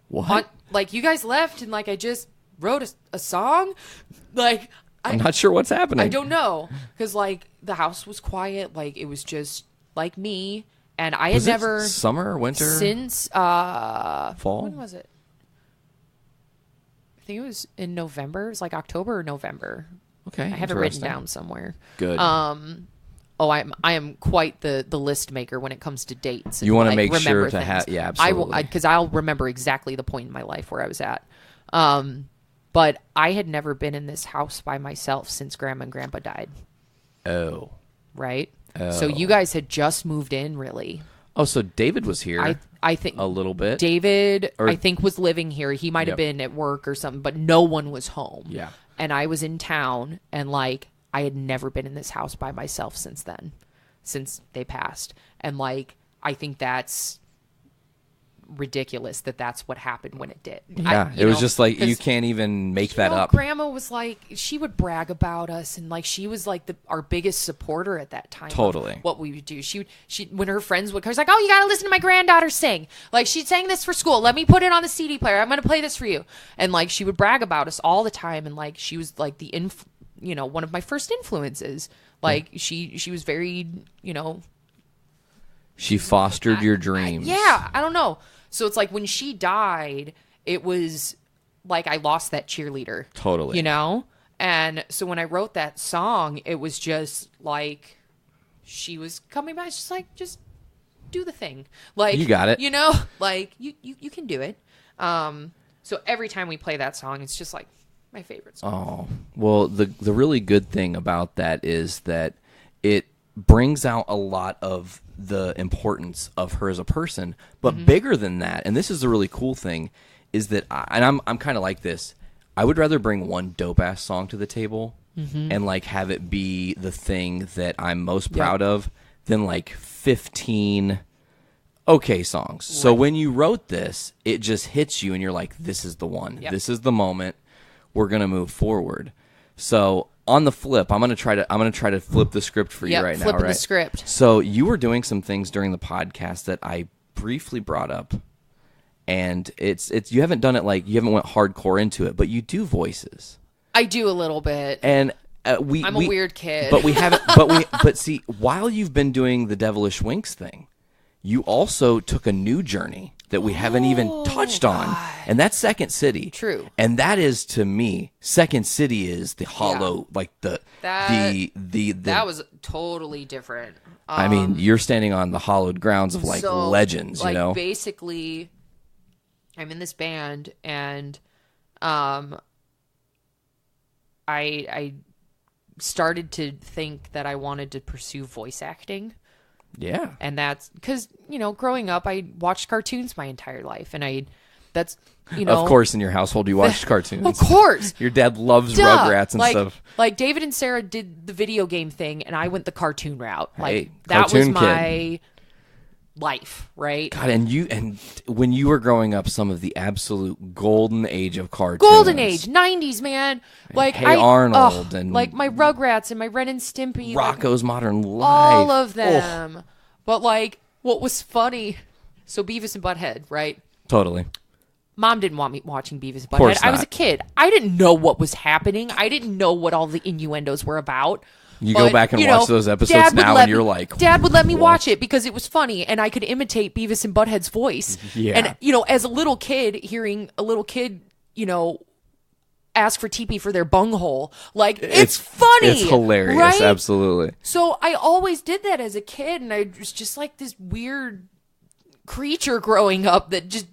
Speaker 6: what?
Speaker 7: Like, you guys left and like I just wrote a song. Like,
Speaker 6: I'm not sure what's happening.
Speaker 7: I don't know, because like the house was quiet. Like, it was just like me, and I had never
Speaker 6: summer, winter,
Speaker 7: since
Speaker 6: fall.
Speaker 7: When was it? I think it was in November. It was like October or November.
Speaker 6: Okay,
Speaker 7: I have it written down somewhere.
Speaker 6: Good.
Speaker 7: I am quite the list maker when it comes to dates.
Speaker 6: You want to
Speaker 7: like,
Speaker 6: make sure to
Speaker 7: things.
Speaker 6: have, yeah, absolutely.
Speaker 7: Because I'll remember exactly the point in my life where I was at. But I had never been in this house by myself since Grandma and Grandpa died.
Speaker 6: Oh.
Speaker 7: Right? Oh. So you guys had just moved in, really.
Speaker 6: Oh, so David was here.
Speaker 7: I think
Speaker 6: a little bit.
Speaker 7: David, I think, was living here. He might have been at work or something, but no one was home.
Speaker 6: Yeah.
Speaker 7: And I was in town, and like I had never been in this house by myself since then, since they passed. And like I think that's ridiculous that that's what happened when it did.
Speaker 6: Yeah, it was just like, you can't even make that up.
Speaker 7: Grandma was like, she would brag about us, and like she was like our biggest supporter at that time.
Speaker 6: Totally.
Speaker 7: What we would do. She when her friends would come, she's like, oh, you got to listen to my granddaughter sing. Like, she sang this for school. Let me put it on the CD player. I'm going to play this for you. And like, she would brag about us all the time. And like, she was like one of my first influences. Like, she was very,
Speaker 6: She fostered your dreams.
Speaker 7: I don't know. So it's like when she died, it was like I lost that cheerleader.
Speaker 6: Totally.
Speaker 7: And so when I wrote that song, it was just like she was coming back. It's just like, just do the thing. Like,
Speaker 6: you got it.
Speaker 7: Like you can do it. So every time we play that song, it's just like my favorite song.
Speaker 6: Oh, well, the really good thing about that is that it brings out a lot of the importance of her as a person, but bigger than that, and this is the really cool thing, is that I'm kind of like this. I would rather bring one dope ass song to the table and like have it be the thing that I'm most proud of than like 15 okay songs. Right. So when you wrote this, it just hits you and you're like, this is the one. Yep. This is the moment. We're going to move forward. So on the flip, I'm going to try to flip the script for you right now, right?
Speaker 7: The script.
Speaker 6: So you were doing some things during the podcast that I briefly brought up, and it's you haven't done it, like, you haven't went hardcore into it, but you do voices.
Speaker 7: I do a little bit.
Speaker 6: And
Speaker 7: I'm a weird kid.
Speaker 6: But we haven't but see, while you've been doing the Devilish Winks thing, you also took a new journey that we haven't even touched on, and that's Second City.
Speaker 7: True.
Speaker 6: And that is, to me, Second City is the hollow, like that
Speaker 7: was totally different.
Speaker 6: I mean, you're standing on the hollowed grounds of legends,
Speaker 7: like, basically, I'm in this band, and I started to think that I wanted to pursue voice acting.
Speaker 6: Yeah.
Speaker 7: And that's because, growing up, I watched cartoons my entire life. And of
Speaker 6: course, in your household, you watched cartoons.
Speaker 7: Of course.
Speaker 6: Your dad loves Rugrats and stuff.
Speaker 7: Like, David and Sarah did the video game thing, and I went the cartoon route.
Speaker 6: Hey,
Speaker 7: that was
Speaker 6: cartoon
Speaker 7: my life, right?
Speaker 6: God, and when you were growing up, some of the absolute golden age of cartoons.
Speaker 7: Golden age, 90s, man. Like,
Speaker 6: Hey Arnold and
Speaker 7: like my Rugrats and my Ren and Stimpy,
Speaker 6: Rocko's Modern Life,
Speaker 7: all of them. Oh. But like, what was funny? So Beavis and Butthead, right?
Speaker 6: Totally.
Speaker 7: Mom didn't want me watching Beavis and Butthead. I was a kid. I didn't know what was happening. I didn't know what all the innuendos were about.
Speaker 6: You go back and watch those episodes now, and you're like,
Speaker 7: Dad would let me watch it because it was funny, and I could imitate Beavis and Butthead's voice.
Speaker 6: Yeah.
Speaker 7: And, as a little kid, hearing a little kid, ask for TP for their bunghole, like, it's funny.
Speaker 6: It's hilarious,
Speaker 7: right?
Speaker 6: Absolutely.
Speaker 7: So I always did that as a kid, and I was just like this weird creature growing up that just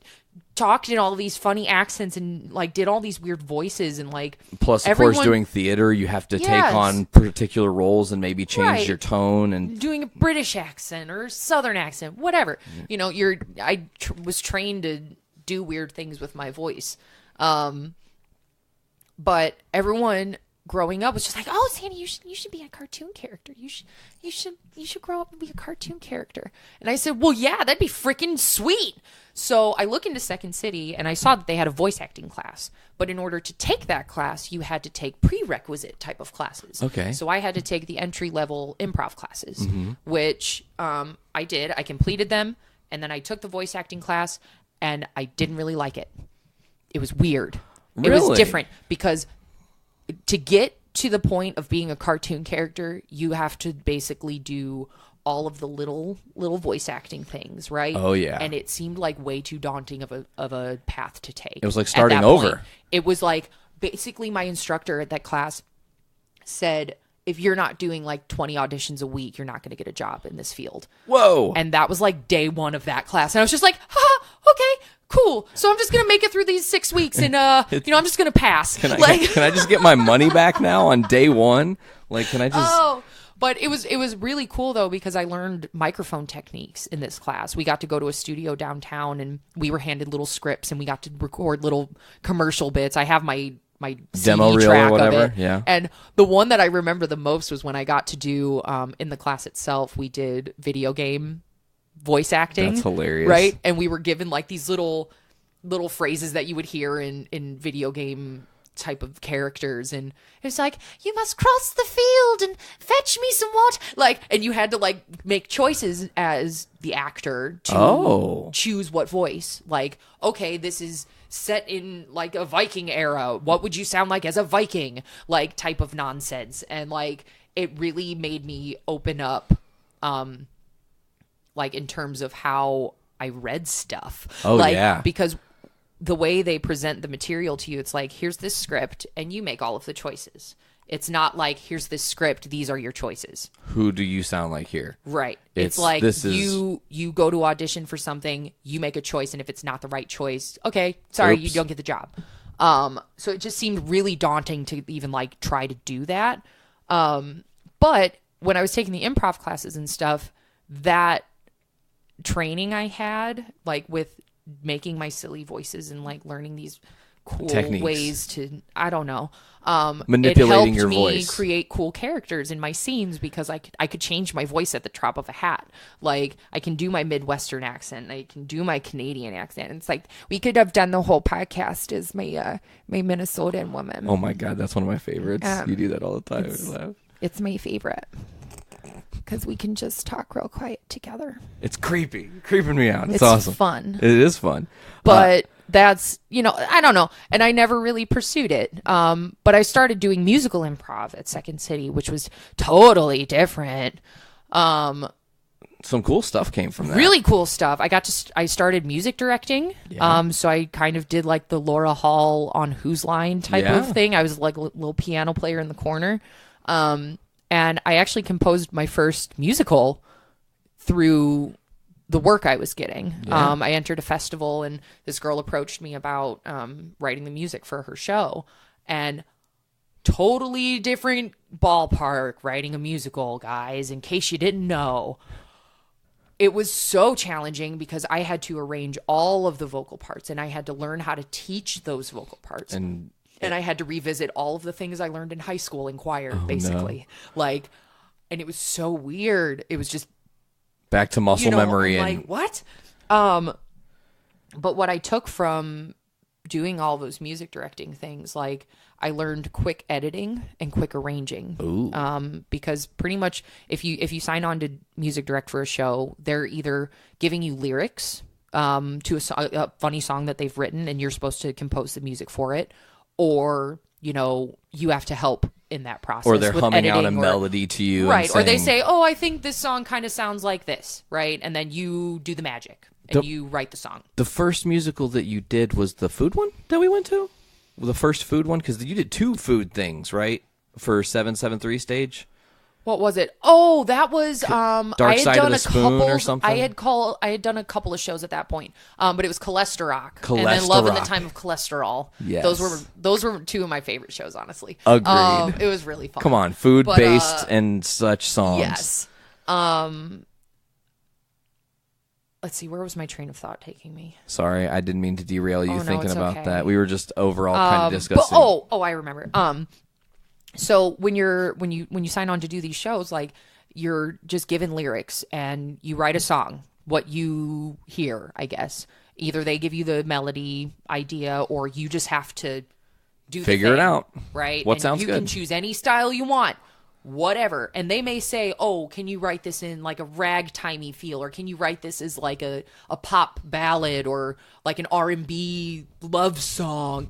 Speaker 7: talked in all these funny accents and like did all these weird voices, and like,
Speaker 6: plus of course doing theater, you have to take on particular roles and maybe change your tone, and
Speaker 7: doing a British accent or Southern accent, whatever. I was trained to do weird things with my voice, but everyone growing up was just like, oh, Sandy, you should be a cartoon character. You should grow up and be a cartoon character. And I said, well, yeah, that'd be freaking sweet. So I look into Second City, and I saw that they had a voice acting class. But in order to take that class, you had to take prerequisite type of classes.
Speaker 6: Okay.
Speaker 7: So I had to take the entry-level improv classes, which I did. I completed them, and then I took the voice acting class, and I didn't really like it. It was weird.
Speaker 6: Really?
Speaker 7: It was different because to get to the point of being a cartoon character, you have to basically do all of the little voice acting things, right?
Speaker 6: Oh yeah.
Speaker 7: And it seemed like way too daunting of a path to take.
Speaker 6: It was like starting over.
Speaker 7: Point. It was like basically my instructor at that class said, if you're not doing like 20 auditions a week, you're not going to get a job in this field.
Speaker 6: Whoa.
Speaker 7: And that was like day one of that class. And I was just like, okay, cool. So I'm just going to make it through these 6 weeks, and I'm just going to pass.
Speaker 6: Can I just get my money back now on day one? Like, can I just...
Speaker 7: Oh. But it was really cool, though, because I learned microphone techniques in this class. We got to go to a studio downtown, and we were handed little scripts, and we got to record little commercial bits. I have my
Speaker 6: demo
Speaker 7: CD
Speaker 6: reel
Speaker 7: track
Speaker 6: or whatever.
Speaker 7: of it.
Speaker 6: Yeah.
Speaker 7: And the one that I remember the most was when I got to do, in the class itself, we did video game voice acting.
Speaker 6: That's hilarious.
Speaker 7: Right? And we were given like these little phrases that you would hear in video game type of characters, and it's like, you must cross the field and fetch me some water, like, and you had to like make choices as the actor to choose what voice. Like, okay, this is set in like a Viking era, what would you sound like as a Viking, like, type of nonsense. And like, it really made me open up like in terms of how I read stuff. Because the way they present the material to you, it's like, here's this script and you make all of the choices. It's not like, here's this script, these are your choices.
Speaker 6: Who do you sound like here? Right.
Speaker 7: It's like, you go to audition for something, you make a choice, and if it's not the right choice, okay, sorry, you don't get the job. So it just seemed really daunting to even like try to do that. But when I was taking the improv classes and stuff, that training I had, like with making my silly voices and like learning these cool techniques, ways to, I don't know, manipulating your voice, it helped me create cool characters in my scenes, because I could change my voice at the drop of a hat. Like, I can do my Midwestern accent, I can do my Canadian accent. It's like, we could have done the whole podcast as my Minnesotan woman.
Speaker 6: Oh my god, that's one of my favorites. You do that all the time.
Speaker 7: It's my favorite, because we can just talk real quiet together.
Speaker 6: It's creeping me out. It's awesome.
Speaker 7: Fun.
Speaker 6: It is fun.
Speaker 7: But that's, I don't know. And I never really pursued it. But I started doing musical improv at Second City, which was totally different.
Speaker 6: Some cool stuff came from that.
Speaker 7: Really cool stuff. I started music directing. Yeah. So I kind of did like the Laura Hall on Whose Line type of thing. I was like a little piano player in the corner. And I actually composed my first musical through the work I was getting. Yeah. I entered a festival, and this girl approached me about writing the music for her show. And totally different ballpark writing a musical, guys, in case you didn't know. It was so challenging because I had to arrange all of the vocal parts, and I had to learn how to teach those vocal parts. And I had to revisit all of the things I learned in high school in choir, basically. No. Like, and it was so weird. It was just
Speaker 6: back to muscle memory.
Speaker 7: I'm like, what? But what I took from doing all those music directing things, like, I learned quick editing and quick arranging. Ooh. Because pretty much if you sign on to music direct for a show, they're either giving you lyrics to a funny song that they've written, and you're supposed to compose the music for it. Or, you have to help in that process. Or
Speaker 6: they're humming out a melody to you.
Speaker 7: Right. Or they say, oh, I think this song kind of sounds like this. Right. And then you do the magic and you write the song.
Speaker 6: The first musical that you did was the food one that we went to? The first food one? Because you did 2 food things, right? For 773 stage?
Speaker 7: What was it? Oh, that was
Speaker 6: Dark Side of the Spoon or something.
Speaker 7: I had done a couple of shows at that point, but it was Cholesterol, and then Love in the Time of Cholesterol.
Speaker 6: Yes,
Speaker 7: those were 2 of my favorite shows, honestly.
Speaker 6: Agreed.
Speaker 7: It was really fun.
Speaker 6: Come on, food based and such songs.
Speaker 7: Yes. Let's see, where was my train of thought taking me?
Speaker 6: Sorry, I didn't mean to derail you thinking about that. We were just overall kind of discussing.
Speaker 7: I remember. So when you sign on to do these shows, like, you're just given lyrics and you write a song, what you hear, I guess. Either they give you the melody idea, or you just have to figure
Speaker 6: it out.
Speaker 7: Right?
Speaker 6: What sounds good.
Speaker 7: You can choose any style you want. Whatever. And they may say, oh, can you write this in like a ragtimey feel, or can you write this as like a pop ballad, or like an R&B love song,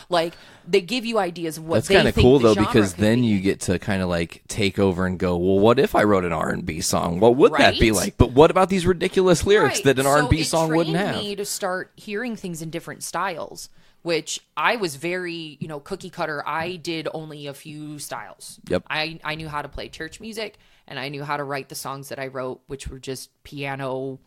Speaker 7: like, they give you ideas of what
Speaker 6: That's
Speaker 7: they think.
Speaker 6: That's kind of cool, though,
Speaker 7: genre
Speaker 6: because then
Speaker 7: be.
Speaker 6: You get to kind of like take over and go, well, what if I wrote an R&B song? What would that be like? But what about these ridiculous lyrics that an R&B song wouldn't have?
Speaker 7: It trained me to start hearing things in different styles, which I was very, cookie cutter. I did only a few styles.
Speaker 6: Yep.
Speaker 7: I knew how to play church music, and I knew how to write the songs that I wrote, which were just piano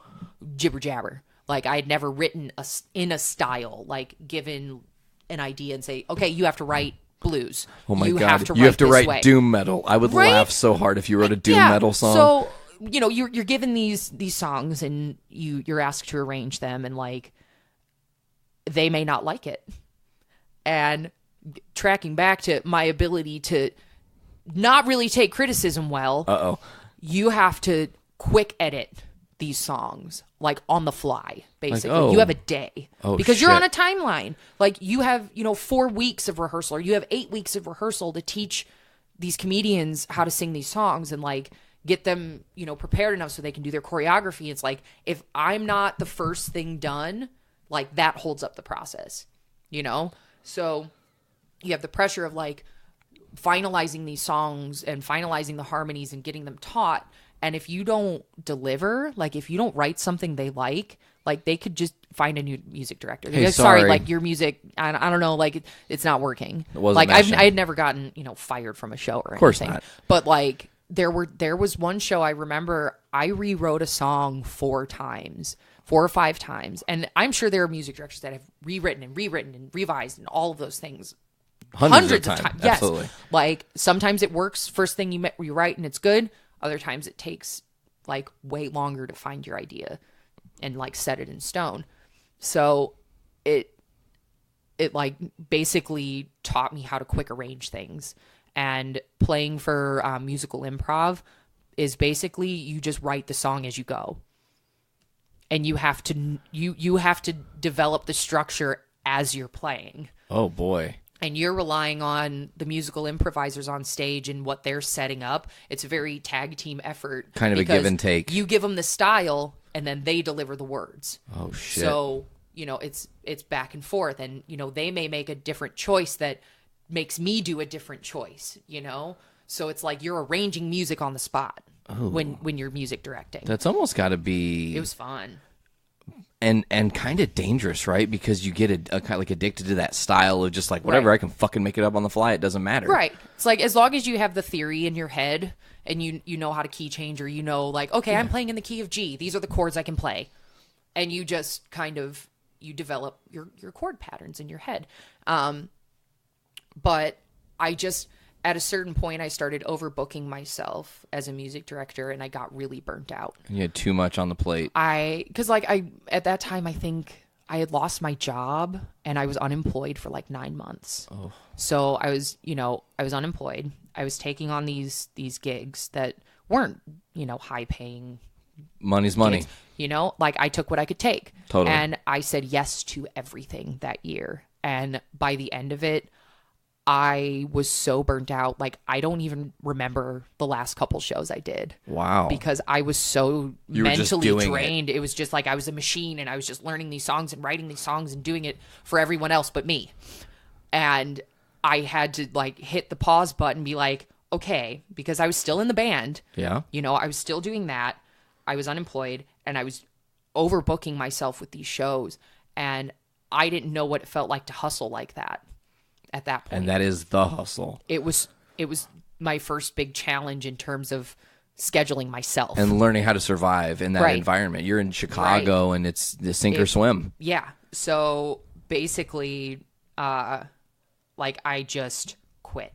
Speaker 7: jibber jabber. Like, I had never written in a style, like, given an idea and say, okay, you have to write blues.
Speaker 6: Oh my God. You have to write doom metal. I would laugh so hard if you wrote a doom metal song.
Speaker 7: So, you're given these songs, and you're asked to arrange them, and like, they may not like it. And tracking back to my ability to not really take criticism well, you have to quick edit these songs like on the fly, basically.
Speaker 6: oh.
Speaker 7: You have a day
Speaker 6: Oh,
Speaker 7: because you're
Speaker 6: shit.
Speaker 7: on a timeline. Like you have, 4 weeks of rehearsal, or you have 8 weeks of rehearsal to teach these comedians how to sing these songs and like get them, prepared enough so they can do their choreography. It's like, if I'm not the first thing done, like that holds up the process, So you have the pressure of like finalizing these songs and finalizing the harmonies and getting them taught. And if you don't deliver, like if you don't write something they like they could just find a new music director. They're
Speaker 6: Hey,
Speaker 7: like, sorry,
Speaker 6: sorry.
Speaker 7: like your music, I don't know, like it's not working.
Speaker 6: It wasn't
Speaker 7: like I
Speaker 6: meshing.
Speaker 7: had never gotten, fired from a show or
Speaker 6: course
Speaker 7: anything.
Speaker 6: not.
Speaker 7: But like there was one show I remember I rewrote a song 4 or 5 times. And I'm sure there are music directors that have rewritten and revised and all of those things hundreds of times. Yes.
Speaker 6: Absolutely.
Speaker 7: Like sometimes it works first thing you write and it's good. Other times it takes like way longer to find your idea and like set it in stone. So it like basically taught me how to quick arrange things. And playing for musical improv is basically you just write the song as you go. And you have to you have to develop the structure as you're playing.
Speaker 6: Oh boy.
Speaker 7: And you're relying on the musical improvisers on stage and what they're setting up. It's a very tag team effort.
Speaker 6: Kind of a give and take.
Speaker 7: You give them the style, and then they deliver the words.
Speaker 6: Oh shit.
Speaker 7: So, it's back and forth. And, they may make a different choice that makes me do a different choice, So it's like you're arranging music on the spot when you're music directing.
Speaker 6: That's almost got to be...
Speaker 7: It was fun.
Speaker 6: And kind of dangerous, right? Because you get a kind of like addicted to that style of just like, whatever,
Speaker 7: Right.
Speaker 6: I can fucking make it up on the fly. It doesn't matter.
Speaker 7: Right. It's like as long as you have the theory in your head and you know how to key change, or like, okay, I'm playing in the key of G. These are the chords I can play. And you just kind of you develop your chord patterns in your head. But I just at a certain point I started overbooking myself as a music director and I got really burnt out.
Speaker 6: You had too much on the plate.
Speaker 7: Because at that time, I think I had lost my job and I was unemployed for like 9 months. Oh. So I was unemployed. I was taking on these gigs that weren't, high paying.
Speaker 6: Money's money.
Speaker 7: Gigs, like I took what I could take.
Speaker 6: Totally.
Speaker 7: And I said yes to everything that year. And by the end of it, I was so burnt out. Like, I don't even remember the last couple shows I did.
Speaker 6: Wow.
Speaker 7: Because I was so
Speaker 6: You were just
Speaker 7: mentally
Speaker 6: doing
Speaker 7: drained. It was just like I was a machine and I was just learning these songs and writing these songs and doing it for everyone else but me. And I had to like hit the pause button and be like, okay, because I was still in the band.
Speaker 6: Yeah.
Speaker 7: I was still doing that. I was unemployed and I was overbooking myself with these shows. And I didn't know what it felt like to hustle like that. At that point.
Speaker 6: And that is the hustle.
Speaker 7: It was my first big challenge in terms of scheduling myself.
Speaker 6: And learning how to survive in that
Speaker 7: Right.
Speaker 6: environment. You're in Chicago and it's the sink or swim.
Speaker 7: Yeah. So basically, like I just quit.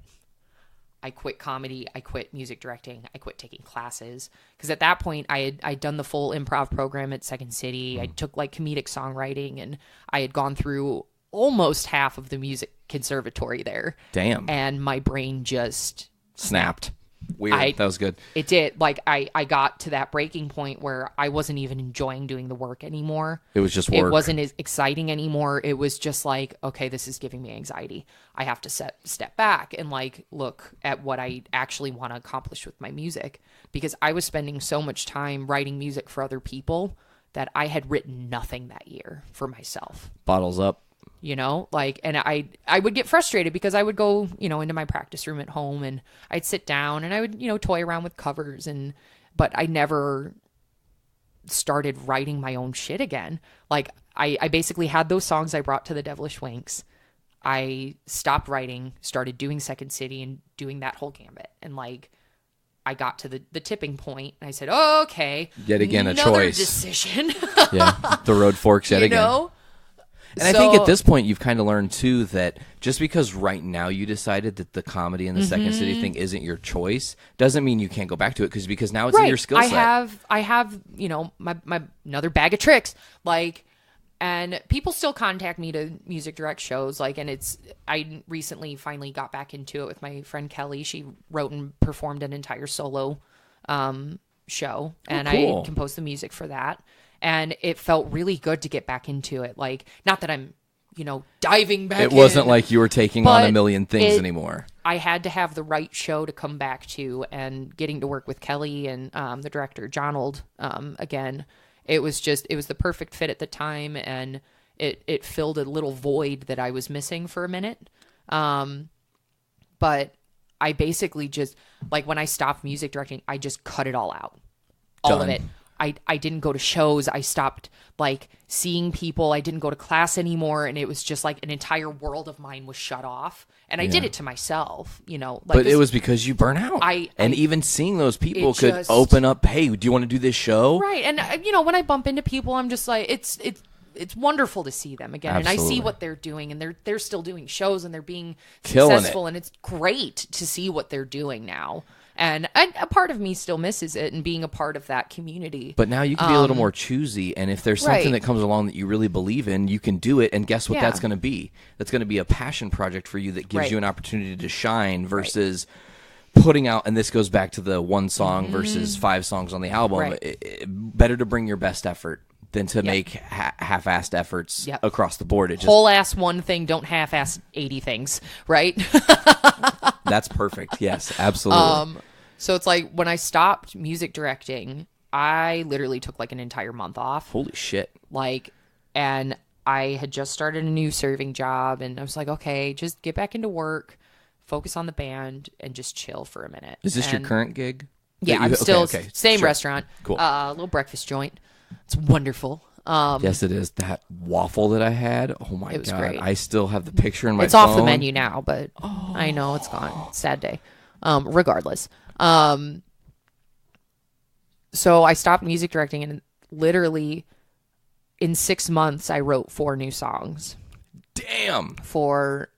Speaker 7: I quit comedy. I quit music directing. I quit taking classes. Because at that point, I'd done the full improv program at Second City. I took like comedic songwriting and I had gone through almost half of the music conservatory there.
Speaker 6: Damn.
Speaker 7: And my brain just
Speaker 6: Snapped. Weird. That was good.
Speaker 7: It did. Like I got to that breaking point where I wasn't even enjoying doing the work anymore.
Speaker 6: It was just work.
Speaker 7: It wasn't as exciting anymore. It was just like, okay, this is giving me anxiety. I have to step back and like look at what I actually want to accomplish with my music, because I was spending so much time writing music for other people that I had written nothing that year for myself.
Speaker 6: Bottles up.
Speaker 7: And I would get frustrated because I would go, into my practice room at home and I'd sit down and I would, toy around with covers but I never started writing my own shit again. Like I basically had those songs I brought to the Devilish Winks. I stopped writing, started doing Second City and doing that whole gambit. And like, I got to the tipping point and I said, oh, okay.
Speaker 6: Yet again, a
Speaker 7: another
Speaker 6: choice.
Speaker 7: Decision.
Speaker 6: Yeah. The road forks yet again. And I think at this point, you've kind of learned, too, that just because right now you decided that the comedy and the Second City thing isn't your choice, doesn't mean you can't go back to it, because now it's in your skill set.
Speaker 7: I have, my another bag of tricks. Like, and people still contact me to music direct shows. Like, and I recently finally got back into it with my friend Kelly. She wrote and performed an entire solo show, and
Speaker 6: cool.
Speaker 7: I composed the music for that. And it felt really good to get back into it. Like, not that I'm, diving back in.
Speaker 6: It wasn't like you were taking on a
Speaker 7: but
Speaker 6: million things anymore.
Speaker 7: I had to have the right show to come back to, and getting to work with Kelly and the director, Jonold, again, it was the perfect fit at the time, and it filled a little void that I was missing for a minute. But I basically just, like, when I stopped music directing, I just cut it all out. All of it. I didn't go to shows. I stopped, like, seeing people. I didn't go to class anymore. And it was just like an entire world of mine was shut off. And I did it to myself, Like,
Speaker 6: but it was because you burn out. And even seeing those people could open up, hey, do you want to do this show?
Speaker 7: Right. And, when I bump into people, I'm just like, it's wonderful to see them again.
Speaker 6: Absolutely.
Speaker 7: And I see what they're doing, and they're still doing shows, and they're being
Speaker 6: Killing
Speaker 7: successful. And it's great to see what they're doing now. And a part of me still misses it and being a part of that community.
Speaker 6: But now you can be a little more choosy, and if there's something that comes along that you really believe in, you can do it, and guess what that's going to be? That's going to be a passion project for you that gives you an opportunity to shine versus putting out, and this goes back to the one song versus 5 songs on the album. Better to bring your best effort than to make half-assed efforts across the board. It just
Speaker 7: whole-ass one thing, don't half-ass 80 things, right?
Speaker 6: That's perfect. Yes, absolutely.
Speaker 7: So it's like when I stopped music directing, I literally took like an entire month off.
Speaker 6: Holy shit.
Speaker 7: And I had just started a new serving job, and I was like, okay, just get back into work, focus on the band, and just chill for a minute.
Speaker 6: Is this your current gig?
Speaker 7: Yeah, I'm still same
Speaker 6: Sure.
Speaker 7: restaurant.
Speaker 6: Cool.
Speaker 7: Little breakfast joint. It's wonderful.
Speaker 6: Yes, it is. That waffle that I had, oh my
Speaker 7: It was
Speaker 6: God.
Speaker 7: great.
Speaker 6: I still have the picture in my
Speaker 7: It's
Speaker 6: phone.
Speaker 7: off the menu now, but I know it's gone. Sad day. Regardless. So I stopped music directing, and literally in 6 months, I wrote 4 new songs.
Speaker 6: Damn.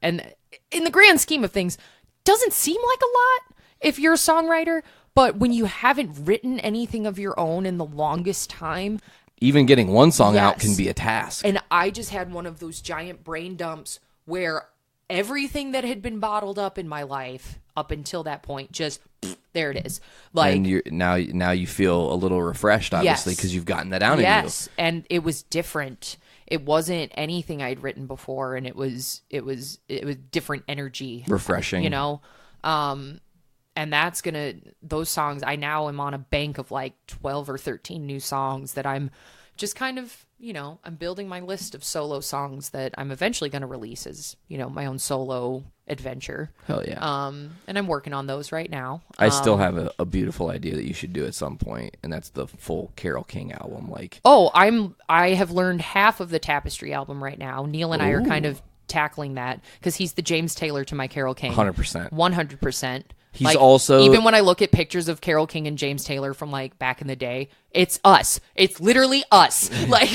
Speaker 7: And in the grand scheme of things, doesn't seem like a lot if you're a songwriter, but when you haven't written anything of your own in the longest time,
Speaker 6: even getting one song out can be a task.
Speaker 7: And I just had one of those giant brain dumps where everything that had been bottled up in my life up until that point, just there it is. Like,
Speaker 6: and now you feel a little refreshed, obviously, because you've gotten that out of you.
Speaker 7: Yes, and it was different. It wasn't anything I'd written before, and it was different energy,
Speaker 6: refreshing.
Speaker 7: And those songs, I now am on a bank of like 12 or 13 new songs that I'm just kind of, I'm building my list of solo songs that I'm eventually going to release as, my own solo adventure.
Speaker 6: Hell yeah.
Speaker 7: And I'm working on those right now.
Speaker 6: I still have a beautiful idea that you should do at some point, and that's the full Carole King album.
Speaker 7: I have learned half of the Tapestry album right now. Neil and I are kind of tackling that because he's the James Taylor to my Carole King.
Speaker 6: 100%.
Speaker 7: 100%.
Speaker 6: He's also...
Speaker 7: Even when I look at pictures of Carole King and James Taylor from, like, back in the day, it's us. It's literally us. Like...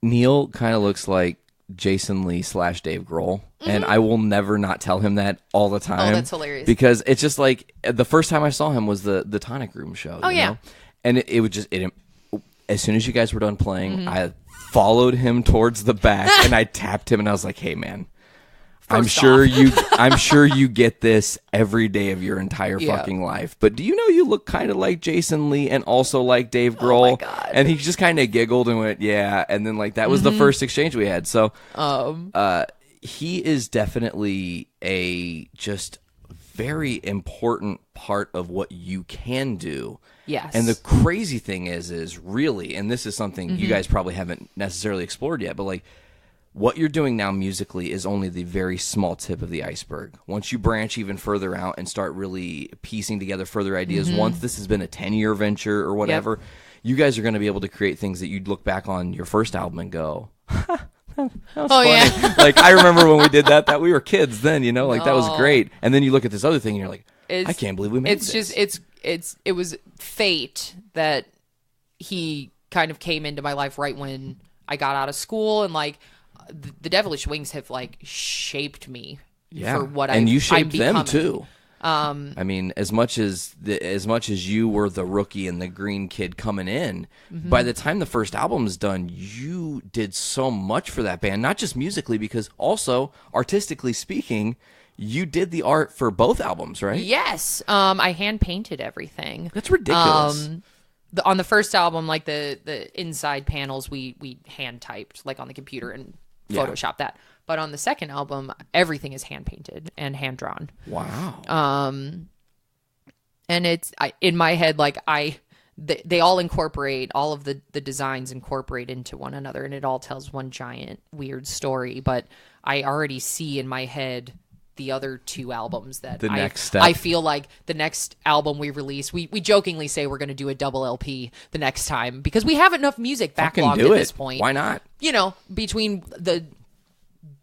Speaker 6: Neil kind of looks like Jason Lee / Dave Grohl, and I will never not tell him that all the time.
Speaker 7: Oh, that's hilarious.
Speaker 6: Because it's just like, the first time I saw him was the Tonic Room show.
Speaker 7: Oh, yeah.
Speaker 6: Know? And it would just... as soon as you guys were done playing, I followed him towards the back, and I tapped him, and I was like, hey, man... I'm sure you get this every day of your entire fucking life. But do you know you look kind of like Jason Lee and also like Dave Grohl?
Speaker 7: Oh my God.
Speaker 6: And he just kind of giggled and went, yeah. And then that was the first exchange we had. So he is definitely a just very important part of what you can do.
Speaker 7: Yes.
Speaker 6: And the crazy thing is really, and this is something you guys probably haven't necessarily explored yet, but what you're doing now musically is only the very small tip of the iceberg. Once you branch even further out and start really piecing together further ideas, once this has been a 10-year venture or whatever, you guys are going to be able to create things that you'd look back on your first album and go, that was funny.
Speaker 7: Yeah.
Speaker 6: I remember when we did that we were kids then, that was great. And then you look at this other thing and you're like, I can't believe we made this.
Speaker 7: It was fate that he kind of came into my life right when I got out of school, and the Devilish Wings have shaped me for what
Speaker 6: and you
Speaker 7: I'm
Speaker 6: shaped them
Speaker 7: becoming.
Speaker 6: too. I mean, as much as you were the rookie and the green kid coming in, by the time the first album's done, you did so much for that band, not just musically, because also artistically speaking, you did the art for both albums, right?
Speaker 7: Yes. I hand painted everything.
Speaker 6: That's ridiculous.
Speaker 7: On the first album, like the inside panels, we hand typed like on the computer and Photoshop that. But on the second album, everything is hand painted and hand drawn.
Speaker 6: Wow.
Speaker 7: And it's in my head, like they all incorporate, all of the designs incorporate into one another, and it all tells one giant weird story. But I already see in my head the other two albums that
Speaker 6: the next step.
Speaker 7: I feel like the next album we release, we jokingly say we're going to do a double LP the next time because we have enough music backlogged at this point.
Speaker 6: Why not?
Speaker 7: You know, between the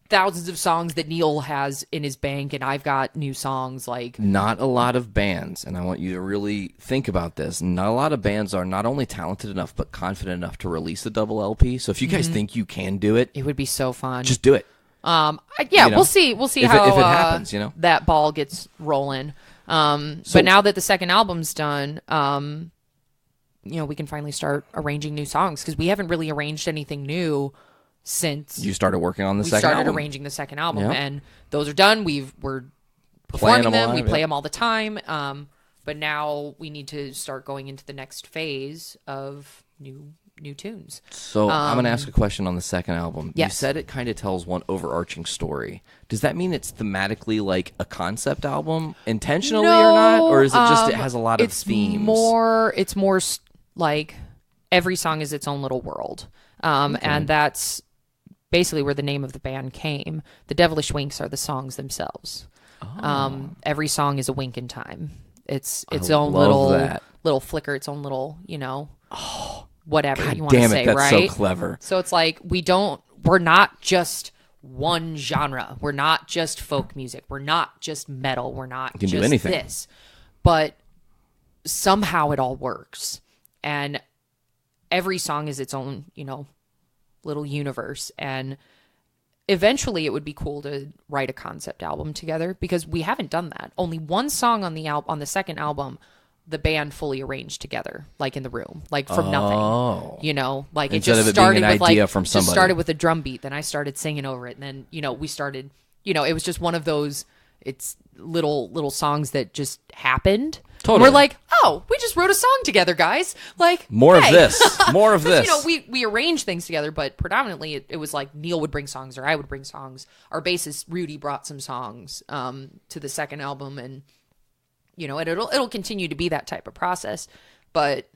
Speaker 7: thousands of songs that Neil has in his bank and I've got new songs, like
Speaker 6: not a lot of bands, and I want you to really think about this, not a lot of bands are not only talented enough but confident enough to release a double LP. So if you guys think you can do it
Speaker 7: would be so fun.
Speaker 6: just do it.
Speaker 7: We'll see
Speaker 6: if
Speaker 7: how
Speaker 6: it happens,
Speaker 7: that ball gets rolling. But now that the second album's done, we can finally start arranging new songs because we haven't really arranged anything new since
Speaker 6: you started working on the
Speaker 7: we
Speaker 6: second
Speaker 7: started
Speaker 6: album.
Speaker 7: arranging the second album,
Speaker 6: Yep.
Speaker 7: and those are done. We're performing them. We play them all the time. But now we need to start going into the next phase of new tunes.
Speaker 6: So I'm going to ask a question on the second album.
Speaker 7: Yes.
Speaker 6: You said it kind of tells one overarching story. Does that mean it's thematically like a concept album intentionally or not? Or is it just it has a lot of themes?
Speaker 7: It's more like every song is its own little world. And that's basically where the name of the band came. The Devilish Winks are the songs themselves. Every song is a wink in time. It's its own little flicker, its own little, whatever you want to say,
Speaker 6: that's
Speaker 7: right?
Speaker 6: so clever.
Speaker 7: So it's like we're not just one genre. We're not just folk music. We're not just metal. We're not
Speaker 6: You can
Speaker 7: just
Speaker 6: do anything.
Speaker 7: this. But somehow it all works. And every song is its own, little universe. And eventually it would be cool to write a concept album together because we haven't done that. Only one song on the second album, the band fully arranged together, like in the room, like from nothing. Like
Speaker 6: Instead
Speaker 7: it just
Speaker 6: of it
Speaker 7: started
Speaker 6: being an
Speaker 7: with
Speaker 6: idea
Speaker 7: like
Speaker 6: from
Speaker 7: just
Speaker 6: somebody.
Speaker 7: started with a drum beat. Then I started singing over it, and then we started. It was just one of those. It's little songs that just happened.
Speaker 6: Totally.
Speaker 7: We're like, oh, we just wrote a song together, guys. Like
Speaker 6: More of
Speaker 7: hey.
Speaker 6: this. More of this.
Speaker 7: We arranged things together, but predominantly it was like Neil would bring songs or I would bring songs. Our bassist Rudy brought some songs to the second album, and and it'll continue to be that type of process. But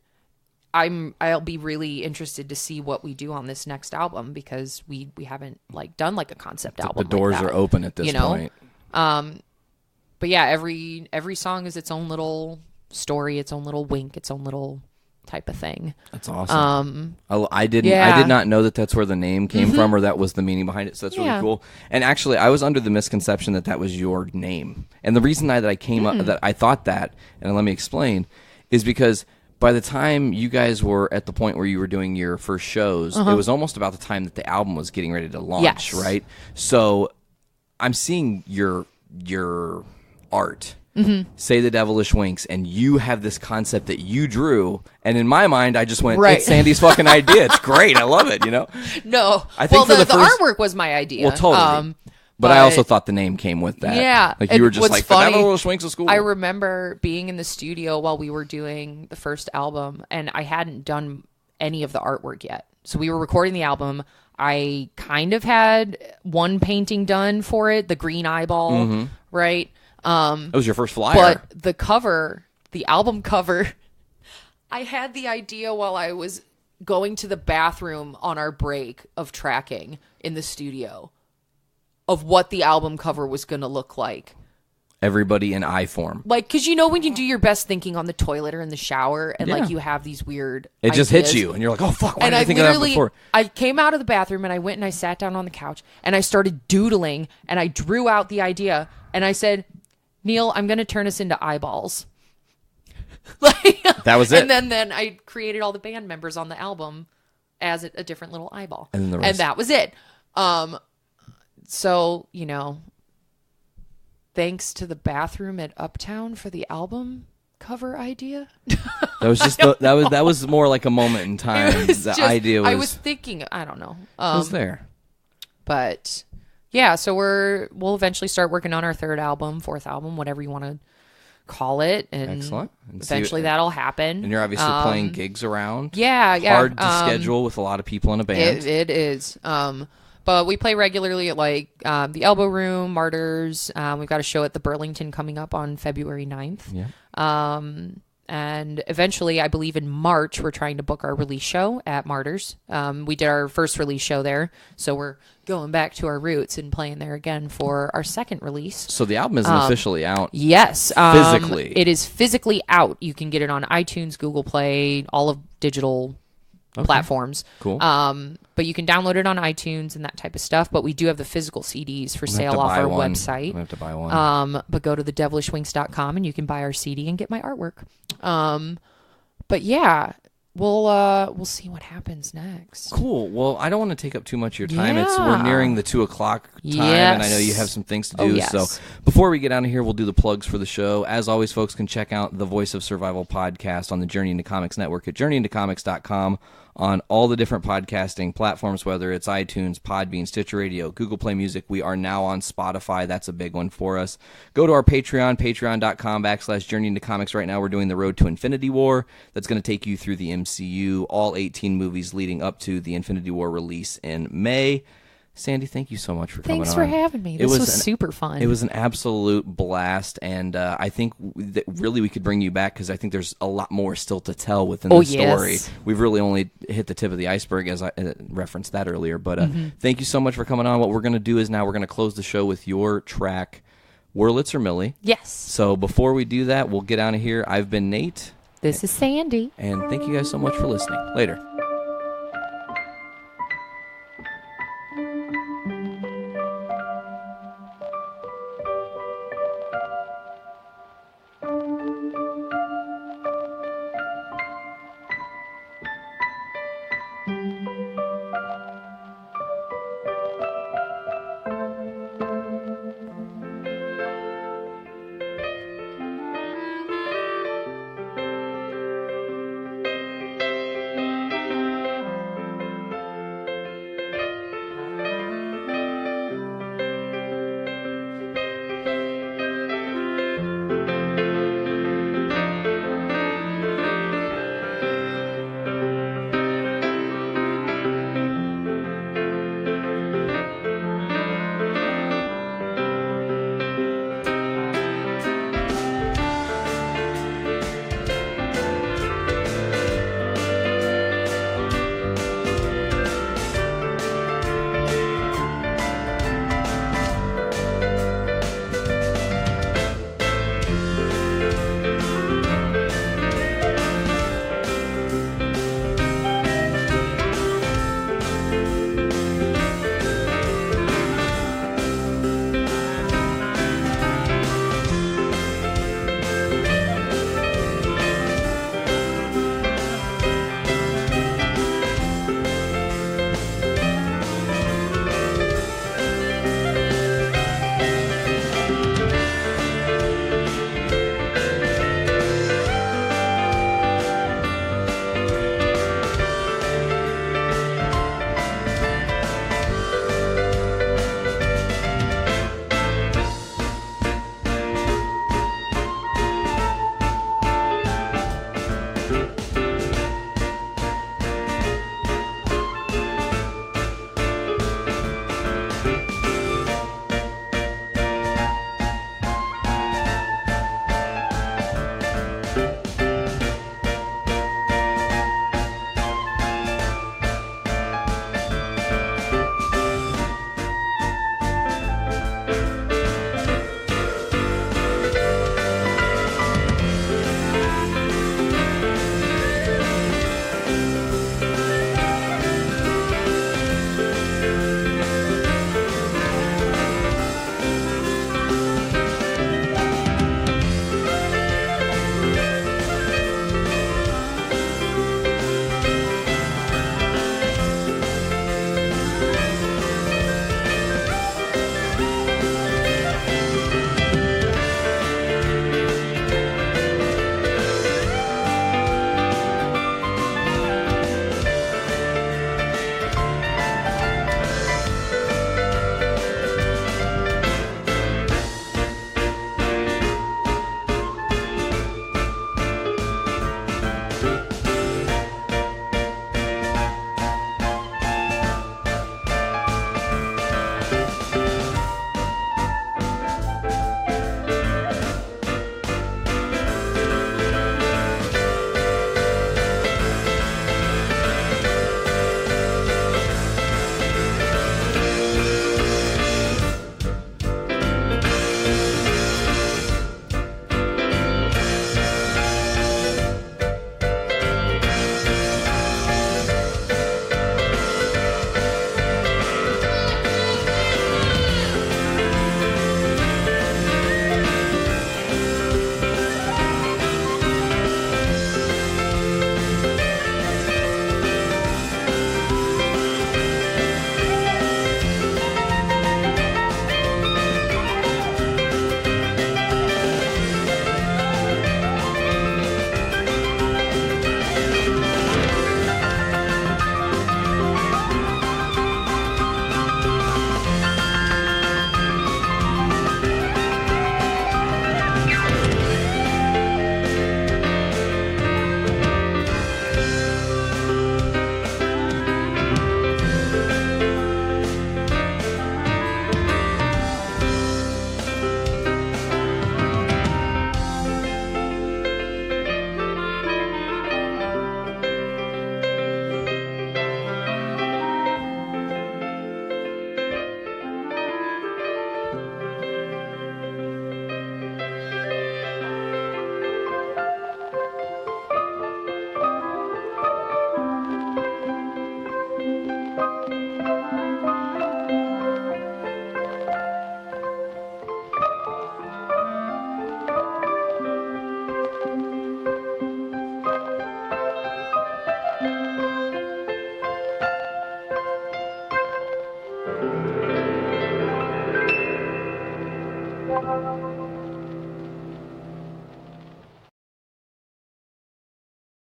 Speaker 7: I'll be really interested to see what we do on this next album because we haven't done a concept album.
Speaker 6: The doors
Speaker 7: like that,
Speaker 6: are open at this point.
Speaker 7: But yeah, every song is its own little story, its own little wink, its own little type of thing.
Speaker 6: That's awesome. I did
Speaker 7: yeah.
Speaker 6: not know that that's where the name came from or that was the meaning behind it. So that's really cool. And actually, I was under the misconception that was your name. And the reason that I came up that I thought that, and let me explain, is because by the time you guys were at the point where you were doing your first shows, it was almost about the time that the album was getting ready to launch,
Speaker 7: Yes.
Speaker 6: right? So I'm seeing your art. Say the Devilish Winks, and you have this concept that you drew, and in my mind, I just went,
Speaker 7: Right.
Speaker 6: "It's Sandy's fucking idea. It's great. I love it."
Speaker 7: No,
Speaker 6: I think
Speaker 7: the
Speaker 6: first,
Speaker 7: artwork was my idea.
Speaker 6: well, totally. But I also thought the name came with that.
Speaker 7: Yeah,
Speaker 6: like you were just
Speaker 7: what's
Speaker 6: like,
Speaker 7: funny,
Speaker 6: "The Devilish Winks is cool."
Speaker 7: I remember being in the studio while we were doing the first album, and I hadn't done any of the artwork yet. So we were recording the album. I kind of had one painting done for it, the green eyeball, right?
Speaker 6: That was your first flyer.
Speaker 7: But the cover, the album cover, I had the idea while I was going to the bathroom on our break of tracking in the studio of what the album cover was going to look like.
Speaker 6: Everybody in I form.
Speaker 7: Like, because when you do your best thinking on the toilet or in the shower and you have these weird
Speaker 6: It just
Speaker 7: ideas.
Speaker 6: hits you, and you're like, "Oh fuck! Why
Speaker 7: And
Speaker 6: did I think of that before?"
Speaker 7: I came out of the bathroom and I went and I sat down on the couch and I started doodling and I drew out the idea and I said, "Neil, I'm going to turn us into eyeballs."
Speaker 6: That was it.
Speaker 7: And then I created all the band members on the album as a different little eyeball.
Speaker 6: And then the
Speaker 7: And
Speaker 6: rest.
Speaker 7: that was it. So, thanks to the bathroom at Uptown for the album cover idea.
Speaker 6: That was just that was more like a moment in time.
Speaker 7: It was
Speaker 6: The
Speaker 7: just-
Speaker 6: idea was
Speaker 7: I was thinking, I don't know.
Speaker 6: it was there.
Speaker 7: But Yeah, so we'll eventually start working on our third album, fourth album, whatever you want to call it, and
Speaker 6: Excellent. And
Speaker 7: eventually that'll happen.
Speaker 6: And you're obviously playing gigs around.
Speaker 7: Yeah.
Speaker 6: Hard to schedule with a lot of people in a band.
Speaker 7: It is. But we play regularly at like the Elbow Room, Martyrs. We've got a show at the Burlington coming up on February 9th.
Speaker 6: Yeah.
Speaker 7: And eventually, I believe in March, we're trying to book our release show at Martyrs. We did our first release show there, so we're going back to our roots and playing there again for our second release.
Speaker 6: So the album isn't officially out.
Speaker 7: Yes.
Speaker 6: Physically.
Speaker 7: It is physically out. You can get it on iTunes, Google Play, all of digital platforms.
Speaker 6: Cool.
Speaker 7: But you can download it on iTunes and that type of stuff. But we do have the physical CDs for sale off our website.
Speaker 6: I have to buy one.
Speaker 7: But go to thedevilishwinks.com and you can buy our CD and get my artwork. But yeah, we'll see what happens next.
Speaker 6: Cool. Well, I don't want to take up too much of your time.
Speaker 7: Yeah.
Speaker 6: We're nearing the 2:00 time,
Speaker 7: Yes.
Speaker 6: and I know you have some things to do.
Speaker 7: Oh, yes.
Speaker 6: So before we get out of here, we'll do the plugs for the show. As always, folks can check out the Voice of Survival podcast on the Journey into Comics network at journeyintocomics.com on all the different podcasting platforms, whether it's iTunes, Podbean, Stitcher Radio, Google Play Music. We are now on Spotify. That's a big one for us. Go to our Patreon, patreon.com/Journey into Comics. Right now we're doing the Road to Infinity War. That's going to take you through the MCU, all 18 movies leading up to the Infinity War release in May. Sandy, thank you so much for coming on.
Speaker 7: Thanks for having me. This was super fun.
Speaker 6: It was an absolute blast, and I think that really we could bring you back because I think there's a lot more still to tell within the story.
Speaker 7: Yes.
Speaker 6: We've really only hit the tip of the iceberg, as I referenced that earlier. But thank you so much for coming on. What we're going to do is now we're going to close the show with your track, Wurlitz or Millie.
Speaker 7: Yes.
Speaker 6: So before we do that, we'll get out of here. I've been Nate.
Speaker 7: This is Sandy.
Speaker 6: And thank you guys so much for listening. Later.